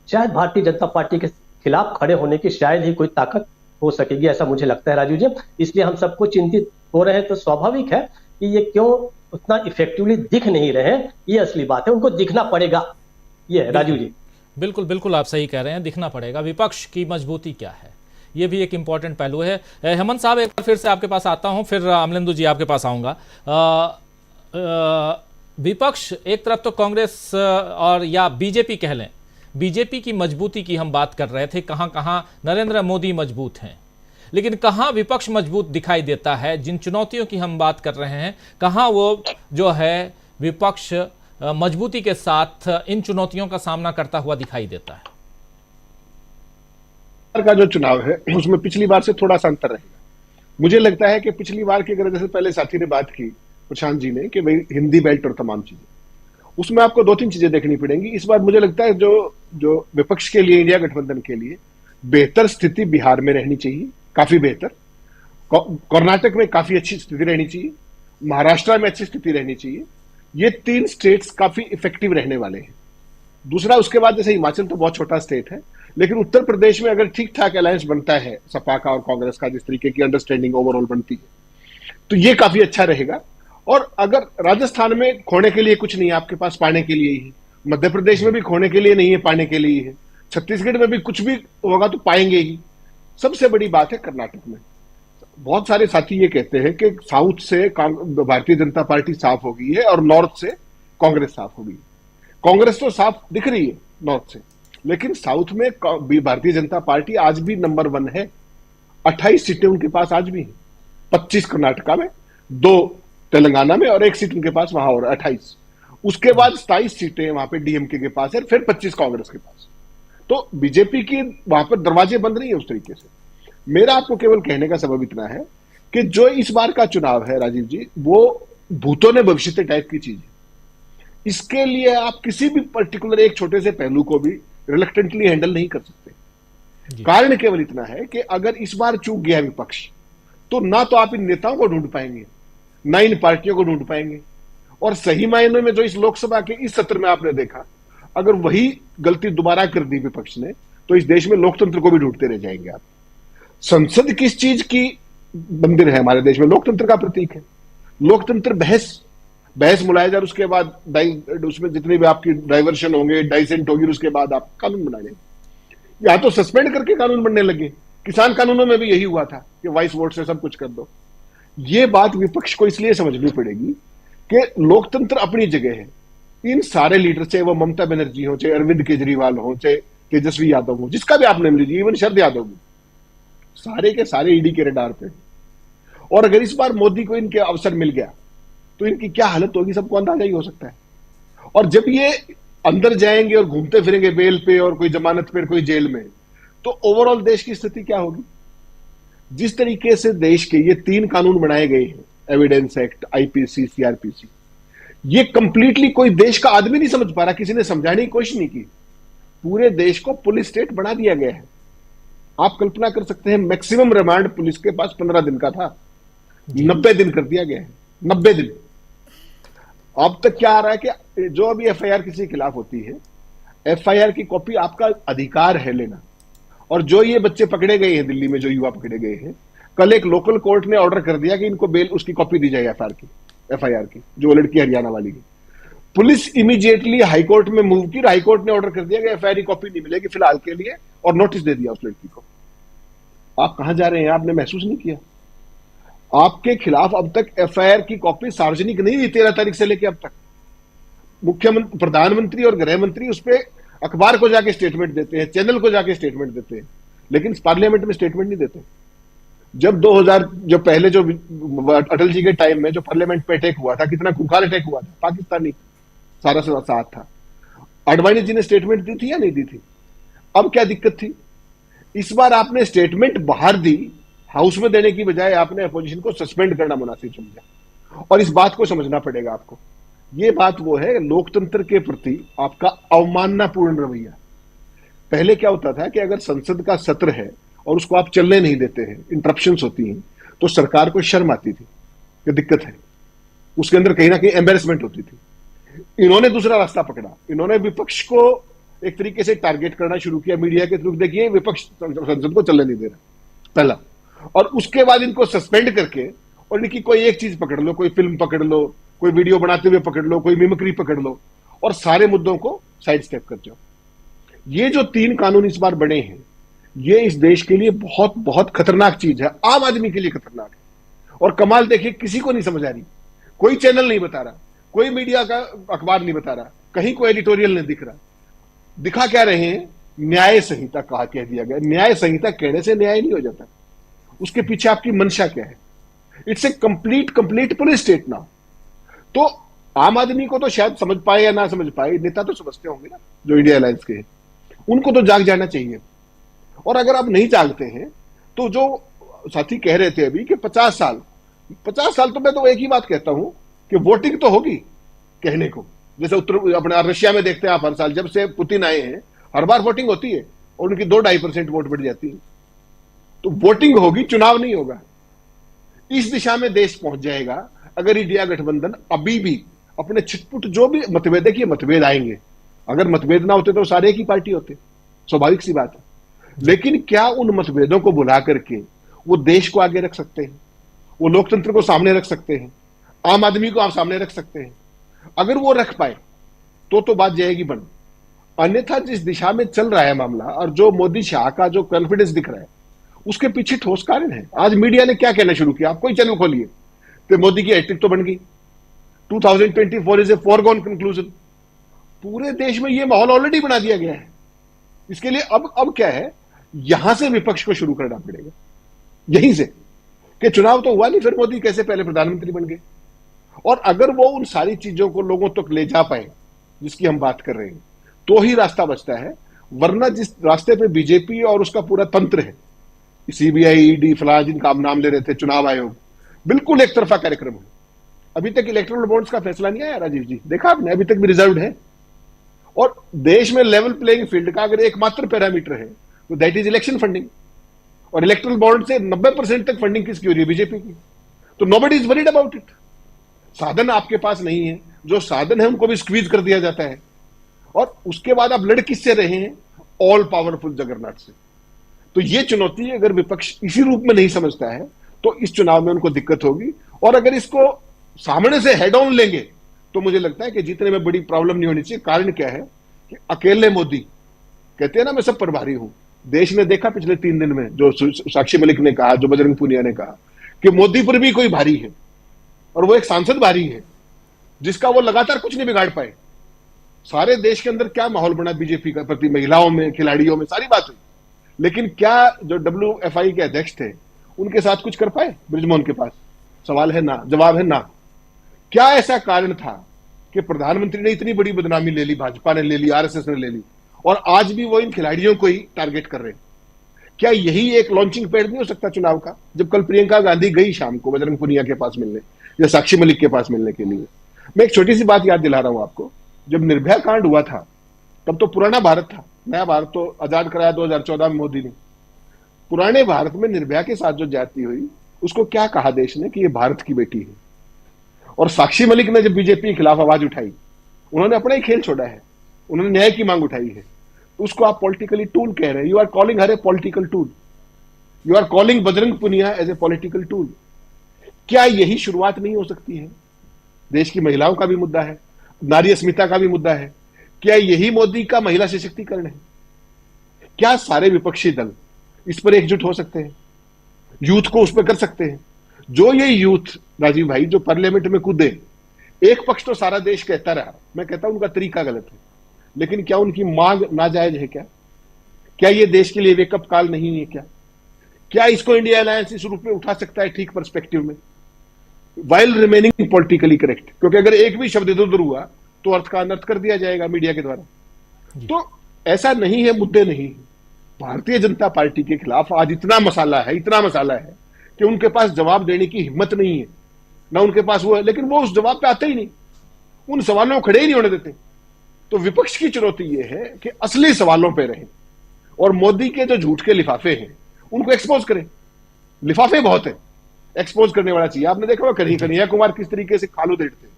शायद भारतीय जनता पार्टी के खिलाफ खड़े होने की शायद ही कोई ताकत हो सकेगी, ऐसा मुझे लगता है राजू जी। इसलिए हम सबको चिंतित हो रहे हैं, तो स्वाभाविक है कि ये क्यों उतना इफेक्टिवली दिख नहीं रहे हैं, ये असली बात है, उनको दिखना पड़ेगा। ये राजू जी बिल्कुल बिल्कुल आप सही कह रहे हैं, दिखना पड़ेगा। विपक्ष की मजबूती क्या है, ये भी एक इंपॉर्टेंट पहलू है। हेमंत साहब, एक बार फिर से आपके पास आता हूं, फिर अमलेंदु जी आपके पास आऊंगा। विपक्ष एक तरफ तो कांग्रेस और या बीजेपी कह लें, बीजेपी की मजबूती की हम बात कर रहे थे, कहां कहां नरेंद्र मोदी मजबूत हैं, लेकिन कहां विपक्ष मजबूत दिखाई देता है। जिन चुनौतियों की हम बात कर रहे हैं, कहां वो जो है विपक्ष मजबूती के साथ इन चुनौतियों का सामना करता हुआ दिखाई देता है। का जो चुनाव है उसमें पिछली बार से थोड़ा सा अंतर रहेगा। मुझे लगता है कि पिछली बार की, अगर जैसे पहले साथी ने बात की प्रशांत जी ने, कि भाई हिंदी बेल्ट और तमाम चीजें, उसमें आपको 2-3 चीजें देखनी पड़ेंगी। इस बार मुझे लगता है जो विपक्ष के लिए, इंडिया गठबंधन के लिए बेहतर स्थिति बिहार में रहनी चाहिए, काफी बेहतर, कर्नाटक में काफी अच्छी स्थिति रहनी चाहिए, महाराष्ट्र में अच्छी स्थिति रहनी चाहिए। ये 3 स्टेट्स काफी इफेक्टिव रहने वाले हैं। दूसरा, उसके बाद जैसे हिमाचल तो बहुत छोटा स्टेट है, लेकिन उत्तर प्रदेश में अगर ठीक ठाक अलायंस बनता है सपा का और कांग्रेस का, जिस तरीके की अंडरस्टैंडिंग ओवरऑल बनती है, तो ये काफी अच्छा रहेगा। और अगर राजस्थान में खोने के लिए कुछ नहीं है, आपके पास पाने के लिए ही है, मध्य प्रदेश में भी खोने के लिए नहीं है, पाने के लिए है, छत्तीसगढ़ में भी कुछ भी होगा तो पाएंगे ही। सबसे बड़ी बात है कर्नाटक में। बहुत सारे साथी ये कहते हैं कि साउथ से भारतीय जनता पार्टी साफ हो गई है और नॉर्थ से कांग्रेस साफ हो गई। कांग्रेस तो साफ दिख रही है नॉर्थ से, लेकिन साउथ में भारतीय जनता पार्टी आज भी नंबर 1 है। 28 सीटें उनके पास आज भी हैं, 25 कर्नाटका में, 2 तेलंगाना में और 1 सीट उनके पास वहां और 28। उसके बाद 27 सीटें वहां पे डीएमके के पास है, फिर 25 कांग्रेस के पास। तो बीजेपी की वहां पर दरवाजे बंद नहीं है उस तरीके से। मेरा आपको केवल कहने का सबब इतना है कि जो इस बार का चुनाव है राजीव जी, वो भूतों ने भविष्य टाइप की चीज है। इसके लिए आप किसी भी पर्टिकुलर एक छोटे से पहलू को भी रिलक्टेंटली हैंडल नहीं कर सकते। कारण केवल इतना है कि अगर इस बार चूक गया विपक्ष, तो ना तो आप इन नेताओं को ढूंढ पाएंगे, ना इन पार्टियों को ढूंढ पाएंगे। और सही मायने में जो इस लोकसभा के इस सत्र में आपने देखा, अगर वही गलती दोबारा कर दी विपक्ष ने, तो इस देश में लोकतंत्र को भी ढूंढते रह जाएंगे आप। संसद किस चीज की मंदिर है हमारे देश में? लोकतंत्र का प्रतीक है। लोकतंत्र बहस मुलायजा, उसके बाद उसमें जितने भी आपकी डाइवर्शन होंगे, डाइसेंट होगी, उसके बाद आप कानून बनाएंगे। या तो सस्पेंड करके कानून बनने लगे। किसान कानूनों में भी यही हुआ था कि वॉइस वोट से सब कुछ कर दो। ये बात विपक्ष को इसलिए समझनी पड़ेगी कि लोकतंत्र अपनी जगह है। इन सारे लीडर, चाहे वो ममता बनर्जी हो, चाहे अरविंद केजरीवाल हो, चाहे तेजस्वी यादव हो, जिसका भी आप नाम लीजिए, इवन शरद यादव भी, सारे के सारे ईडी के रडार पे। और अगर इस बार मोदी को इनके अवसर मिल गया तो इनकी क्या हालत होगी सबको अंदाजा ही हो सकता है। और जब ये अंदर जाएंगे और घूमते फिरेंगे बेल पे और कोई जमानत पे, कोई जेल में, तो ओवरऑल देश की स्थिति क्या होगी? जिस तरीके से देश के ये 3 कानून बनाए गए हैं, एविडेंस एक्ट, आईपीसी, सीआरपीसी, ये कंप्लीटली कोई देश का आदमी नहीं समझ पा रहा, किसी ने समझाने की कोशिश नहीं की। पूरे देश को पुलिस स्टेट बना दिया गया है। आप कल्पना कर सकते हैं, मैक्सिमम रिमांड पुलिस के पास 15 दिन का था, 90 दिन कर दिया गया है। 90 दिन। अब तक क्या आ रहा है कि जो अभी एफआईआर किसी के खिलाफ होती है, एफआईआर की कॉपी आपका अधिकार है लेना। और जो ये बच्चे पकड़े गए हैं दिल्ली में, जो युवा पकड़े गए हैं, कल एक लोकल कोर्ट ने ऑर्डर कर दिया कि इनको बेल, उसकी कॉपी दी जाए एफआईआर की, जो लड़की हरियाणा वाली की। पुलिस इमीडिएटली हाईकोर्ट में मूव की, हाईकोर्ट ने ऑर्डर कर दिया कि एफआईआर की कॉपी नहीं मिलेगी फिलहाल के लिए, और नोटिस दे दिया उस लड़की को। आप कहां जा रहे हैं? आपने महसूस नहीं किया? आपके खिलाफ अब तक एफआईआर की कॉपी सार्वजनिक नहीं हुई 13 तारीख से लेकर अब तक। मुख्यमंत्री, प्रधानमंत्री और गृह मंत्री उस पर अखबार को जाके स्टेटमेंट देते हैं, चैनल को जाके स्टेटमेंट देते हैं, लेकिन पार्लियामेंट में स्टेटमेंट नहीं देते। जब 2000 जो पहले जो अटल जी के टाइम में जो पार्लियामेंट पे अटैक हुआ था, कितना खूंखार अटैक हुआ था, पाकिस्तानी सारा साथ था, आडवाणी जी ने स्टेटमेंट दी थी या नहीं दी थी? अब क्या दिक्कत थी? इस बार आपने स्टेटमेंट बाहर दी, हाउस में देने की बजाय आपने अपोजिशन को सस्पेंड करना मुनासिब समझा। और इस बात को समझना पड़ेगा आपको। ये बात वो है, लोकतंत्र के प्रति आपका अवमाननापूर्ण रवैया। पहले क्या होता था कि अगर संसद का सत्र है और उसको आप चलने नहीं देते हैं, इंटरप्शंस होती हैं, तो सरकार को शर्म आती थी कि दिक्कत है, उसके अंदर कहीं ना कहीं एम्बेरसमेंट होती थी। इन्होंने दूसरा रास्ता पकड़ा, इन्होंने विपक्ष को एक तरीके से टारगेट करना शुरू किया मीडिया के थ्रू। देखिए, विपक्ष संसद को चलने नहीं दे रहा, पहला। और उसके बाद इनको सस्पेंड करके, और इनकी कोई एक चीज पकड़ लो, कोई फिल्म पकड़ लो, कोई वीडियो बनाते हुए पकड़ लो, कोई मिमिक्री पकड़ लो, और सारे मुद्दों को साइड स्टेप कर जाओ। ये जो 3 कानून इस बार बने हैं, ये इस देश के लिए बहुत बहुत खतरनाक चीज है, आम आदमी के लिए खतरनाक है। और कमाल देखिए, किसी को नहीं समझ आ रही, कोई चैनल नहीं बता रहा, कोई मीडिया का अखबार नहीं बता रहा, कहीं कोई एडिटोरियल नहीं दिख रहा। दिखा क्या रहे हैं? न्याय संहिता कह दिया गया। न्याय संहिता कहने से न्याय नहीं हो जाता, उसके पीछे आपकी मंशा क्या है? It's a complete police state ना। तो आम आदमी को तो शायद समझ पाए या ना समझ पाए, नेता तो समझते होंगे ना, जो इंडिया अलायंस के हैं, उनको तो जाग जाना चाहिए। और अगर आप नहीं जागते हैं, तो जो साथी कह रहे थे अभी कि 50 साल, तो मैं तो एक ही बात कहता हूं कि वोटिंग तो होगी कहने को। जैसे अपने रशिया में देखते हैं आप, हर साल जब से पुतिन आए हैं, हर बार वोटिंग होती है और उनकी 2-2.5% वोट बढ़ जाती है। तो वोटिंग होगी, चुनाव नहीं होगा। इस दिशा में देश पहुंच जाएगा अगर इंडिया गठबंधन अभी भी अपने छिटपुट जो भी मतभेद है, कि मतभेद आएंगे, अगर मतभेद ना होते तो सारे एक ही पार्टी होते, स्वाभाविक सी बात है। लेकिन क्या उन मतभेदों को बुला करके वो देश को आगे रख सकते हैं? वो लोकतंत्र को सामने रख सकते हैं? आम आदमी को आप सामने रख सकते हैं? अगर वो रख पाए तो बात जाएगी बंद। अन्यथा जिस दिशा में चल रहा है मामला, और जो मोदी शाह का जो कॉन्फिडेंस दिख रहा है, उसके पीछे ठोस कारण है। आज मीडिया ने क्या कहना शुरू किया, आप कोई चैनल खोलिए तो मोदी की हैट्रिक तो बन गई, 2024 इज ए फॉरगॉन कंक्लूजन। पूरे देश में यह माहौल ऑलरेडी बना दिया गया है। इसके लिए अब क्या है, यहां से विपक्ष को शुरू करना पड़ेगा, यहीं से, कि चुनाव तो हुआ नहीं, फिर मोदी कैसे पहले प्रधानमंत्री बन गए। और अगर वो उन सारी चीजों को लोगों तक ले जा पाए जिसकी हम बात कर रहे हैं, तो ही रास्ता बचता है। वरना जिस रास्ते पे बीजेपी और उसका पूरा तंत्र है, सीबीआई, ईडी, फलां जिनका आप नाम ले रहे थे, चुनाव आयोग, बिल्कुल एक तरफा कार्यक्रम है। अभी तक इलेक्टोरल बॉन्ड्स का फैसला नहीं आया राजीव जी, देखा आपने, अभी तक भी रिजर्व्ड है। और देश में लेवल प्लेइंग फील्ड का अगर एकमात्र पैरामीटर है तो दैट इज इलेक्शन फंडिंग, और इलेक्टोरल बॉन्ड से 90% तक फंडिंग किसकी हो रही है? बीजेपी की। तो nobody is worried about it. साधन आपके पास नहीं है, जो साधन है उनको भी स्क्वीज कर दिया जाता है, और उसके बाद आप लड़ किससे रहे हैं? ऑल पावरफुल जगरनाथ से। तो ये चुनौती अगर विपक्ष इसी रूप में नहीं समझता है तो इस चुनाव में उनको दिक्कत होगी, और अगर इसको सामने से हेड ऑन लेंगे तो मुझे लगता है कि जीतने में बड़ी प्रॉब्लम नहीं होनी चाहिए। कारण क्या है कि अकेले मोदी कहते हैं ना मैं सब पर भारी हूं। देश ने देखा पिछले 3 दिन में, जो साक्षी मलिक ने कहा, जो बजरंग पूनिया ने कहा कि मोदी पर भी कोई भारी है, और वो एक सांसद भारी है जिसका वो लगातार कुछ नहीं बिगाड़ पाए। सारे देश के अंदर क्या माहौल बना बीजेपी का प्रति, महिलाओं में, खिलाड़ियों में, सारी बात हुई, लेकिन क्या जो WFI के अध्यक्ष थे उनके साथ कुछ कर पाए? बृजमोहन के पास सवाल है ना, जवाब है ना। क्या ऐसा कारण था कि प्रधानमंत्री ने इतनी बड़ी बदनामी ले ली, भाजपा ने ले ली, RSS ने ले ली, और आज भी वो इन खिलाड़ियों को ही टारगेट कर रहे हैं? क्या यही एक लॉन्चिंग पैड नहीं हो सकता चुनाव का? जब कल प्रियंका गांधी गई शाम को बजरंग पुनिया के पास मिलने या साक्षी मलिक के पास मिलने के लिए, मैं एक छोटी सी बात याद दिला रहा हूं आपको। जब निर्भया कांड हुआ था तब तो पुराना भारत था, नया भारत तो आजाद कराया 2014 में मोदी ने। पुराने भारत में निर्भया के साथ जो जाती हुई, उसको क्या कहा देश ने कि ये भारत की बेटी है। और साक्षी मलिक ने जब बीजेपी के खिलाफ आवाज उठाई, उन्होंने अपना ही खेल छोड़ा है, उन्होंने न्याय की मांग उठाई है। उसको आप पॉलिटिकली टूल कह रहे हैं। You are calling her a political tool, you are calling Bajrang Punia as a political tool. क्या यही शुरुआत नहीं हो सकती है? देश की महिलाओं का भी मुद्दा है, नारी अस्मिता का भी मुद्दा है। क्या यही मोदी का महिला सशक्तिकरण है? क्या सारे विपक्षी दल इस पर एकजुट हो सकते हैं? यूथ को उस पर कर सकते हैं? जो ये यूथ राजीव भाई जो पार्लियामेंट में कूदे, एक पक्ष तो सारा देश कहता रहा, मैं कहता हूं उनका तरीका गलत है, लेकिन क्या उनकी मांग नाजायज है? क्या ये देश के लिए वेकअप कॉल नहीं है? क्या इसको इंडिया अलायंस इस रूप में उठा सकता है ठीक पर्सपेक्टिव में, वाइल रिमेनिंग पॉलिटिकली करेक्ट? क्योंकि अगर एक भी शब्द इधर उधर हुआ तो अर्थ का अनर्थ कर दिया जाएगा मीडिया के द्वारा। तो ऐसा नहीं है, मुद्दे नहीं। भारतीय जनता पार्टी के खिलाफ आज इतना मसाला है कि उनके पास जवाब देने की हिम्मत नहीं है, ना उनके पास वो है, लेकिन वो उस जवाब पे आते ही नहीं, उन सवालों को खड़े ही नहीं होने देते। तो विपक्ष की चुनौती ये है कि असली सवालों पे रहें, और मोदी के जो झूठ के लिफाफे हैं उनको एक्सपोज करें। लिफाफे बहुत है, एक्सपोज करने वाला चाहिए। आपने देखा कन्हैया कुमार किस तरीके से खालू देते हैं।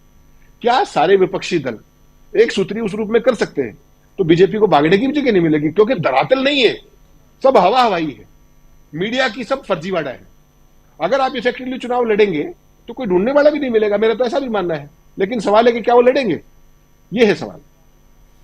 क्या सारे विपक्षी दल एक सूत्री उस रूप में कर सकते हैं? तो बीजेपी को भागने की भी जगह नहीं मिलेगी, क्योंकि धरातल नहीं है, सब हवा हवाई है, मीडिया की सब फर्जीवाड़ा है। अगर आप इफेक्टिवली चुनाव लड़ेंगे तो कोई ढूंढने वाला भी नहीं मिलेगा, मेरा तो ऐसा भी मानना है। लेकिन सवाल है कि क्या वो लड़ेंगे, ये है सवाल।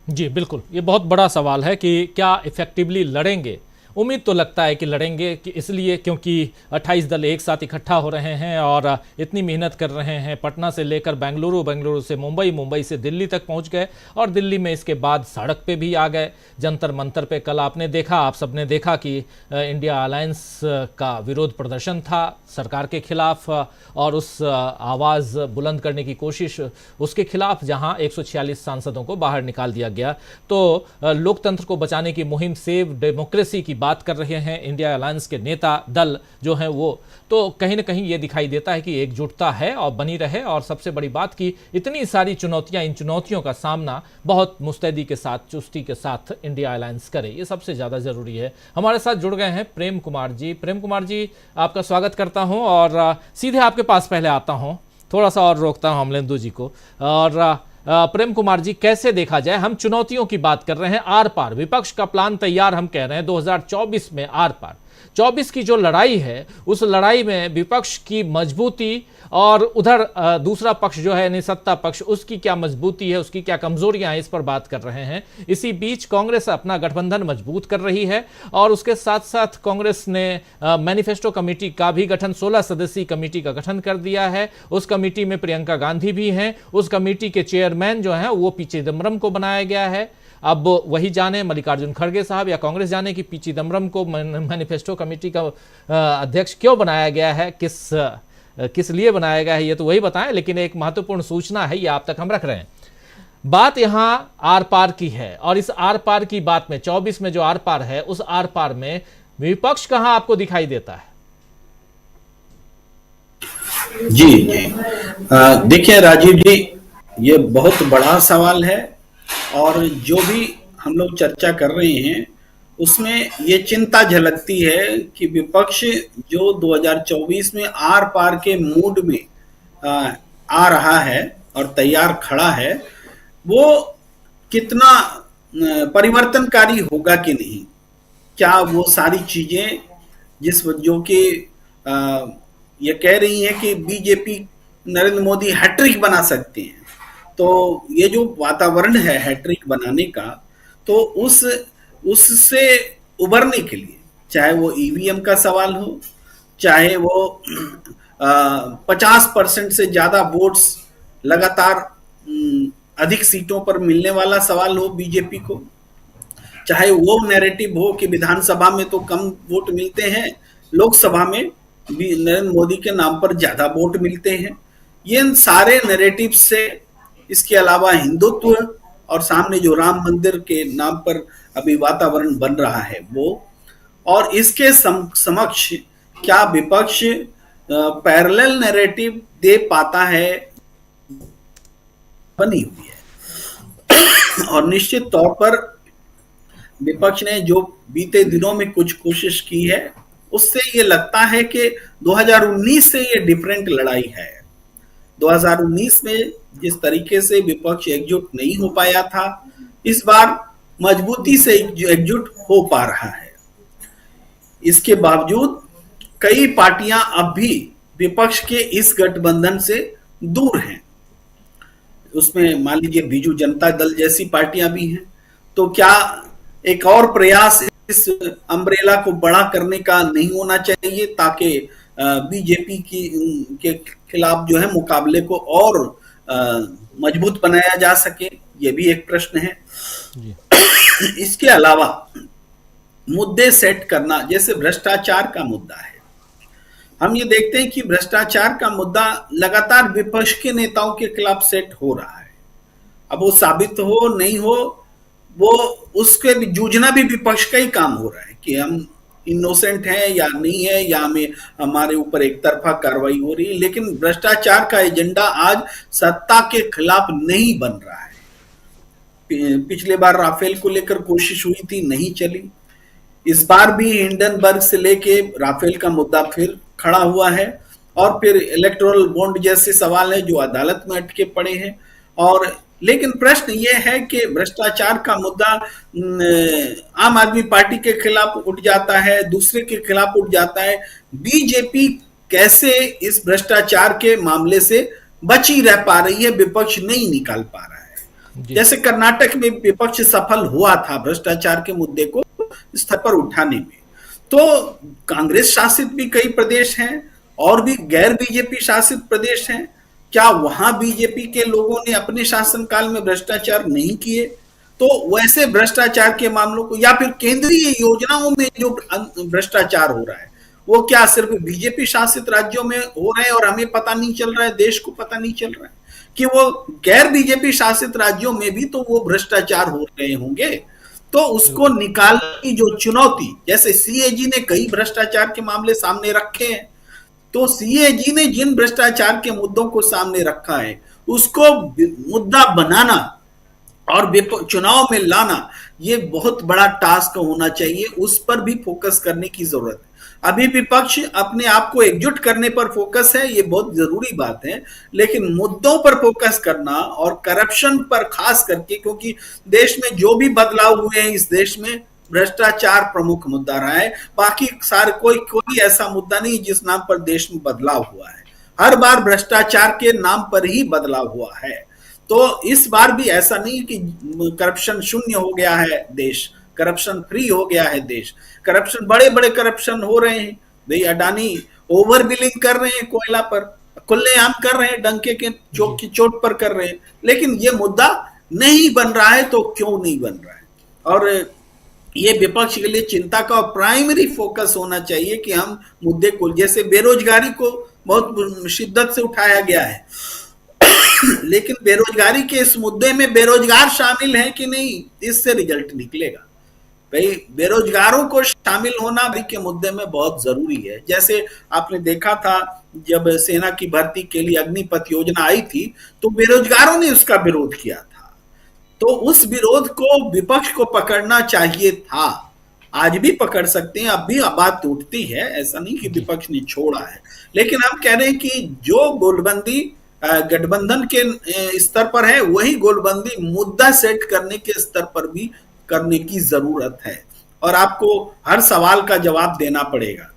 जी बिल्कुल, ये बहुत बड़ा सवाल है कि क्या इफेक्टिवली लड़ेंगे। उम्मीद तो लगता है कि लड़ेंगे, कि इसलिए क्योंकि 28 दल एक साथ इकट्ठा हो रहे हैं और इतनी मेहनत कर रहे हैं। पटना से लेकर बेंगलुरु, बेंगलुरु से मुंबई, मुंबई से दिल्ली तक पहुंच गए, और दिल्ली में इसके बाद सड़क पे भी आ गए, जंतर मंतर पे। कल आपने देखा, आप सबने देखा कि इंडिया अलायंस का विरोध प्रदर्शन था सरकार के खिलाफ, और उस आवाज़ बुलंद करने की कोशिश उसके खिलाफ, जहां 146 सांसदों को बाहर निकाल दिया गया। तो लोकतंत्र को बचाने की मुहिम, सेव डेमोक्रेसी की बात कर रहे हैं इंडिया अलायंस के नेता दल जो हैं वो। तो कहीं ना कहीं ये दिखाई देता है कि एकजुटता है और बनी रहे, और सबसे बड़ी बात कि इतनी सारी चुनौतियां, इन चुनौतियों का सामना बहुत मुस्तैदी के साथ, चुस्ती के साथ इंडिया अलायंस करे, ये सबसे ज़्यादा ज़रूरी है। हमारे साथ जुड़ गए हैं प्रेम कुमार जी। प्रेम कुमार जी, आपका स्वागत करता हूं, और सीधे आपके पास पहले आता हूं, थोड़ा सा और रोकता हूं अमलेंदु जी को। और प्रेम कुमार जी, कैसे देखा जाए, हम चुनौतियों की बात कर रहे हैं, आर पार विपक्ष का प्लान तैयार, हम कह रहे हैं 2024 में आर पार 24 की जो लड़ाई है, उस लड़ाई में विपक्ष की मजबूती और उधर दूसरा पक्ष जो है यानी सत्ता पक्ष, उसकी क्या मजबूती है, उसकी क्या कमजोरियां हैं, इस पर बात कर रहे हैं। इसी बीच कांग्रेस अपना गठबंधन मजबूत कर रही है, और उसके साथ साथ कांग्रेस ने मैनिफेस्टो कमेटी का भी गठन, 16 सदस्यीय कमेटी का गठन कर दिया है। उस कमेटी में प्रियंका गांधी भी हैं। उस कमेटी के चेयरमैन जो हैं वो पी चिदम्बरम को बनाया गया है। अब वही जाने मल्लिकार्जुन खड़गे साहब या कांग्रेस जाने कि पी चिदम्बरम को मैनिफेस्टो कमेटी का अध्यक्ष क्यों बनाया गया है, किस लिए बनाया गया है, ये तो वही बताएं। लेकिन एक महत्वपूर्ण सूचना है, ये आप तक हम रख रहे हैं। बात यहाँ आर पार की है, और इस आर पार की बात में 24 में जो आर पार है, उस आर पार में विपक्ष कहां आपको दिखाई देता है? जी जी, देखिए राजीव जी, ये बहुत बड़ा सवाल है, और जो भी हम लोग चर्चा कर रहे हैं उसमें ये चिंता झलकती है कि विपक्ष जो 2024 में आर पार के मूड में आ रहा है और तैयार खड़ा है, वो कितना परिवर्तनकारी होगा कि नहीं। क्या वो सारी चीजें जो कि ये कह रही हैं कि बीजेपी नरेंद्र मोदी हैट्रिक बना सकते हैं, तो ये जो वातावरण है हैट्रिक बनाने का, तो उससे उबरने के लिए, चाहे वो ईवीएम का सवाल हो, चाहे वो 50% से ज्यादा वोट्स लगातार अधिक सीटों पर मिलने वाला सवाल हो बीजेपी को, चाहे वो नैरेटिव हो कि विधानसभा में तो कम वोट मिलते हैं, लोकसभा में भी नरेंद्र मोदी के नाम पर ज्यादा वोट मिलते हैं, ये इन सारे नैरेटिव से, इसके अलावा हिंदुत्व और सामने जो राम मंदिर के नाम पर अभी वातावरण बन रहा है वो, और इसके समक्ष क्या विपक्ष पैरेलल नैरेटिव दे पाता है, बनी हुई है। और निश्चित तौर पर विपक्ष ने जो बीते दिनों में कुछ कोशिश की है, उससे ये लगता है कि 2019 से ये डिफरेंट लड़ाई है। 2019 में जिस तरीके से विपक्ष एकजुट नहीं हो पाया था, इस बार मजबूती से एकजुट हो पा रहा है। इसके बावजूद कई पार्टियां अब भी विपक्ष के इस गठबंधन से दूर हैं। उसमें मान लीजिए बीजू जनता दल जैसी पार्टियां भी हैं। तो क्या एक और प्रयास इस अम्ब्रेला को बड़ा करने का नहीं होना चाहिए, ताकि बीजेपी के खिलाफ जो है मुकाबले को और मजबूत बनाया जा सके? ये भी एक प्रश्न है। इसके अलावा मुद्दे सेट करना, जैसे भ्रष्टाचार का मुद्दा है, हम ये देखते हैं कि भ्रष्टाचार का मुद्दा लगातार विपक्ष के नेताओं के खिलाफ सेट हो रहा है। अब वो साबित हो नहीं हो, वो उसके जूझना भी विपक्ष का ही काम हो रहा है कि हम इनोसेंट हैं या नहीं है, या हमारे ऊपर एक तरफा कार्रवाई हो रही है। लेकिन भ्रष्टाचार का एजेंडा आज सत्ता के खिलाफ नहीं बन रहा है। पिछले बार राफेल को लेकर कोशिश हुई थी, नहीं चली। इस बार भी हिंडनबर्ग से लेके राफेल का मुद्दा फिर खड़ा हुआ है, और फिर इलेक्टोरल बॉन्ड जैसे सवाल है जो अदालत में अटके पड़े हैं। और लेकिन प्रश्न यह है कि भ्रष्टाचार का मुद्दा आम आदमी पार्टी के खिलाफ उठ जाता है, दूसरे के खिलाफ उठ जाता है। बीजेपी कैसे इस भ्रष्टाचार के मामले से बची रह पा रही है, विपक्ष नहीं निकाल पा रहा है। जैसे कर्नाटक में विपक्ष सफल हुआ था भ्रष्टाचार के मुद्दे को स्तर पर उठाने में, तो कांग्रेस शासित भी कई प्रदेश हैं और भी गैर बीजेपी शासित प्रदेश हैं। क्या वहां बीजेपी के लोगों ने अपने शासनकाल में भ्रष्टाचार नहीं किए? तो वैसे भ्रष्टाचार के मामलों को, या फिर केंद्रीय योजनाओं में जो भ्रष्टाचार हो रहा है, वो क्या सिर्फ बीजेपी शासित राज्यों में हो रहे हैं और हमें पता नहीं चल रहा है, देश को पता नहीं चल रहा है कि वो गैर बीजेपी शासित राज्यों में भी तो वो भ्रष्टाचार हो रहे होंगे? तो उसको निकालने की जो चुनौती, जैसे सीएजी ने कई भ्रष्टाचार के मामले सामने रखे हैं, तो सीएजी ने जिन भ्रष्टाचार के मुद्दों को सामने रखा है उसको मुद्दा बनाना और चुनाव में लाना, ये बहुत बड़ा टास्क होना चाहिए। उस पर भी फोकस करने की जरूरत है। अभी विपक्ष अपने आप को एकजुट करने पर फोकस है, ये बहुत जरूरी बात है, लेकिन मुद्दों पर फोकस करना और करप्शन पर खास करके, क्योंकि देश में जो भी बदलाव हुए हैं, इस देश में भ्रष्टाचार प्रमुख मुद्दा रहा है। बाकी सारे कोई ऐसा मुद्दा नहीं जिस नाम पर देश में बदलाव हुआ है। हर बार भ्रष्टाचार के नाम पर ही बदलाव हुआ है। तो इस बार भी ऐसा नहीं कि करप्शन शून्य हो गया है देश, करप्शन फ्री हो गया है देश। करप्शन, बड़े बड़े करप्शन हो रहे हैं भाई। अडानी ओवर बिलिंग कर रहे हैं कोयला पर, खुलेआम कर रहे हैं, डंके के चौक की चोट पर कर रहे हैं, लेकिन ये मुद्दा नहीं बन रहा है। तो क्यों नहीं बन रहा है? और ये विपक्ष के लिए चिंता का प्राइमरी फोकस होना चाहिए कि हम मुद्दे को, जैसे बेरोजगारी को बहुत शिद्दत से उठाया गया है, लेकिन बेरोजगारी के इस मुद्दे में बेरोजगार शामिल है कि नहीं, इससे रिजल्ट निकलेगा। भाई बेरोजगारों को शामिल होना भी के मुद्दे में बहुत जरूरी है। जैसे आपने देखा था जब सेना की भर्ती के लिए अग्निपथ योजना आई थी तो बेरोजगारों ने उसका विरोध किया था, तो उस विरोध को विपक्ष को पकड़ना चाहिए था। आज भी पकड़ सकते हैं, अब भी बात टूटती है, ऐसा नहीं कि विपक्ष ने छोड़ा है, लेकिन हम कह रहे हैं कि जो गोलबंदी गठबंधन के स्तर पर है वही गोलबंदी मुद्दा सेट करने के स्तर पर भी करने की जरूरत है, और आपको हर सवाल का जवाब देना पड़ेगा।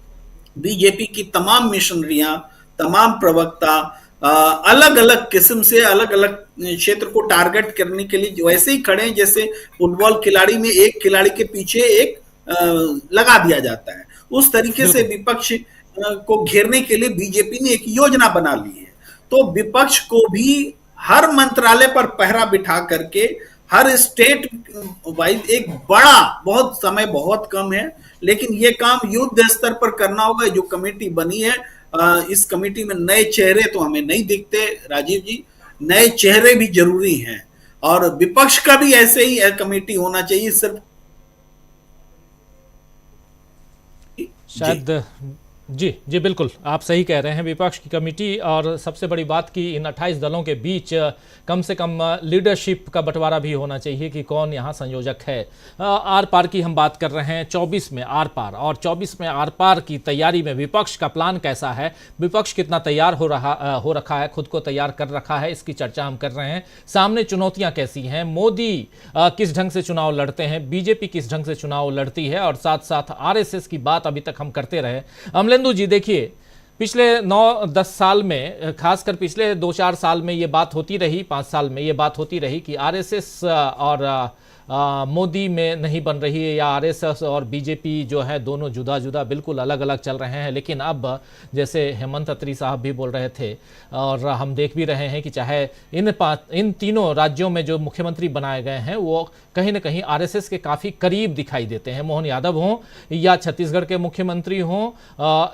बीजेपी की तमाम मिशनरियां, तमाम प्रवक्ता अलग अलग किस्म से अलग अलग क्षेत्र को टारगेट करने के लिए वैसे ही खड़े हैं जैसे फुटबॉल खिलाड़ी में एक खिलाड़ी के पीछे एक लगा दिया जाता है। उस तरीके से विपक्ष को घेरने के लिए बीजेपी ने एक योजना बना ली है। तो विपक्ष को भी हर मंत्रालय पर पहरा बिठा करके हर स्टेट वाइज एक बड़ा, बहुत समय बहुत कम है, लेकिन ये काम युद्ध स्तर पर करना होगा। जो कमेटी बनी है, इस कमेटी में नए चेहरे तो हमें नहीं दिखते राजीव जी, नए चेहरे भी जरूरी हैं, और विपक्ष का भी ऐसे ही कमेटी होना चाहिए। सिर्फ शायद जी बिल्कुल आप सही कह रहे हैं, विपक्ष की कमेटी, और सबसे बड़ी बात कि इन 28 दलों के बीच कम से कम लीडरशिप का बंटवारा भी होना चाहिए कि कौन यहाँ संयोजक है। आर पार की हम बात कर रहे हैं, 24 में आर पार, और 24 में आर पार की तैयारी में विपक्ष का प्लान कैसा है, विपक्ष कितना तैयार हो रखा है, खुद को तैयार कर रखा है, इसकी चर्चा हम कर रहे हैं। सामने चुनौतियाँ कैसी हैं, मोदी किस ढंग से चुनाव लड़ते हैं, बीजेपी किस ढंग से चुनाव लड़ती है, और साथ साथ RSS की बात अभी तक हम करते रहे। अमलेंदु जी देखिए, पिछले 9-10 साल में, खासकर पिछले 2-4 साल में ये बात होती रही, 5 साल में ये बात होती रही कि RSS और मोदी में नहीं बन रही है, या RSS और बीजेपी जो है दोनों जुदा जुदा बिल्कुल अलग अलग चल रहे हैं। लेकिन अब जैसे हेमंत अत्री साहब भी बोल रहे थे, और हम देख भी रहे हैं कि चाहे इन तीनों राज्यों में जो मुख्यमंत्री बनाए गए हैं वो कहीं ना कहीं RSS के काफ़ी करीब दिखाई देते हैं। मोहन यादव हों या छत्तीसगढ़ के मुख्यमंत्री हों,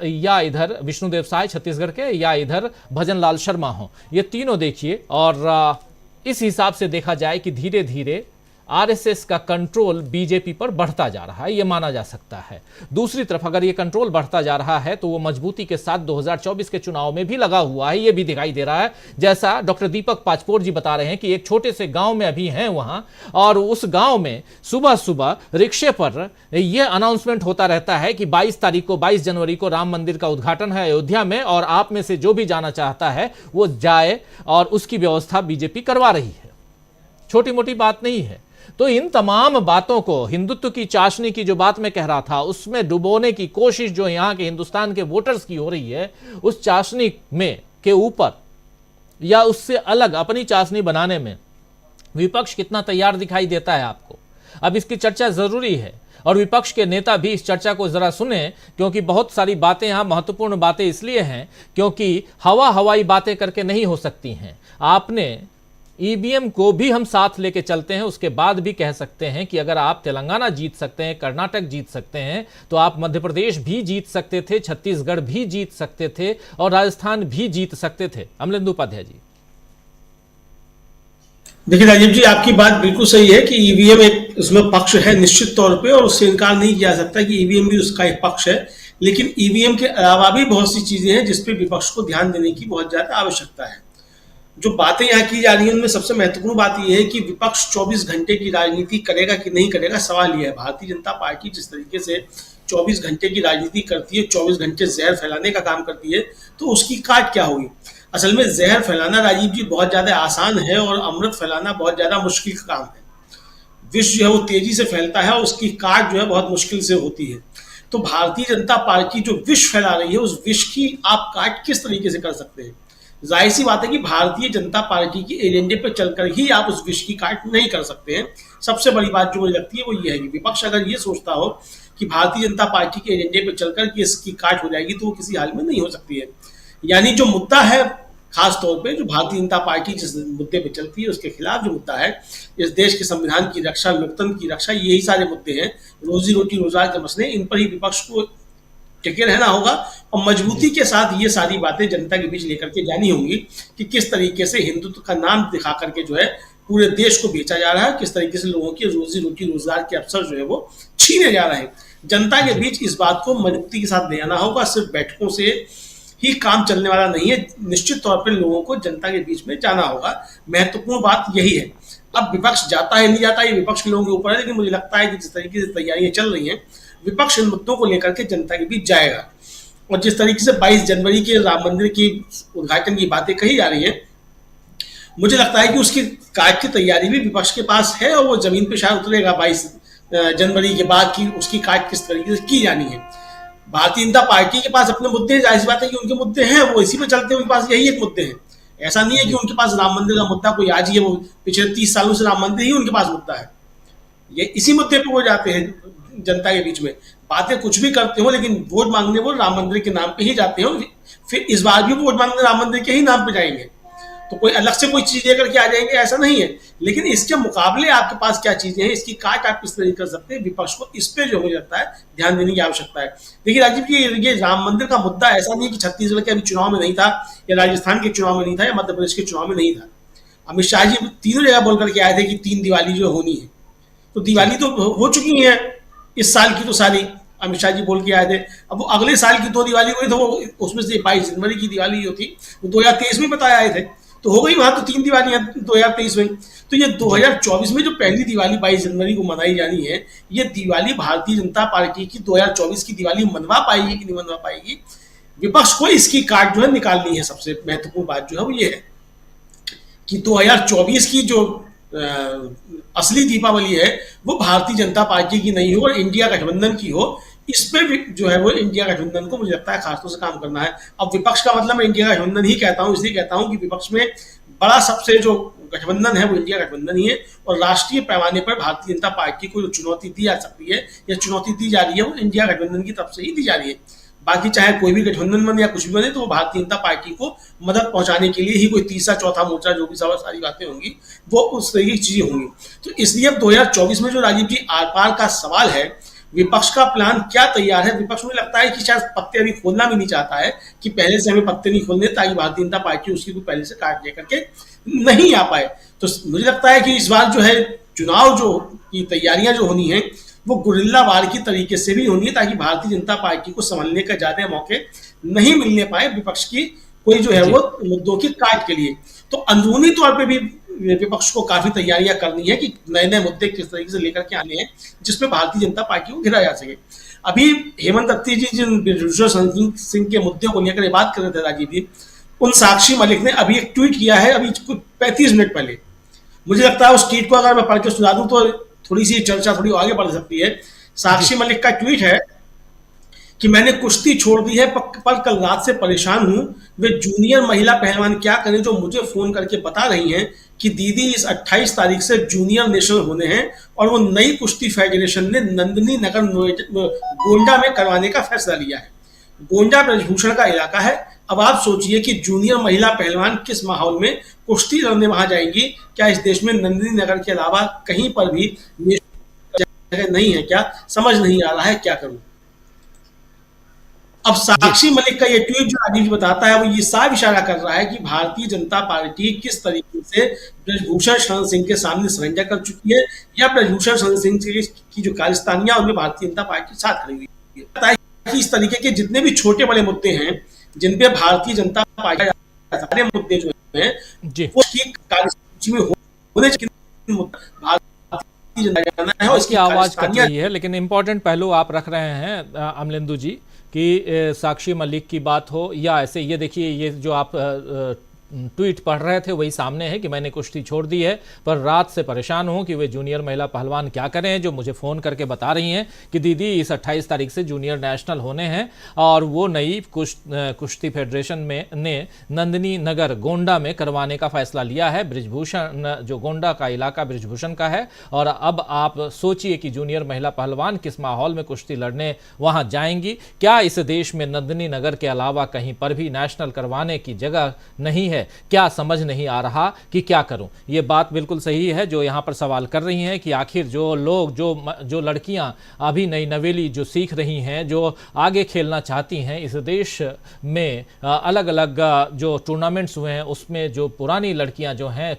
या इधर विष्णुदेव साय छत्तीसगढ़ के, या इधर भजन लाल शर्मा हों, ये तीनों देखिए। और इस हिसाब से देखा जाए कि धीरे धीरे RSS का कंट्रोल बीजेपी पर बढ़ता जा रहा है, ये माना जा सकता है। दूसरी तरफ अगर ये कंट्रोल बढ़ता जा रहा है तो वो मजबूती के साथ 2024 के चुनाव में भी लगा हुआ है, ये भी दिखाई दे रहा है। जैसा डॉक्टर दीपक पाचपोर जी बता रहे हैं कि एक छोटे से गांव में अभी हैं वहां, और उस गांव में सुबह सुबह रिक्शे पर यह अनाउंसमेंट होता रहता है कि 22 जनवरी को राम मंदिर का उद्घाटन है अयोध्या में, और आप में से जो भी जाना चाहता है वो जाए, और उसकी व्यवस्था बीजेपी करवा रही है। छोटी मोटी बात नहीं है। तो इन तमाम बातों को, हिंदुत्व की चाशनी की जो बात मैं कह रहा था, उसमें डुबोने की कोशिश जो यहाँ के हिंदुस्तान के वोटर्स की हो रही है, उस चाशनी में के ऊपर या उससे अलग अपनी चाशनी बनाने में विपक्ष कितना तैयार दिखाई देता है आपको। अब इसकी चर्चा जरूरी है, और विपक्ष के नेता भी इस चर्चा को जरा सुने, क्योंकि बहुत सारी बातें यहाँ महत्वपूर्ण बातें इसलिए हैं क्योंकि हवाई बातें करके नहीं हो सकती हैं। आपने EVM को भी हम साथ लेके चलते हैं, उसके बाद भी कह सकते हैं कि अगर आप तेलंगाना जीत सकते हैं, कर्नाटक जीत सकते हैं, तो आप मध्य प्रदेश भी जीत सकते थे, छत्तीसगढ़ भी जीत सकते थे, और राजस्थान भी जीत सकते थे। अमलेंदु उपाध्याय जी देखिए राजीव जी, आपकी बात बिल्कुल सही है कि EVM एक उसमें पक्ष है निश्चित तौर पे, और उससे इनकार नहीं किया सकता कि EVM भी उसका एक पक्ष है। लेकिन EVM के अलावा भी बहुत सी चीजें हैं जिसपे विपक्ष को ध्यान देने की बहुत ज्यादा आवश्यकता है। जो बातें यहाँ की जा रही हैं उनमें सबसे महत्वपूर्ण बात यह है कि विपक्ष 24 घंटे की राजनीति करेगा कि नहीं करेगा, सवाल यह है। भारतीय जनता पार्टी जिस तरीके से 24 घंटे की राजनीति करती है, 24 घंटे जहर फैलाने का काम करती है, तो उसकी काट क्या होगी। असल में जहर फैलाना राजीव जी बहुत ज्यादा आसान है, और अमृत फैलाना बहुत ज्यादा मुश्किल का काम है। विष जो है वो तेजी से फैलता है, और उसकी काट जो है बहुत मुश्किल से होती है। तो भारतीय जनता पार्टी जो विष फैला रही है, उस विष की आप काट किस तरीके से कर सकते हैं। जाहिर सी बात है कि भारतीय जनता पार्टी के एजेंडे पर चलकर ही आप उस विष की काट नहीं कर सकते हैं। सबसे बड़ी बात जो मुझे लगती है वो ये है कि विपक्ष अगर ये सोचता हो कि भारतीय जनता पार्टी के एजेंडे पर चलकर कि इसकी काट हो जाएगी, तो वो किसी हाल में नहीं हो सकती है। यानी जो मुद्दा है, खास तौर पे जो भारतीय जनता पार्टी जिस मुद्दे पे चलती है उसके खिलाफ जो मुद्दा है, इस देश के संविधान की रक्षा, लोकतंत्र की रक्षा, यही सारे मुद्दे हैं। रोजी रोटी रोजगार के मसले, इन पर ही विपक्ष को टिके रहना होगा, और मजबूती के साथ ये सारी बातें जनता के बीच लेकर के जानी होंगी कि किस तरीके से हिंदुत्व का नाम दिखा करके जो है पूरे देश को बेचा जा रहा है, किस तरीके से लोगों की रोजी रोटी रोजगार के अवसर जो है वो छीने जा रहे हैं। जनता के बीच इस बात को मजबूती के साथ ले आना होगा। सिर्फ बैठकों से ही काम चलने वाला नहीं है, निश्चित तौर पर लोगों को जनता के बीच में जाना होगा। महत्वपूर्ण बात यही है। अब विपक्ष जाता है नहीं जाता ये विपक्ष के लोगों के ऊपर है, लेकिन मुझे लगता है कि जिस तरीके से तैयारियां चल रही हैं विपक्ष इन मुद्दों को लेकर के जनता के बीच जाएगा। और जिस तरीके से 22 जनवरी के राम मंदिर की उद्घाटन की बातें कही जा रही हैं, मुझे लगता है कि उसकी कार्य की तैयारी भी विपक्ष के पास है और वो जमीन पे शायद उतरेगा 22 जनवरी के बाद की उसकी कार्य किस तरीके से की जानी है। भारतीय जनता पार्टी के पास अपने मुद्दे हैं, जाहिर सी बात है कि उनके मुद्दे हैं, वो इसी पे चलते हैं, उनके पास यही एक मुद्दे हैं। ऐसा नहीं है कि उनके पास राम मंदिर का मुद्दा कोई आज ही है, वो पिछले 30 सालों से राम मंदिर ही उनके पास मुद्दा है। ये इसी मुद्दे पे वो जाते हैं जनता के बीच में, बातें कुछ भी करते हो लेकिन वोट मांगने वो राम मंदिर के नाम पे ही जाते हो। फिर इस बार भी वोट मांगने राम मंदिर के ही नाम पे जाएंगे, तो कोई अलग से कोई चीज लेकर के आ जाएंगे ऐसा नहीं है। लेकिन इसके मुकाबले आपके पास क्या चीजें हैं, इसकी काट आप किस तरीके कर सकते हैं, विपक्ष को इस पे जो मुझे लगता है ध्यान देने की आवश्यकता है। देखिए राजीव जी, ये राम मंदिर का मुद्दा ऐसा नहीं कि छत्तीसगढ़ के अभी चुनाव में नहीं था, या राजस्थान के चुनाव में नहीं था, या मध्य प्रदेश के चुनाव में नहीं था। अमित शाह जी तीनों जगह बोल करके आए थे कि 3 दिवाली जो होनी है, तो दिवाली तो हो चुकी है इस साल की, तो सारी अमित शाह जी बोल के आए थे। अब वो अगले साल की 2 दिवाली हुई, तो वो उसमें से 22 जनवरी की दिवाली जो थी वो 2023 में बताया आए थे, तो हो गई वहां तो 3 दिवालियां 2023 में। तो ये 2024 में जो पहली दिवाली 22 जनवरी को मनाई जानी है, ये दिवाली भारतीय जनता पार्टी की 2024 की दिवाली मनवा पाएगी कि नहीं मनवा पाएगी, विपक्ष को इसकी काट जो है निकालनी है। सबसे महत्वपूर्ण बात जो है वो ये है कि 2024 की जो असली दीपावली है वो भारतीय जनता पार्टी की नहीं हो और इंडिया गठबंधन की हो। इस पे भी जो है वो इंडिया गठबंधन को मुझे लगता है खासतौर से काम करना है। अब विपक्ष का मतलब मैं इंडिया गठबंधन ही कहता हूं, इसलिए कहता हूं कि विपक्ष में बड़ा सबसे जो गठबंधन है वो इंडिया गठबंधन ही है, और राष्ट्रीय पैमाने पर भारतीय जनता पार्टी को जो चुनौती दी जा सकती है या चुनौती दी जा रही है वो इंडिया गठबंधन की तरफ से ही दी जा रही है। बाकी चाहे कोई भी गठबंधन बने या कुछ भी बने, तो वो भारतीय जनता पार्टी को मदद पहुंचाने के लिए ही कोई तीसरा चौथा मोर्चा जो भी सारी बातें होंगी वो उस तरह की चीजें होंगी। तो इसलिए अब 2024 में जो राजीव जी आर पार का सवाल है, विपक्ष का प्लान क्या तैयार है। विपक्ष मुझे लगता है कि शायद पत्ते अभी खोलना भी नहीं चाहता है कि पहले से हमें पत्ते नहीं खोलने, ताकि भारतीय जनता पार्टी उसकी को पहले से काट लेकर के नहीं आ पाए। तो मुझे लगता है कि इस बार जो है चुनाव जो की तैयारियां जो होनी है वो गुरिल्ला वार की तरीके से भी होनी है, ताकि भारतीय जनता पार्टी को संभलने का ज्यादा मौके नहीं मिलने पाए विपक्ष की कोई जो है वो मुद्दों की काट के लिए। तो अंदरूनी तौर पे भी विपक्ष को काफी तैयारियां करनी है कि नए नए मुद्दे किस तरीके से लेकर के आने हैं जिसमें भारतीय जनता पार्टी को घिरा जा सके। अभी हेमंत अख्तर जी जिन ब्रजभूषण सिंह के मुद्दे को लेकर बात कर रहे थे राजीव जी, उन साक्षी मलिक ने अभी एक ट्वीट किया है अभी कुछ 35 मिनट पहले। मुझे लगता है उस ट्वीट को अगर मैं पढ़ के सुना दूं तो थोड़ी सी चर्चा थोड़ी आगे बढ़ सकती है। साक्षी मलिक का ट्वीट है कि मैंने कुश्ती छोड़ दी है पर कल रात से परेशान हूं। वे जूनियर महिला पहलवान क्या करें जो मुझे फोन करके बता रही हैं कि दीदी इस 28 तारीख से जूनियर नेशनल होने हैं और वो नई कुश्ती फेडरेशन ने नंदनी नगर गोंडा में करवाने का फैसला लिया है। गोंडा ब्रजभूषण का इलाका है। अब आप सोचिए कि जूनियर महिला पहलवान किस माहौल में कुश्ती लड़ने वहां जाएंगी। क्या इस देश में नंदनी नगर के अलावा कहीं पर भी जगह नहीं है क्या? समझ नहीं आ रहा है, क्या करूं। अब साक्षी मलिक का ये ट्वीट जो राजीव जी बताता है वो ये साफ इशारा कर रहा है कि भारतीय जनता पार्टी किस तरीके से ब्रजभूषण शरण सिंह के सामने सरेंडर कर चुकी है, या ब्रजभूषण शरण सिंह की जो खालिस्तानियां उनमें भारतीय जनता पार्टी के साथ खड़ी हुई है। कि इस तरीके के जितने भी छोटे बड़े मुद्दे हैं जिन पे भारतीय जनता पार्टी सारे मुद्दे जो हैं वो कार्यसूची में होने चाहिए। भारतीय जनता है और इसकी आवाज कट रही है, लेकिन इंपॉर्टेंट पहलू आप रख रहे हैं अमलेंदु जी कि साक्षी मलिक की बात हो या ऐसे। ये देखिए, ये जो आप ट्वीट पढ़ रहे थे वही सामने है कि मैंने कुश्ती छोड़ दी है पर रात से परेशान हूं कि वे जूनियर महिला पहलवान क्या करें जो मुझे फ़ोन करके बता रही हैं कि दीदी इस 28 तारीख से जूनियर नेशनल होने हैं और वो नई कुश्ती फेडरेशन में ने नंदनी नगर गोंडा में करवाने का फैसला लिया है। ब्रजभूषण जो गोंडा का इलाका ब्रजभूषण का है, और अब आप सोचिए कि जूनियर महिला पहलवान किस माहौल में कुश्ती लड़ने वहाँ जाएंगी। क्या इस देश में नंदनी नगर के अलावा कहीं पर भी नेशनल करवाने की जगह नहीं है है, क्या समझ नहीं आ रहा कि क्या करूं। ये बात बिल्कुल सही है जो यहाँ पर सवाल कर रही हैं कि आखिर जो लोग जो लड़कियां अभी नई नवेली जो सीख रही हैं, जो आगे खेलना चाहती हैं इस देश में, अलग अलग जो टूर्नामेंट्स हुए हैं उसमें जो पुरानी लड़कियां जो हैं,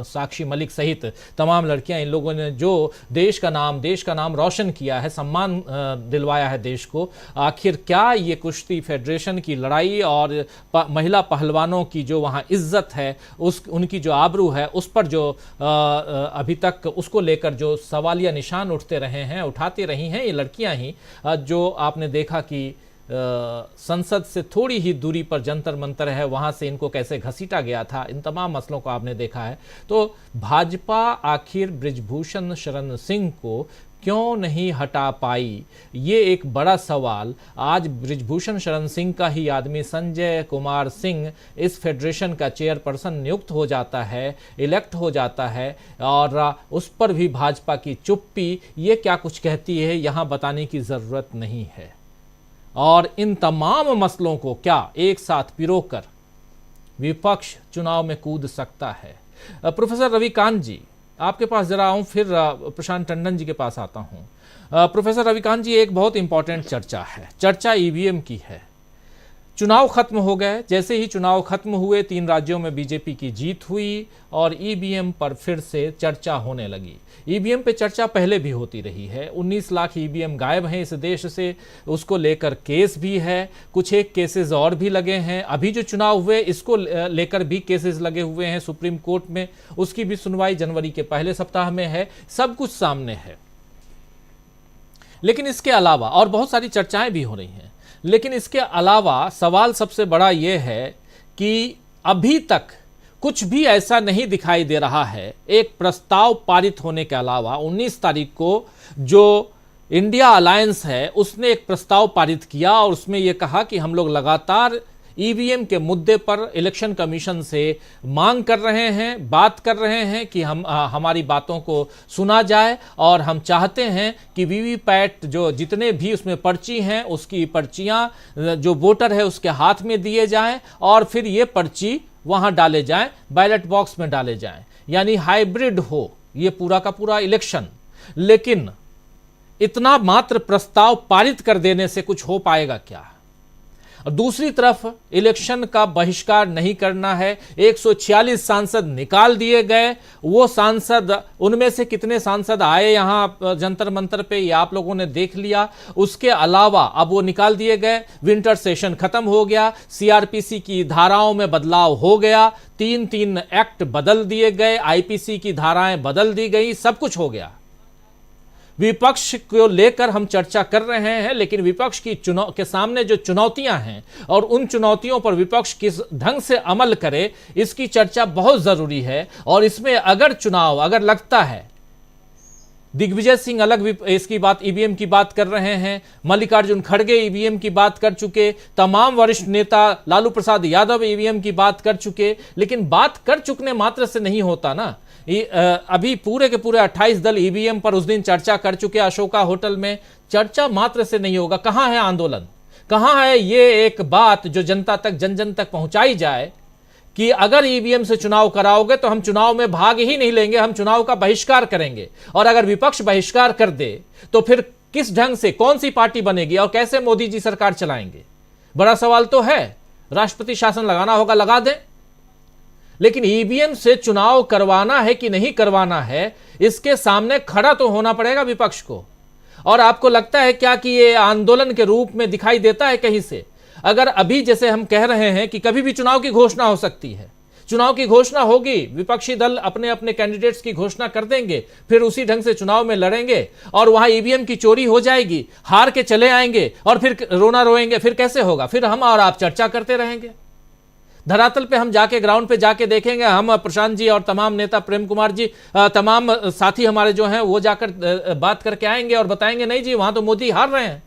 साक्षी मलिक सहित तमाम लड़कियां, इन लोगों ने जो देश का नाम रोशन किया है, सम्मान दिलवाया है देश को, आखिर क्या ये कुश्ती फेडरेशन की लड़ाई और महिला पहलवानों की जो वहाँ इज्जत है, उनकी जो आबरू है, उस पर जो अभी तक उसको लेकर जो सवालिया निशान उठाती रही हैं ये लड़कियां ही, जो आपने देखा कि संसद से थोड़ी ही दूरी पर जंतर मंतर है, वहां से इनको कैसे घसीटा गया था, इन तमाम मसलों को आपने देखा है। तो भाजपा आखिर बृजभूषण शरण सिंह को क्यों नहीं हटा पाई, ये एक बड़ा सवाल। आज बृजभूषण शरण सिंह का ही आदमी संजय कुमार सिंह इस फेडरेशन का चेयरपर्सन नियुक्त हो जाता है, इलेक्ट हो जाता है, और उस पर भी भाजपा की चुप्पी ये क्या कुछ कहती है यहाँ बताने की ज़रूरत नहीं है। और इन तमाम मसलों को क्या एक साथ पिरोकर विपक्ष चुनाव में कूद सकता है। प्रोफेसर रविकांत जी, आपके पास जरा आऊं, फिर प्रशांत टंडन जी के पास आता हूं। प्रोफेसर रविकांत जी, एक बहुत इंपॉर्टेंट चर्चा ईवीएम की है। चुनाव खत्म हो गए, जैसे ही चुनाव खत्म हुए 3 राज्यों में बीजेपी की जीत हुई और ईवीएम पर फिर से चर्चा होने लगी। ईवीएम पे चर्चा पहले भी होती रही है। 19 लाख ईवीएम गायब हैं इस देश से, उसको लेकर केस भी है, कुछ एक केसेस और भी लगे हैं। अभी जो चुनाव हुए इसको लेकर भी केसेस लगे हुए हैं सुप्रीम कोर्ट में, उसकी भी सुनवाई जनवरी के पहले सप्ताह में है। सब कुछ सामने है, लेकिन इसके अलावा और बहुत सारी चर्चाएं भी हो रही हैं। लेकिन इसके अलावा सवाल सबसे बड़ा यह है कि अभी तक कुछ भी ऐसा नहीं दिखाई दे रहा है, एक प्रस्ताव पारित होने के अलावा। 19 तारीख को जो इंडिया अलायंस है उसने एक प्रस्ताव पारित किया और उसमें यह कहा कि हम लोग लगातार ईवीएम के मुद्दे पर इलेक्शन कमीशन से मांग कर रहे हैं, बात कर रहे हैं कि हमारी बातों को सुना जाए, और हम चाहते हैं कि वीवीपैट जो जितने भी उसमें पर्ची हैं उसकी पर्चियां जो वोटर है उसके हाथ में दिए जाएं और फिर ये पर्ची वहां डाले जाएं, बैलेट बॉक्स में डाले जाएं, यानी हाइब्रिड हो ये पूरा का पूरा इलेक्शन। लेकिन इतना मात्र प्रस्ताव पारित कर देने से कुछ हो पाएगा क्या? दूसरी तरफ इलेक्शन का बहिष्कार नहीं करना है। 146 सांसद निकाल दिए गए। वो सांसद, उनमें से कितने सांसद आए यहाँ जंतर मंतर पे ये आप लोगों ने देख लिया। उसके अलावा अब वो निकाल दिए गए, विंटर सेशन खत्म हो गया, सीआरपीसी की धाराओं में बदलाव हो गया, 3 एक्ट बदल दिए गए, आईपीसी की धाराएं बदल दी गई, सब कुछ हो गया। विपक्ष को लेकर हम चर्चा कर रहे हैं, लेकिन विपक्ष की चुनाव के सामने जो चुनौतियां हैं और उन चुनौतियों पर विपक्ष किस ढंग से अमल करे, इसकी चर्चा बहुत जरूरी है। और इसमें अगर लगता है, दिग्विजय सिंह अलग इसकी बात, ईवीएम की बात कर रहे हैं, मल्लिकार्जुन खड़गे ईवीएम की बात कर चुके, तमाम वरिष्ठ नेता, लालू प्रसाद यादव ईवीएम की बात कर चुके, लेकिन बात कर चुकने मात्र से नहीं होता ना। अभी पूरे के पूरे 28 दल ईवीएम पर उस दिन चर्चा कर चुके अशोका होटल में। चर्चा मात्र से नहीं होगा। कहां है आंदोलन? कहां है ये एक बात जो जनता तक, जन तक पहुंचाई जाए कि अगर ईवीएम से चुनाव कराओगे तो हम चुनाव में भाग ही नहीं लेंगे, हम चुनाव का बहिष्कार करेंगे। और अगर विपक्ष बहिष्कार कर दे तो फिर किस ढंग से, कौन सी पार्टी बनेगी और कैसे मोदी जी सरकार चलाएंगे? बड़ा सवाल तो है। राष्ट्रपति शासन लगाना होगा, लगा दें, लेकिन ईवीएम से चुनाव करवाना है कि नहीं करवाना है, इसके सामने खड़ा तो होना पड़ेगा विपक्ष को। और आपको लगता है क्या कि ये आंदोलन के रूप में दिखाई देता है कहीं से? अगर अभी जैसे हम कह रहे हैं कि कभी भी चुनाव की घोषणा हो सकती है, चुनाव की घोषणा होगी, विपक्षी दल अपने अपने कैंडिडेट्स की घोषणा कर देंगे, फिर उसी ढंग से चुनाव में लड़ेंगे और वहां ईवीएम की चोरी हो जाएगी, हार के चले आएंगे और फिर रोना रोएंगे, फिर कैसे होगा? फिर हम और आप चर्चा करते रहेंगे। धरातल पे हम जाके, ग्राउंड पे जाके देखेंगे, हम प्रशांत जी और तमाम नेता, प्रेम कुमार जी, तमाम साथी हमारे जो हैं वो जाकर बात करके आएंगे और बताएंगे नहीं जी वहां तो मोदी हार रहे हैं,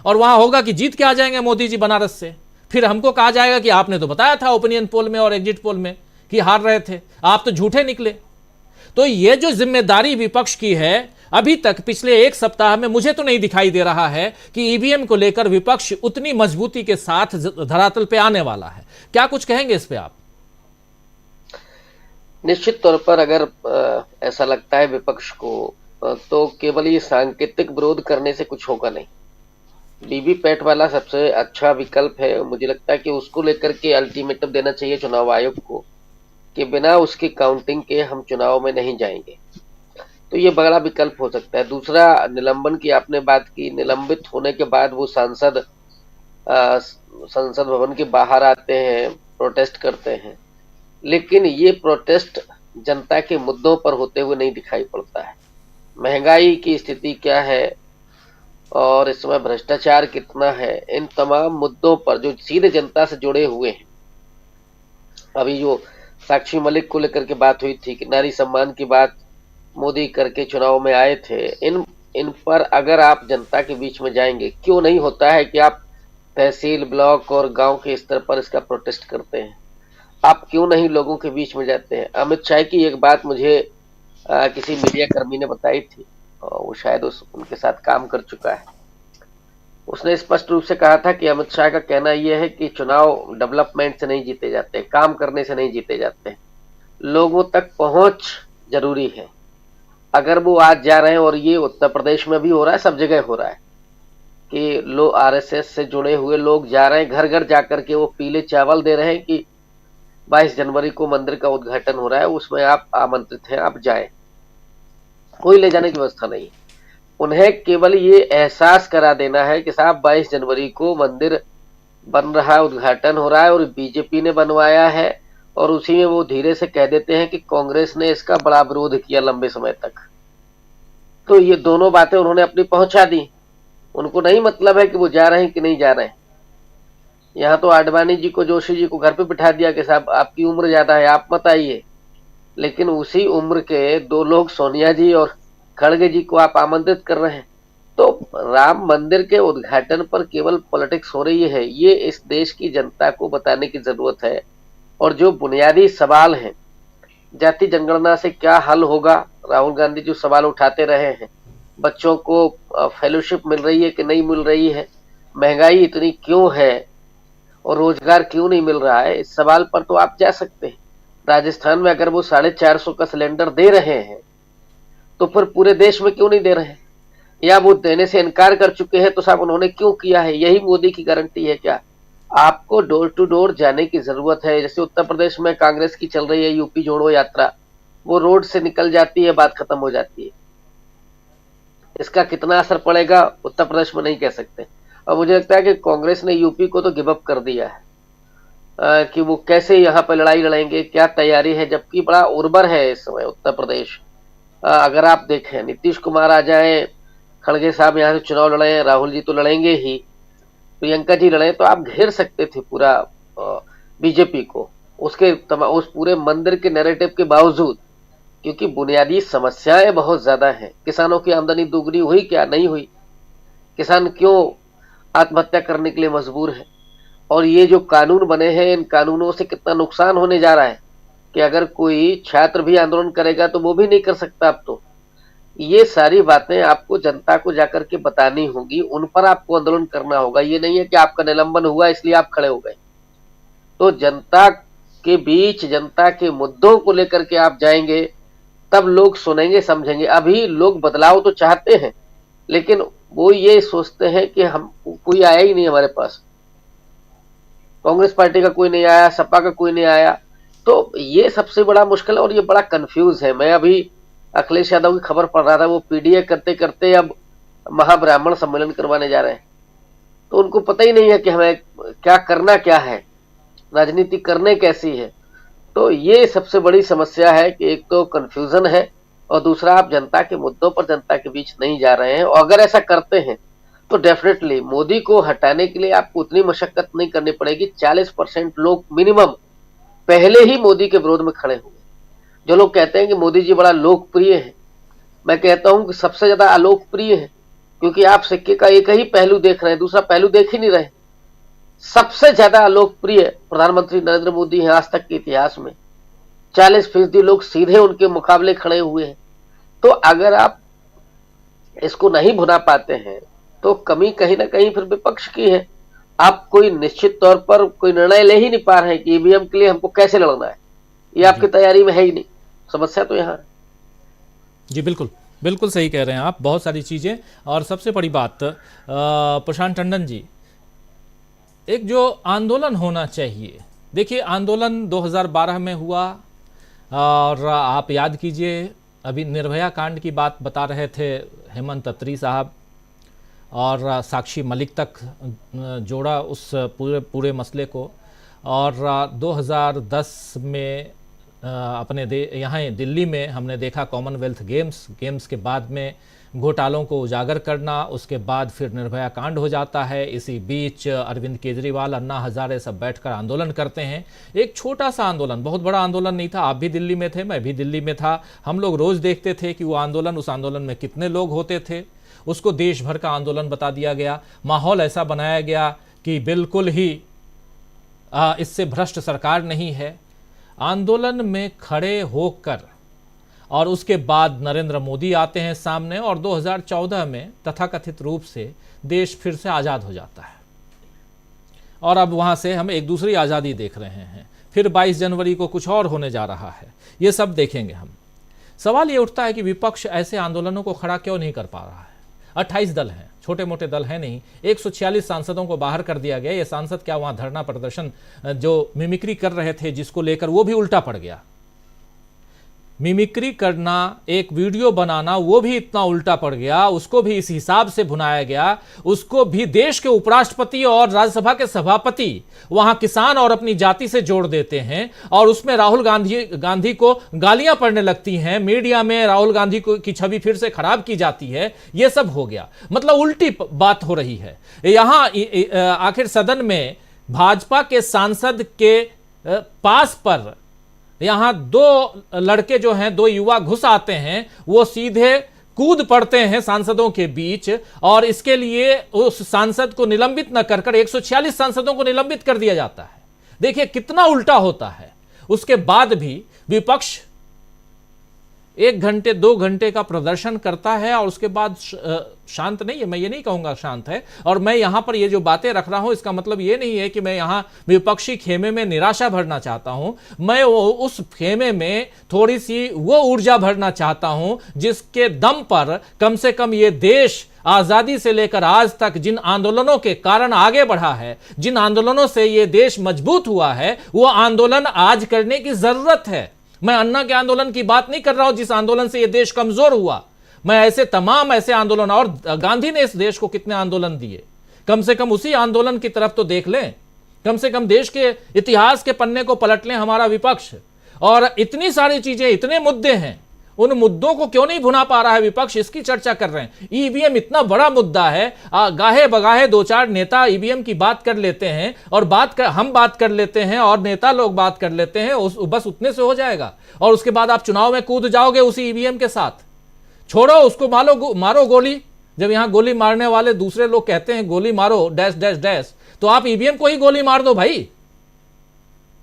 और वहां होगा कि जीत के आ जाएंगे मोदी जी बनारस से। फिर हमको कहा जाएगा कि आपने तो बताया था ओपिनियन पोल में और एग्जिट पोल में कि हार रहे थे, आप तो झूठे निकले। तो ये जो जिम्मेदारी विपक्ष की है, अभी तक पिछले 1 सप्ताह में मुझे तो नहीं दिखाई दे रहा है कि ईवीएम को लेकर विपक्ष उतनी मजबूती के साथ धरातल पे आने वाला है। क्या कुछ कहेंगे इस पे आप? निश्चित तौर पर अगर ऐसा लगता है विपक्ष को तो केवल ये सांकेतिक विरोध करने से कुछ होगा नहीं। वीवीपैट वाला सबसे अच्छा विकल्प है। मुझे लगता है कि उसको लेकर के अल्टीमेटम देना चाहिए चुनाव आयोग को कि बिना उसकी काउंटिंग के हम चुनाव में नहीं जाएंगे। तो ये बड़ा विकल्प हो सकता है। दूसरा, निलंबन की आपने बात की। निलंबित होने के बाद वो सांसद संसद भवन के बाहर आते हैं, प्रोटेस्ट करते हैं, लेकिन ये प्रोटेस्ट जनता के मुद्दों पर होते हुए नहीं दिखाई पड़ता है। महंगाई की स्थिति क्या है और इस समय भ्रष्टाचार कितना है, इन तमाम मुद्दों पर जो सीधे जनता से जुड़े हुए हैं। अभी जो साक्षी मलिक को लेकर के बात हुई थी कि नारी सम्मान की बात मोदी करके चुनाव में आए थे, इन पर अगर आप जनता के बीच में जाएंगे, क्यों नहीं होता है कि आप तहसील, ब्लॉक और गांव के स्तर पर इसका प्रोटेस्ट करते हैं? आप क्यों नहीं लोगों के बीच में जाते हैं? अमित शाह की एक बात मुझे किसी मीडिया कर्मी ने बताई थी, और वो शायद उनके साथ काम कर चुका है। उसने स्पष्ट रूप से कहा था कि अमित शाह का कहना यह है कि चुनाव डेवलपमेंट से नहीं जीते जाते, काम करने से नहीं जीते जाते, लोगों तक पहुंच जरूरी है। अगर वो आज जा रहे हैं, और ये उत्तर प्रदेश में भी हो रहा है, सब जगह हो रहा है कि लोग आरएसएस से जुड़े हुए लोग जा रहे हैं, घर घर जाकर के वो पीले चावल दे रहे हैं कि 22 जनवरी को मंदिर का उद्घाटन हो रहा है, उसमें आप आमंत्रित हैं, आप जाएं। कोई ले जाने की व्यवस्था नहीं। उन्हें केवल ये एहसास करा देना है कि साहब 22 जनवरी को मंदिर बन रहा है, उद्घाटन हो रहा है और बीजेपी ने बनवाया है, और उसी में वो धीरे से कह देते हैं कि कांग्रेस ने इसका बड़ा विरोध किया लंबे समय तक। तो ये दोनों बातें उन्होंने अपनी पहुंचा दी। उनको नहीं मतलब है कि वो जा रहे हैं कि नहीं जा रहे हैं। यहाँ तो आडवाणी जी को, जोशी जी को घर पे बिठा दिया कि साहब आपकी उम्र ज्यादा है, आप मत आइए, लेकिन उसी उम्र के दो लोग, सोनिया जी और खड़गे जी, को आप आमंत्रित कर रहे हैं। तो राम मंदिर के उद्घाटन पर केवल पॉलिटिक्स हो रही है, ये इस देश की जनता को बताने की जरूरत है। और जो बुनियादी सवाल हैं, जाति जनगणना से क्या हल होगा, राहुल गांधी जो सवाल उठाते रहे हैं, बच्चों को फेलोशिप मिल रही है कि नहीं मिल रही है, महंगाई इतनी क्यों है और रोजगार क्यों नहीं मिल रहा है, इस सवाल पर तो आप जा सकते हैं। राजस्थान में अगर वो 450 का सिलेंडर दे रहे हैं तो फिर पूरे देश में क्यों नहीं दे रहे हैं? या वो देने से इनकार कर चुके हैं तो साहब उन्होंने क्यों किया है? यही मोदी की गारंटी है क्या? आपको डोर टू डोर जाने की जरूरत है। जैसे उत्तर प्रदेश में कांग्रेस की चल रही है यूपी जोड़ो यात्रा, वो रोड से निकल जाती है, बात खत्म हो जाती है। इसका कितना असर पड़ेगा उत्तर प्रदेश में नहीं कह सकते। और मुझे लगता है कि कांग्रेस ने यूपी को तो गिव अप कर दिया है कि वो कैसे यहाँ पे लड़ाई लड़ेंगे, क्या तैयारी है, जबकि बड़ा उर्वर है इस समय उत्तर प्रदेश। अगर आप देखें, नीतीश कुमार आ जाए, खड़गे साहब यहाँ से चुनाव लड़े, राहुल जी तो लड़ेंगे ही, प्रियंका जी लड़े, तो आप घेर सकते थे पूरा बीजेपी को उस पूरे मंदिर के नैरेटिव के बावजूद, क्योंकि बुनियादी समस्याएं बहुत ज्यादा हैं। किसानों की आमदनी दोगुनी हुई क्या? नहीं हुई। किसान क्यों आत्महत्या करने के लिए मजबूर है? और ये जो कानून बने हैं, इन कानूनों से कितना नुकसान होने जा रहा है कि अगर कोई छात्र भी आंदोलन करेगा तो वो भी नहीं कर सकता। अब तो ये सारी बातें आपको जनता को जाकर के बतानी होगी, उन पर आपको आंदोलन करना होगा। ये नहीं है कि आपका निलंबन हुआ इसलिए आप खड़े हो गए। तो जनता के बीच, जनता के मुद्दों को लेकर के आप जाएंगे, तब लोग सुनेंगे, समझेंगे। अभी लोग बदलाव तो चाहते हैं, लेकिन वो ये सोचते हैं कि हम, कोई आया ही नहीं हमारे पास, कांग्रेस पार्टी का कोई नहीं आया, सपा का कोई नहीं आया। तो ये सबसे बड़ा मुश्किल है और ये बड़ा कंफ्यूज है। मैं अभी अखिलेश यादव की खबर पढ़ रहा था, वो पीडीए करते करते अब महाब्राह्मण सम्मेलन करवाने जा रहे हैं। तो उनको पता ही नहीं है कि हमें क्या करना, क्या है, राजनीति करने कैसी है। तो ये सबसे बड़ी समस्या है कि एक तो कंफ्यूजन है और दूसरा आप जनता के मुद्दों पर जनता के बीच नहीं जा रहे हैं। और अगर ऐसा करते हैं तो डेफिनेटली मोदी को हटाने के लिए आपको उतनी मशक्कत नहीं करनी पड़ेगी। 40% लोग मिनिमम पहले ही मोदी के विरोध में खड़े हुए। जो लोग कहते हैं कि मोदी जी बड़ा लोकप्रिय है, मैं कहता हूं कि सबसे ज्यादा अलोकप्रिय है, क्योंकि आप सिक्के का एक ही पहलू देख रहे हैं, दूसरा पहलू देख ही नहीं रहे। सबसे ज्यादा अलोकप्रिय प्रधानमंत्री नरेंद्र मोदी हैं आज तक के इतिहास में। 40% लोग सीधे उनके मुकाबले खड़े हुए हैं। तो अगर आप इसको नहीं भुना पाते हैं तो कमी कहीं ना कहीं फिर विपक्ष की है। आप कोई निश्चित तौर पर कोई निर्णय ले ही नहीं पा रहे हैं कि ईवीएम के लिए हमको कैसे लड़ना है, ये आपकी तैयारी में है ही नहीं। समस्या तो यहाँ है। जी बिल्कुल, बिल्कुल सही कह रहे हैं आप, बहुत सारी चीज़ें। और सबसे बड़ी बात प्रशांत टंडन जी, एक जो आंदोलन होना चाहिए, देखिए आंदोलन 2012 में हुआ और आप याद कीजिए, अभी निर्भया कांड की बात बता रहे थे हेमंत अत्री साहब, और साक्षी मलिक तक जोड़ा उस पूरे मसले को। और 2010 में अपने यहाँ दिल्ली में हमने देखा कॉमनवेल्थ गेम्स के बाद में घोटालों को उजागर करना, उसके बाद फिर निर्भया कांड हो जाता है। इसी बीच अरविंद केजरीवाल, अन्ना हजारे सब बैठकर आंदोलन करते हैं। एक छोटा सा आंदोलन, बहुत बड़ा आंदोलन नहीं था। आप भी दिल्ली में थे, मैं भी दिल्ली में था, हम लोग रोज़ देखते थे कि वो आंदोलन, उस आंदोलन में कितने लोग होते थे। उसको देश भर का आंदोलन बता दिया गया, माहौल ऐसा बनाया गया कि बिल्कुल ही इससे भ्रष्ट सरकार नहीं है। आंदोलन में खड़े होकर और उसके बाद नरेंद्र मोदी आते हैं सामने, और 2014 में तथाकथित रूप से देश फिर से आज़ाद हो जाता है। और अब वहाँ से हम एक दूसरी आज़ादी देख रहे हैं। फिर 22 जनवरी को कुछ और होने जा रहा है, ये सब देखेंगे हम। सवाल ये उठता है कि विपक्ष ऐसे आंदोलनों को खड़ा क्यों नहीं कर पा रहा है। 28 दल हैं, छोटे मोटे दल हैं नहीं। 146 सांसदों को बाहर कर दिया गया। ये सांसद क्या वहाँ धरना प्रदर्शन जो मिमिक्री कर रहे थे, जिसको लेकर वो भी उल्टा पड़ गया। मिमिक्री करना, एक वीडियो बनाना, वो भी इतना उल्टा पड़ गया, उसको भी इस हिसाब से भुनाया गया। उसको भी देश के उपराष्ट्रपति और राज्यसभा के सभापति वहां किसान और अपनी जाति से जोड़ देते हैं, और उसमें राहुल गांधी को गालियां पड़ने लगती हैं। मीडिया में राहुल गांधी की छवि फिर से खराब की जाती है। ये सब हो गया, मतलब उल्टी बात हो रही है। यहां आखिर सदन में भाजपा के सांसद के पास पर यहां दो लड़के जो हैं, दो युवा घुस आते हैं, वो सीधे कूद पड़ते हैं सांसदों के बीच, और इसके लिए उस सांसद को निलंबित न कर 146 सांसदों को निलंबित कर दिया जाता है। देखिए कितना उल्टा होता है। उसके बाद भी विपक्ष 1 घंटे 2 घंटे का प्रदर्शन करता है और उसके बाद शांत नहीं है। मैं ये नहीं कहूंगा शांत है, और मैं यहां पर ये जो बातें रख रहा हूं इसका मतलब ये नहीं है कि मैं यहां विपक्षी खेमे में निराशा भरना चाहता हूं। मैं उस खेमे में थोड़ी सी वो ऊर्जा भरना चाहता हूं जिसके दम पर कम से कम ये देश आजादी से लेकर आज तक जिन आंदोलनों के कारण आगे बढ़ा है, जिन आंदोलनों से ये देश मजबूत हुआ है, वो आंदोलन आज करने की जरूरत है। मैं अन्ना के आंदोलन की बात नहीं कर रहा हूं जिस आंदोलन से यह देश कमजोर हुआ। मैं ऐसे तमाम ऐसे आंदोलन, और गांधी ने इस देश को कितने आंदोलन दिए, कम से कम उसी आंदोलन की तरफ तो देख लें। कम से कम देश के इतिहास के पन्ने को पलट लें हमारा विपक्ष। और इतनी सारी चीजें, इतने मुद्दे हैं, उन मुद्दों को क्यों नहीं भुना पा रहा है विपक्ष, इसकी चर्चा कर रहे हैं। ईवीएम इतना बड़ा मुद्दा है, गाहे बगाहे 2-4 नेता ईवीएम की बात कर लेते हैं, और हम बात कर लेते हैं और नेता लोग बात कर लेते हैं, बस उतने से हो जाएगा। और उसके बाद आप चुनाव में कूद जाओगे उसी ईवीएम के साथ। छोड़ो उसको, मारो गोली। जब यहां गोली मारने वाले दूसरे लोग कहते हैं गोली मारो डैश डैश डैश, तो आप ईवीएम को ही गोली मार दो भाई।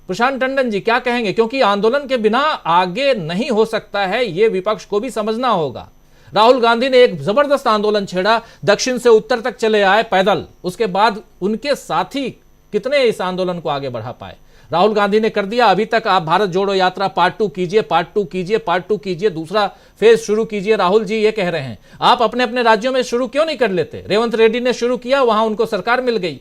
प्रशांत टंडन जी क्या कहेंगे, क्योंकि आंदोलन के बिना आगे नहीं हो सकता है, यह विपक्ष को भी समझना होगा। राहुल गांधी ने एक जबरदस्त आंदोलन छेड़ा, दक्षिण से उत्तर तक चले आए पैदल। उसके बाद उनके साथी कितने इस आंदोलन को आगे बढ़ा पाए। राहुल गांधी ने कर दिया। अभी तक आप भारत जोड़ो यात्रा पार्ट 2 कीजिए, पार्ट 2 कीजिए, पार्ट 2 कीजिए, दूसरा फेज शुरू कीजिए। राहुल जी ये कह रहे हैं, आप अपने अपने राज्यों में शुरू क्यों नहीं कर लेते। रेवंत रेड्डी ने शुरू किया, वहां उनको सरकार मिल गई।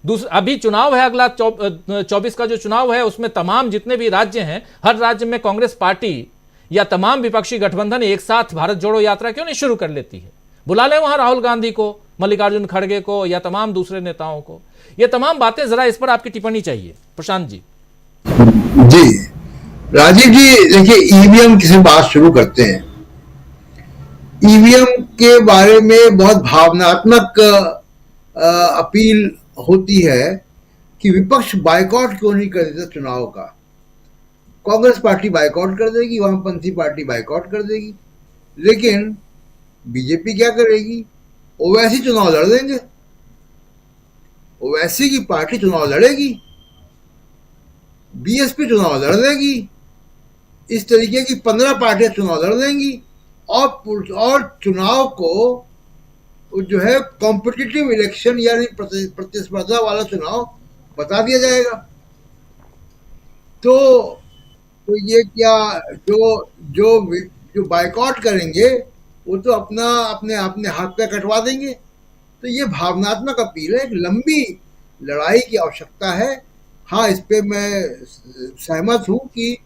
अभी चुनाव है, अगला 24 का जो चुनाव है, उसमें तमाम जितने भी राज्य हैं, हर राज्य में कांग्रेस पार्टी या तमाम विपक्षी गठबंधन एक साथ भारत जोड़ो यात्रा क्यों नहीं शुरू कर लेती है। बुला लें वहां राहुल गांधी को, मल्लिकार्जुन खड़गे को, या तमाम दूसरे नेताओं को। ये तमाम बातें, जरा इस पर आपकी टिप्पणी चाहिए प्रशांत जी। जी राजीव जी, देखिए ईवीएम की से बात शुरू करते हैं। ईवीएम के बारे में बहुत भावनात्मक अपील होती है कि विपक्ष बायकॉट क्यों नहीं कर देता चुनाव का। कांग्रेस पार्टी बायकॉट कर देगी, वामपंथी पार्टी बायकॉट कर देगी, लेकिन बीजेपी क्या करेगी, ओवैसी चुनाव लड़ देंगे। ओवैसी की पार्टी चुनाव लड़ेगी, बीएसपी चुनाव लड़ देगी, इस तरीके की 15 पार्टियां चुनाव लड़ देंगी, और चुनाव को जो है कॉम्पिटिटिव इलेक्शन यानी प्रतिस्पर्धा वाला चुनाव बता दिया जाएगा। तो तो ये क्या, जो जो जो बायकॉट करेंगे वो तो अपना अपने अपने हाथ पे कटवा देंगे। तो ये भावनात्मक अपील है, एक लंबी लड़ाई की आवश्यकता है। हाँ, इस पे मैं सहमत हूं कि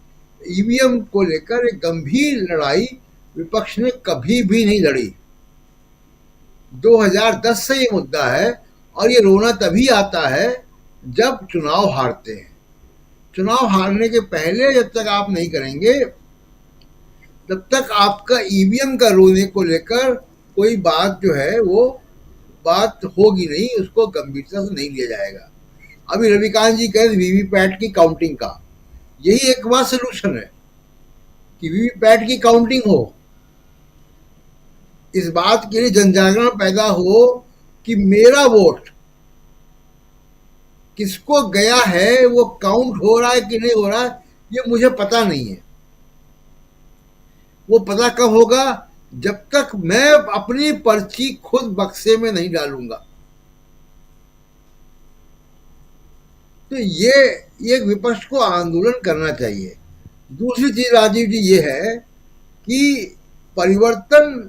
ईवीएम को लेकर एक गंभीर लड़ाई विपक्ष ने कभी भी नहीं लड़ी। 2010 से ये मुद्दा है, और ये रोना तभी आता है जब चुनाव हारते हैं। चुनाव हारने के पहले जब तक आप नहीं करेंगे, तब तक आपका ईवीएम का रोने को लेकर कोई बात जो है वो बात होगी नहीं, उसको गंभीरता से नहीं लिया जाएगा। अभी रविकांत जी कह रहे वीवीपैट की काउंटिंग का, यही एक बार सोल्यूशन है कि वीवीपैट की काउंटिंग हो। इस बात के लिए जनजागरण पैदा हो कि मेरा वोट किसको गया है, वो काउंट हो रहा है कि नहीं हो रहा है, ये मुझे पता नहीं है। वो पता कब होगा? जब तक मैं अपनी पर्ची खुद बक्से में नहीं डालूंगा। तो ये विपक्ष को आंदोलन करना चाहिए। दूसरी चीज राजीव जी ये है कि परिवर्तन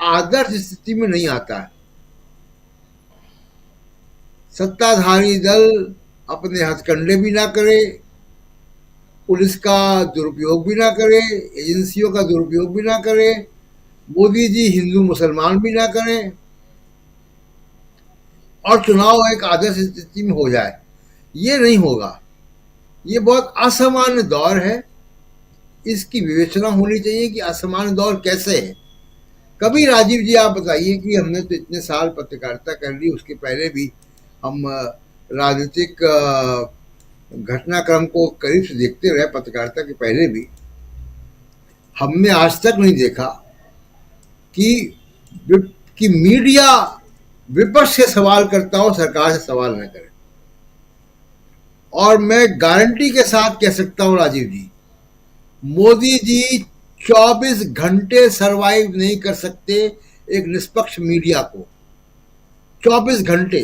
आदर्श स्थिति में नहीं आता है। सत्ताधारी दल अपने हथकंडे भी ना करे, पुलिस का दुरुपयोग भी ना करे, एजेंसियों का दुरुपयोग भी ना करे, मोदी जी हिंदू मुसलमान भी ना करें, और चुनाव एक आदर्श स्थिति में हो जाए। ये नहीं होगा। ये बहुत असामान्य दौर है। इसकी विवेचना होनी चाहिए कि असामान्य दौर कैसे है। कभी राजीव जी आप बताइए कि हमने तो इतने साल पत्रकारिता कर ली, उसके पहले भी हम राजनीतिक घटनाक्रम को करीब से देखते रहे, पत्रकारिता के पहले भी हमने आज तक नहीं देखा कि मीडिया विपक्ष से सवाल करता हो, सरकार से सवाल न करे। और मैं गारंटी के साथ कह सकता हूं राजीव जी, मोदी जी 24 घंटे सरवाइव नहीं कर सकते एक निष्पक्ष मीडिया को। 24 घंटे।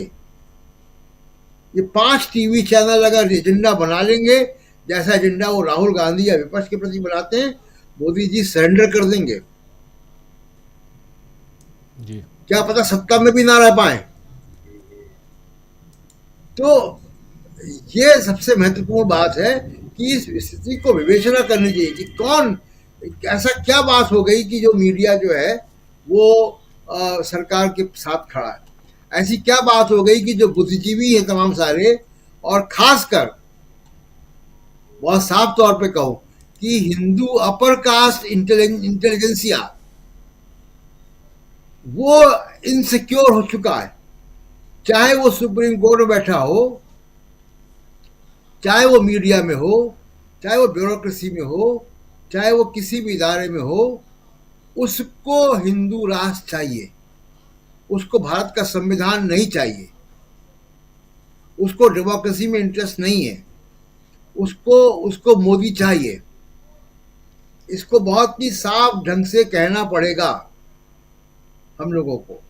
ये 5 टीवी चैनल अगर एजेंडा बना लेंगे, जैसा एजेंडा वो राहुल गांधी या विपक्ष के प्रति बनाते हैं, मोदी जी सरेंडर कर देंगे। जी। क्या पता सत्ता में भी ना रह पाए। तो ये सबसे महत्वपूर्ण बात है कि इस स्थिति को विवेचना करनी चाहिए कि कौन, ऐसा क्या बात हो गई कि जो मीडिया जो है वो सरकार के साथ खड़ा है। ऐसी क्या बात हो गई कि जो बुद्धिजीवी है तमाम सारे, और खासकर बहुत साफ तौर पे कहूं कि हिंदू अपर कास्ट इंटेलिजेंसिया, वो इनसिक्योर हो चुका है। चाहे वो सुप्रीम कोर्ट में बैठा हो, चाहे वो मीडिया में हो, चाहे वो ब्यूरोक्रेसी में हो, चाहे वो किसी भी इदारे में हो, उसको हिंदू राष्ट्र चाहिए। उसको भारत का संविधान नहीं चाहिए। उसको डेमोक्रेसी में इंटरेस्ट नहीं है। उसको मोदी चाहिए। इसको बहुत ही साफ ढंग से कहना पड़ेगा हम लोगों को।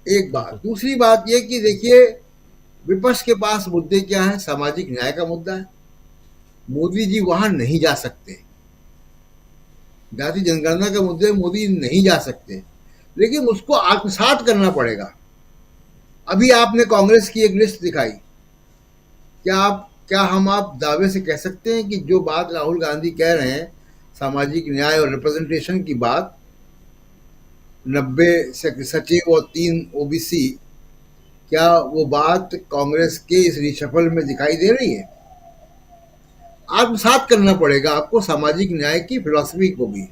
एक बात। दूसरी बात यह कि देखिए, विपक्ष के पास मुद्दे क्या है? सामाजिक न्याय का मुद्दा है। मोदी जी वहां नहीं जा सकते। जाति जनगणना के मुद्दे मोदी नहीं जा सकते, लेकिन उसको आत्मसात करना पड़ेगा। अभी आपने कांग्रेस की एक लिस्ट दिखाई। क्या हम आप दावे से कह सकते हैं कि जो बात राहुल गांधी कह रहे हैं, सामाजिक न्याय और रिप्रेजेंटेशन की बात, 90 सचिव और 3 ओबीसी, क्या वो बात कांग्रेस के इस रिशफल में दिखाई दे रही है? आत्मसात करना पड़ेगा आपको सामाजिक न्याय की फिलॉसफी को भी,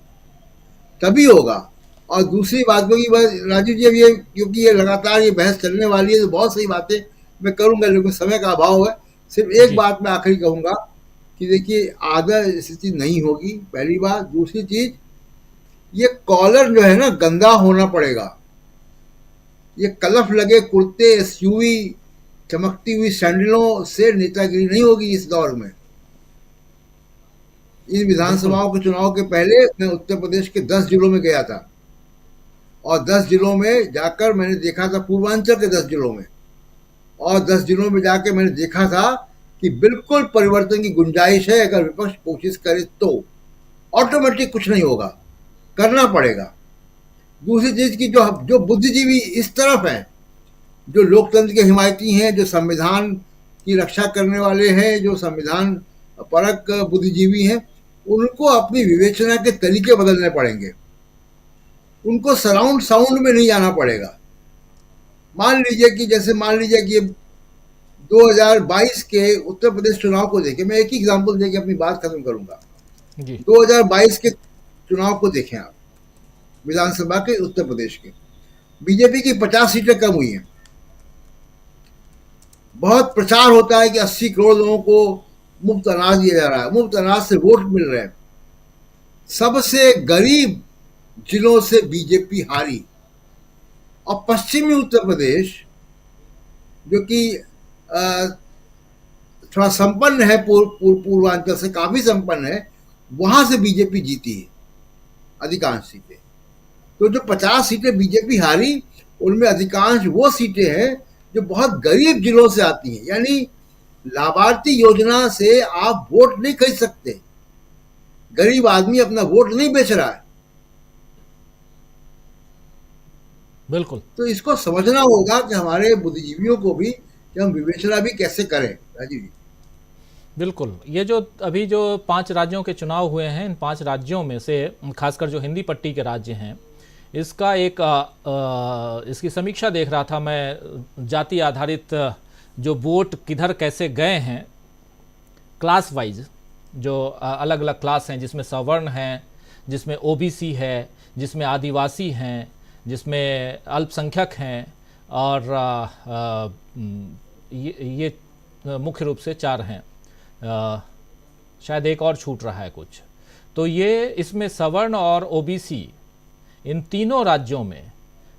तभी होगा। और दूसरी बात को कि राजीव जी, अब ये क्योंकि ये लगातार ये बहस चलने वाली है, तो बहुत सही बातें मैं करूंगा, लेकिन समय का अभाव है। सिर्फ एक बात मैं आखिरी कहूंगा कि देखिए, आदर्श स्थिति नहीं होगी, पहली बात। दूसरी चीज, ये कॉलर जो है ना, गंदा होना पड़ेगा। ये कलफ लगे कुर्ते, एसयूवी, चमकती हुई सैंडलों से नेतागिरी नहीं होगी इस दौर में। इन विधानसभाओं के चुनाव के पहले मैं उत्तर प्रदेश के 10 जिलों में गया था, और 10 जिलों में जाकर मैंने देखा था, पूर्वांचल के 10 जिलों में, और 10 जिलों में जाकर मैंने देखा था कि बिल्कुल परिवर्तन की गुंजाइश है अगर विपक्ष कोशिश करे तो। ऑटोमेटिक कुछ नहीं होगा, करना पड़ेगा। दूसरी चीज की जो बुद्धिजीवी इस तरफ है, जो लोकतंत्र के हिमायती हैं, जो संविधान की रक्षा करने वाले हैं, जो संविधान परक बुद्धिजीवी हैं, उनको अपनी विवेचना के तरीके बदलने पड़ेंगे। उनको सराउंड साउंड में नहीं आना पड़ेगा। मान लीजिए कि 2022 के उत्तर प्रदेश चुनाव को देखें, मैं एक ही एग्जांपल देके अपनी बात खत्म करूंगा। 2022 के चुनाव को देखें आप, विधानसभा के उत्तर प्रदेश के, बीजेपी की 50 सीटें कम हुई हैं। बहुत प्रचार होता है कि 80 करोड़ लोगों को मुफ्त अनाज दिया जा रहा है, मुफ्त अनाज से वोट मिल रहे हैं। सबसे गरीब जिलों से बीजेपी हारी। और पश्चिमी उत्तर प्रदेश, जो कि थोड़ा संपन्न है, पूर्वांचल से काफी संपन्न है, वहां से बीजेपी जीती है अधिकांश सीटें। तो जो 50 सीटें बीजेपी हारी, उनमें अधिकांश वो सीटें हैं जो बहुत गरीब जिलों से आती हैं। यानी लाभार्थी योजना से आप वोट नहीं खरीद सकते। गरीब आदमी अपना वोट नहीं बेच रहा है। बिल्कुल। तो इसको समझना होगा कि हमारे बुद्धिजीवियों को भी, कि हम विवेचना भी कैसे करें। राजीव जी, बिल्कुल। ये जो अभी जो 5 राज्यों के चुनाव हुए हैं, इन 5 राज्यों में से खासकर जो हिंदी पट्टी के राज्य हैं, इसका एक इसकी समीक्षा देख रहा था मैं। जाति आधारित जो वोट किधर कैसे गए हैं, क्लास वाइज जो अलग अलग क्लास हैं, जिसमें सवर्ण हैं, जिसमें ओबीसी है, जिसमें आदिवासी हैं, जिसमें अल्पसंख्यक हैं, और ये मुख्य रूप से 4 हैं, शायद एक और छूट रहा है कुछ। तो ये इसमें सवर्ण और ओबीसी, इन तीनों राज्यों में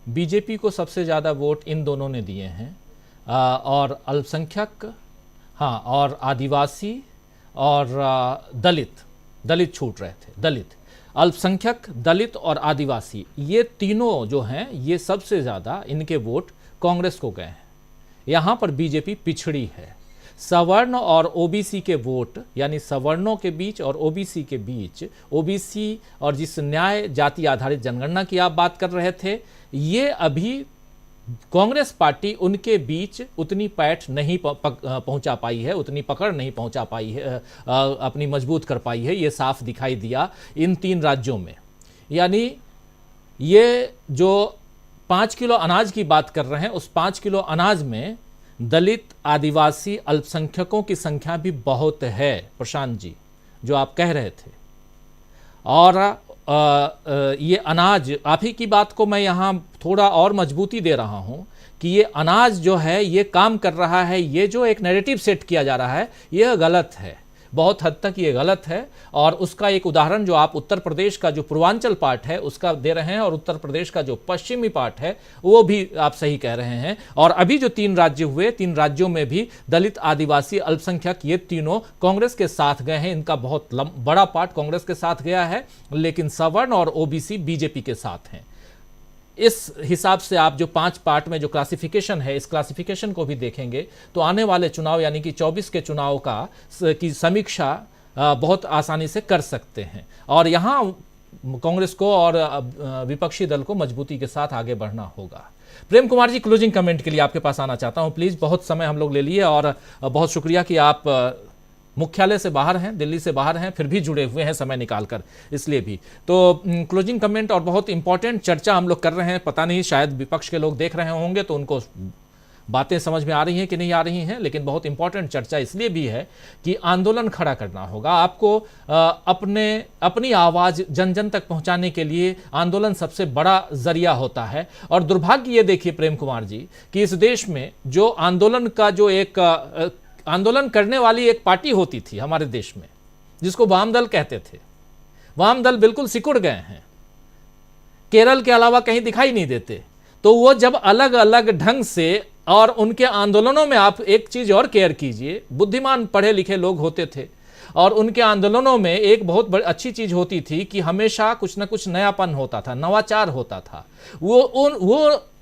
बीजेपी को सबसे ज़्यादा वोट इन दोनों ने दिए हैं। और अल्पसंख्यक, हाँ, और आदिवासी और दलित छूट रहे थे। दलित, अल्पसंख्यक, दलित और आदिवासी, ये तीनों जो हैं, ये सबसे ज़्यादा इनके वोट कांग्रेस को गए हैं। यहाँ पर बीजेपी पिछड़ी है। सवर्ण और ओबीसी के वोट, यानी सवर्णों के बीच और ओबीसी के बीच, ओबीसी और जिस न्याय जाति आधारित जनगणना की आप बात कर रहे थे, ये अभी कांग्रेस पार्टी उनके बीच उतनी पैठ नहीं पहुंचा पाई है, उतनी पकड़ नहीं पहुंचा पाई है, अपनी मजबूत कर पाई है। ये साफ दिखाई दिया इन 3 राज्यों में। यानी ये जो 5 किलो अनाज की बात कर रहे हैं, उस 5 किलो अनाज में दलित, आदिवासी, अल्पसंख्यकों की संख्या भी बहुत है, प्रशांत जी, जो आप कह रहे थे। और ये अनाज, आप ही की बात को मैं यहाँ थोड़ा और मजबूती दे रहा हूँ कि ये अनाज जो है, ये काम कर रहा है। ये जो एक नैरेटिव सेट किया जा रहा है, यह गलत है, बहुत हद तक ये गलत है। और उसका एक उदाहरण जो आप उत्तर प्रदेश का जो पूर्वांचल पार्ट है उसका दे रहे हैं, और उत्तर प्रदेश का जो पश्चिमी पार्ट है वो भी आप सही कह रहे हैं। और अभी जो 3 राज्य हुए, 3 राज्यों में भी दलित, आदिवासी, अल्पसंख्यक, ये तीनों कांग्रेस के साथ गए हैं। इनका बहुत बड़ा पार्ट कांग्रेस के साथ गया है, लेकिन सवर्ण और ओबीसी बीजेपी के साथ हैं। इस हिसाब से आप जो 5 पार्ट में जो क्लासिफिकेशन है, इस क्लासिफिकेशन को भी देखेंगे तो आने वाले चुनाव, यानी कि 24 के चुनाव की समीक्षा बहुत आसानी से कर सकते हैं। और यहाँ कांग्रेस को और विपक्षी दल को मजबूती के साथ आगे बढ़ना होगा। प्रेम कुमार जी, क्लोजिंग कमेंट के लिए आपके पास आना चाहता हूँ प्लीज़। बहुत समय हम लोग ले लिए, और बहुत शुक्रिया कि आप मुख्यालय से बाहर हैं, दिल्ली से बाहर हैं, फिर भी जुड़े हुए हैं समय निकालकर, इसलिए भी। तो क्लोजिंग कमेंट और बहुत इंपॉर्टेंट चर्चा हम लोग कर रहे हैं। पता नहीं शायद विपक्ष के लोग देख रहे होंगे तो उनको बातें समझ में आ रही हैं कि नहीं आ रही हैं, लेकिन बहुत इंपॉर्टेंट चर्चा इसलिए भी है कि आंदोलन खड़ा करना होगा आपको। अपनी आवाज़ जन जन तक पहुंचाने के लिए आंदोलन सबसे बड़ा जरिया होता है। और दुर्भाग्य ये देखिए प्रेम कुमार जी कि इस देश में जो आंदोलन का जो एक आंदोलन करने वाली एक पार्टी होती थी हमारे देश में, जिसको वाम दल कहते थे, वाम दल बिल्कुल सिकुड़ गए हैं, केरल के अलावा कहीं दिखाई नहीं देते। तो वो जब अलग अलग ढंग से, और उनके आंदोलनों में आप एक चीज और केयर कीजिए, बुद्धिमान पढ़े लिखे लोग होते थे, और उनके आंदोलनों में एक बहुत बड़ी अच्छी चीज होती थी कि हमेशा कुछ ना कुछ नयापन होता था, नवाचार होता था। वो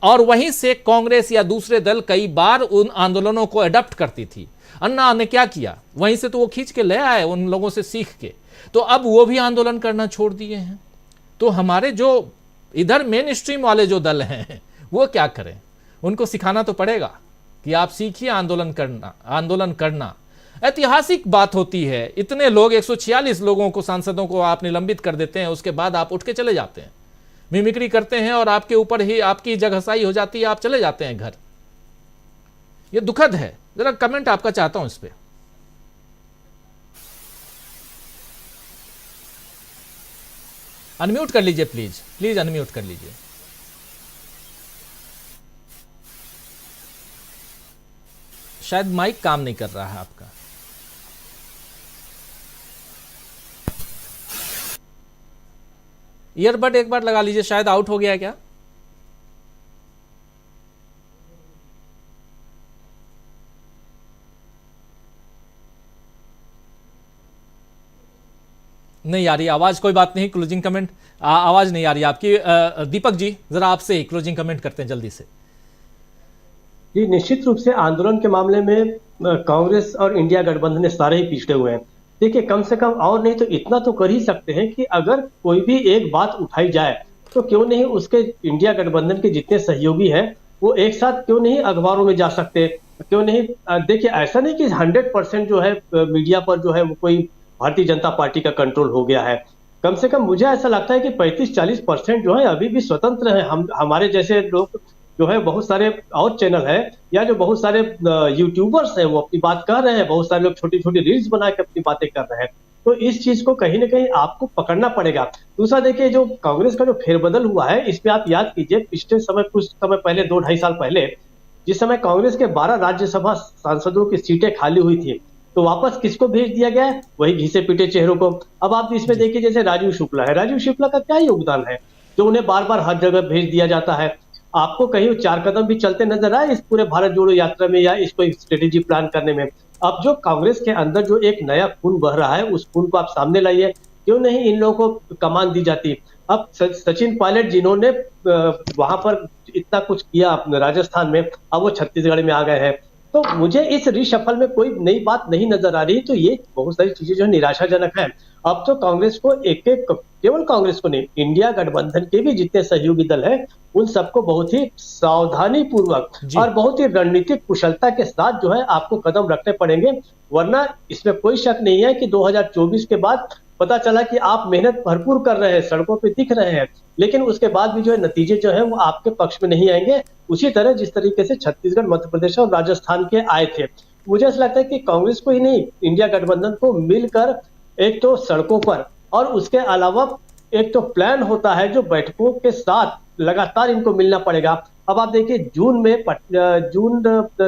और वहीं से कांग्रेस या दूसरे दल कई बार उन आंदोलनों को अडॉप्ट करती थी। अन्ना ने क्या किया, वहीं से तो वो खींच के ले आए उन लोगों से सीख के, तो अब वो भी आंदोलन करना छोड़ दिए हैं। तो हमारे जो इधर मेन स्ट्रीम वाले जो दल हैं वो क्या करें, उनको सिखाना तो पड़ेगा कि आप सीखिए आंदोलन करना। ऐतिहासिक बात होती है, इतने लोग 146 लोगों को, सांसदों को आप निलंबित कर देते हैं, उसके बाद आप उठ के चले जाते हैं, मिमिक्री करते हैं और आपके ऊपर ही आपकी जगहसाई हो जाती है, आप चले जाते हैं घर। ये दुखद है। जरा कमेंट आपका चाहता हूं इस पे। अनम्यूट कर लीजिए प्लीज अनम्यूट कर लीजिए। शायद माइक काम नहीं कर रहा है आपका। ईयरबड एक बार लगा लीजिए, शायद आउट हो गया है क्या? नहीं आ रही आवाज, कोई बात नहीं। क्लोजिंग कमेंट, आवाज नहीं आ रही आपकी। दीपक जी जरा आपसे ही क्लोजिंग कमेंट करते हैं जल्दी से। जी, निश्चित रूप से आंदोलन के मामले में कांग्रेस और इंडिया गठबंधन सारे ही पिछड़े हुए हैं। देखिए, कम से कम और नहीं तो इतना तो कर ही सकते हैं कि अगर कोई भी एक बात उठाई जाए तो क्यों नहीं उसके इंडिया गठबंधन के जितने सहयोगी हैं वो एक साथ क्यों नहीं अखबारों में जा सकते, क्यों नहीं। देखिए, ऐसा नहीं कि 100% जो है मीडिया पर जो है वो कोई भारतीय जनता पार्टी का कंट्रोल हो गया है। कम से कम मुझे ऐसा लगता है कि 35-40% जो है अभी भी स्वतंत्र है। हमारे जैसे लोग जो है, बहुत सारे और चैनल है या जो बहुत सारे यूट्यूबर्स हैं वो अपनी बात कर रहे हैं, बहुत सारे लोग छोटी छोटी रील्स बना के अपनी बातें कर रहे हैं। तो इस चीज को कहीं ना कहीं आपको पकड़ना पड़ेगा। दूसरा, देखिए, जो कांग्रेस का जो फेरबदल हुआ है इस पे आप याद कीजिए, पिछले समय कुछ समय पहले 2-2.5 साल पहले जिस समय कांग्रेस के 12 राज्यसभा सांसदों की सीटें खाली हुई थी तो वापस किसको भेज दिया गया है? वही घिसे पीटे चेहरों को। अब आप इसमें देखिए, जैसे राजीव शुक्ला है, राजीव शुक्ला का क्या योगदान है जो उन्हें बार बार हर जगह भेज दिया जाता है? आपको कहीं 4 कदम भी चलते नजर आए इस पूरे भारत जोड़ो यात्रा में या इसको स्ट्रेटेजी प्लान करने में? अब जो कांग्रेस के अंदर जो एक नया खून बह रहा है उस खून को आप सामने लाइए। क्यों नहीं इन लोगों को कमान दी जाती? अब सचिन पायलट जिन्होंने वहां पर इतना कुछ किया राजस्थान में, अब वो छत्तीसगढ़ में आ गए हैं। तो मुझे इस रिशफल में कोई नई बात नहीं नजर आ रही। तो ये बहुत सारी चीजें जो निराशाजनक है। अब तो कांग्रेस को एक केवल कांग्रेस को नहीं, इंडिया गठबंधन के भी जितने सहयोगी दल हैं उन सबको बहुत ही सावधानी पूर्वक और बहुत ही रणनीतिक कुशलता के साथ जो है आपको कदम रखने पड़ेंगे। वरना इसमें कोई शक नहीं है कि 2024 के बाद पता चला कि आप मेहनत भरपूर कर रहे हैं, सड़कों पे दिख रहे हैं, लेकिन उसके बाद भी जो है नतीजे जो है वो आपके पक्ष में नहीं आएंगे, उसी तरह जिस तरीके से छत्तीसगढ़, मध्य प्रदेश और राजस्थान के आए थे। मुझे ऐसा लगता है कि कांग्रेस को ही नहीं, इंडिया गठबंधन को मिलकर एक तो सड़कों पर और उसके अलावा एक तो प्लान होता है जो बैठकों के साथ लगातार इनको मिलना पड़ेगा। अब आप देखिए, जून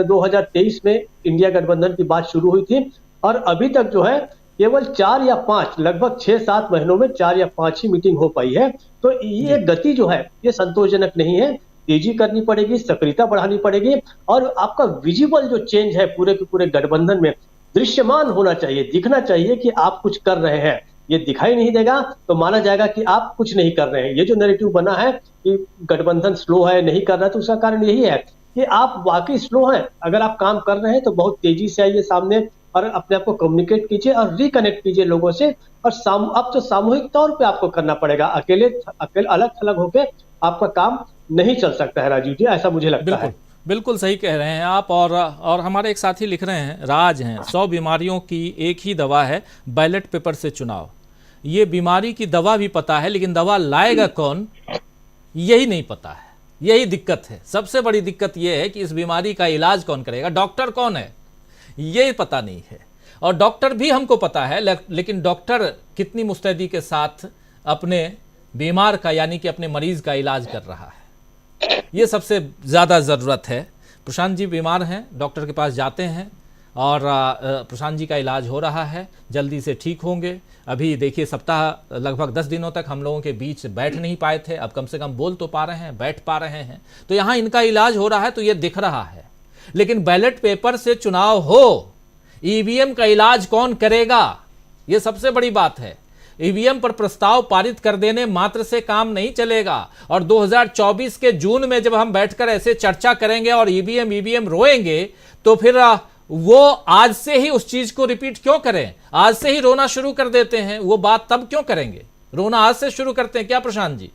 2023 में इंडिया गठबंधन की बात शुरू हुई थी और अभी तक जो है केवल 4 या 5, लगभग 6-7 महीनों में 4 या 5 ही मीटिंग हो पाई है। तो ये गति जो है ये संतोषजनक नहीं है। तेजी करनी पड़ेगी, सक्रियता बढ़ानी पड़ेगी और आपका विजिबल जो चेंज है पूरे के पूरे गठबंधन में दृश्यमान होना चाहिए, दिखना चाहिए कि आप कुछ कर रहे हैं। ये दिखाई नहीं देगा तो माना जाएगा कि आप कुछ नहीं कर रहे हैं। ये जो नैरेटिव बना है कि गठबंधन स्लो है, नहीं कर रहा है, तो उसका कारण यही है कि आप वाकई स्लो हैं। अगर आप काम कर रहे हैं तो बहुत तेजी से आइए सामने और अपने आप को कम्युनिकेट कीजिए और रिकनेक्ट कीजिए लोगों से। और अब तो सामूहिक तौर पे आपको करना पड़ेगा, अकेले अलग थलग होकर आपका काम नहीं चल सकता है। राजीव जी, ऐसा मुझे लगता है। बिल्कुल सही कह रहे हैं आप। और हमारे एक साथी लिख रहे हैं, राज हैं, 100 बीमारियों की एक ही दवा है, बैलेट पेपर से चुनाव। ये बीमारी की दवा भी पता है लेकिन दवा लाएगा कौन यही नहीं पता है। यही दिक्कत है। सबसे बड़ी दिक्कत यह है कि इस बीमारी का इलाज कौन करेगा, डॉक्टर कौन है ये पता नहीं है। और डॉक्टर भी हमको पता है लेकिन डॉक्टर कितनी मुस्तैदी के साथ अपने बीमार का यानी कि अपने मरीज का इलाज कर रहा है, ये सबसे ज़्यादा ज़रूरत है। प्रशांत जी बीमार हैं, डॉक्टर के पास जाते हैं और प्रशांत जी का इलाज हो रहा है, जल्दी से ठीक होंगे। अभी देखिए, सप्ताह लगभग 10 दिनों तक हम लोगों के बीच बैठ नहीं पाए थे, अब कम से कम बोल तो पा रहे हैं, बैठ पा रहे हैं। तो यहाँ इनका इलाज हो रहा है तो ये दिख रहा है। लेकिन बैलेट पेपर से चुनाव हो, ईवीएम का इलाज कौन करेगा ये सबसे बड़ी बात है। ईवीएम पर प्रस्ताव पारित कर देने मात्र से काम नहीं चलेगा, और 2024 के जून में जब हम बैठकर ऐसे चर्चा करेंगे और ईवीएम रोएंगे, तो फिर वो आज से ही उस चीज को रिपीट क्यों करें? आज से ही रोना शुरू कर देते हैं, वो बात तब क्यों करेंगे? रोना आज से शुरू करते हैं क्या प्रशांत जी?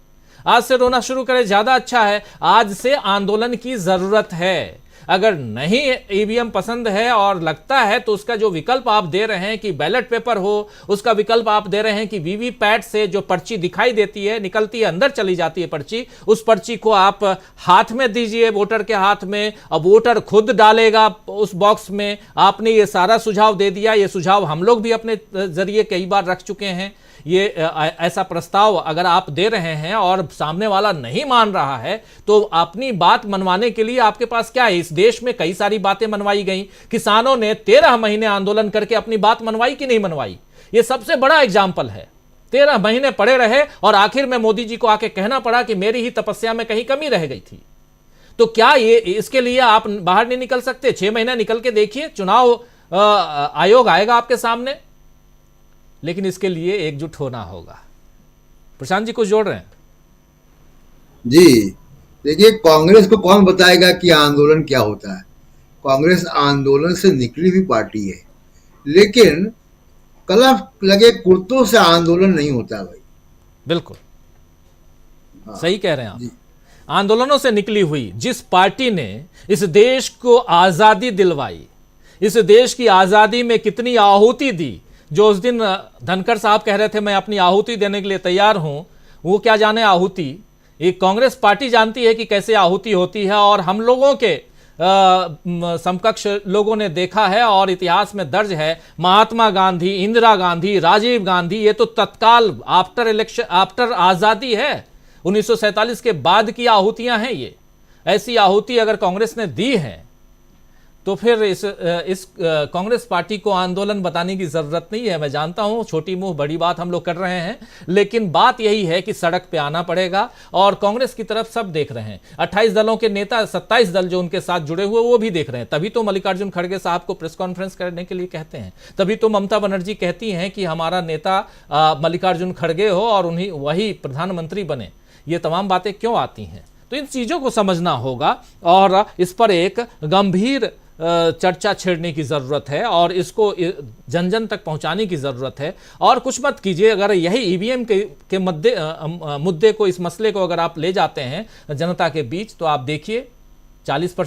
आज से रोना शुरू करें, ज्यादा अच्छा है। आज से आंदोलन की जरूरत है। अगर नहीं ईवीएम पसंद है और लगता है तो उसका जो विकल्प आप दे रहे हैं कि बैलेट पेपर हो, उसका विकल्प आप दे रहे हैं कि वीवीपैट से जो पर्ची दिखाई देती है, निकलती है, अंदर चली जाती है पर्ची, उस पर्ची को आप हाथ में दीजिए, वोटर के हाथ में। अब वोटर खुद डालेगा उस बॉक्स में। आपने ये सारा सुझाव दे दिया। ये सुझाव हम लोग भी अपने जरिए कई बार रख चुके हैं। ये ऐसा प्रस्ताव अगर आप दे रहे हैं और सामने वाला नहीं मान रहा है, तो अपनी बात मनवाने के लिए आपके पास क्या है? इस देश में कई सारी बातें मनवाई गई। किसानों ने 13 महीने आंदोलन करके अपनी बात मनवाई कि नहीं मनवाई? ये सबसे बड़ा एग्जाम्पल है। 13 महीने पड़े रहे और आखिर में मोदी जी को आके कहना पड़ा कि मेरी ही तपस्या में कहीं कमी रह गई थी। तो क्या ये इसके लिए आप बाहर नहीं निकल सकते? 6 महीने निकल के देखिए, चुनाव आयोग आएगा आपके सामने, लेकिन इसके लिए एकजुट होना होगा। प्रशांत जी कुछ जोड़ रहे हैं? जी देखिए, कांग्रेस को कौन बताएगा कि आंदोलन क्या होता है? कांग्रेस आंदोलन से निकली हुई पार्टी है, लेकिन कलफ लगे कुर्तों से आंदोलन नहीं होता भाई। बिल्कुल सही कह रहे हैं आप। आंदोलनों से निकली हुई जिस पार्टी ने इस देश को आजादी दिलवाई, इस देश की आजादी में कितनी आहुति दी, जो उस दिन धनखड़ साहब कह रहे थे मैं अपनी आहुति देने के लिए तैयार हूं, वो क्या जाने आहुति। एक कांग्रेस पार्टी जानती है कि कैसे आहुति होती है, और हम लोगों के समकक्ष लोगों ने देखा है और इतिहास में दर्ज है। महात्मा गांधी, इंदिरा गांधी, राजीव गांधी, ये तो तत्काल आफ्टर इलेक्शन, आफ्टर आजादी है। 1947 के बाद की आहुतियां हैं ये। ऐसी आहुति अगर कांग्रेस ने दी है तो फिर इस कांग्रेस पार्टी को आंदोलन बताने की जरूरत नहीं है। मैं जानता हूं छोटी मुंह बड़ी बात हम लोग कर रहे हैं, लेकिन बात यही है कि सड़क पे आना पड़ेगा, और कांग्रेस की तरफ सब देख रहे हैं। 28 दलों के नेता, 27 दल जो उनके साथ जुड़े हुए, वो भी देख रहे हैं। तभी तो मल्लिकार्जुन खड़गे साहब को प्रेस कॉन्फ्रेंस करने के लिए कहते हैं, तभी तो ममता बनर्जी कहती हैं कि हमारा नेता मल्लिकार्जुन खड़गे हो और उन्हीं वही प्रधानमंत्री बने। ये तमाम बातें क्यों आती हैं? तो इन चीजों को समझना होगा और इस पर एक गंभीर चर्चा छेड़ने की जरूरत है और इसको जन जन तक पहुंचाने की जरूरत है। और कुछ मत कीजिए, अगर यही ईवीएम के मुद्दे को, इस मसले को अगर आप ले जाते हैं जनता के बीच, तो आप देखिए 40%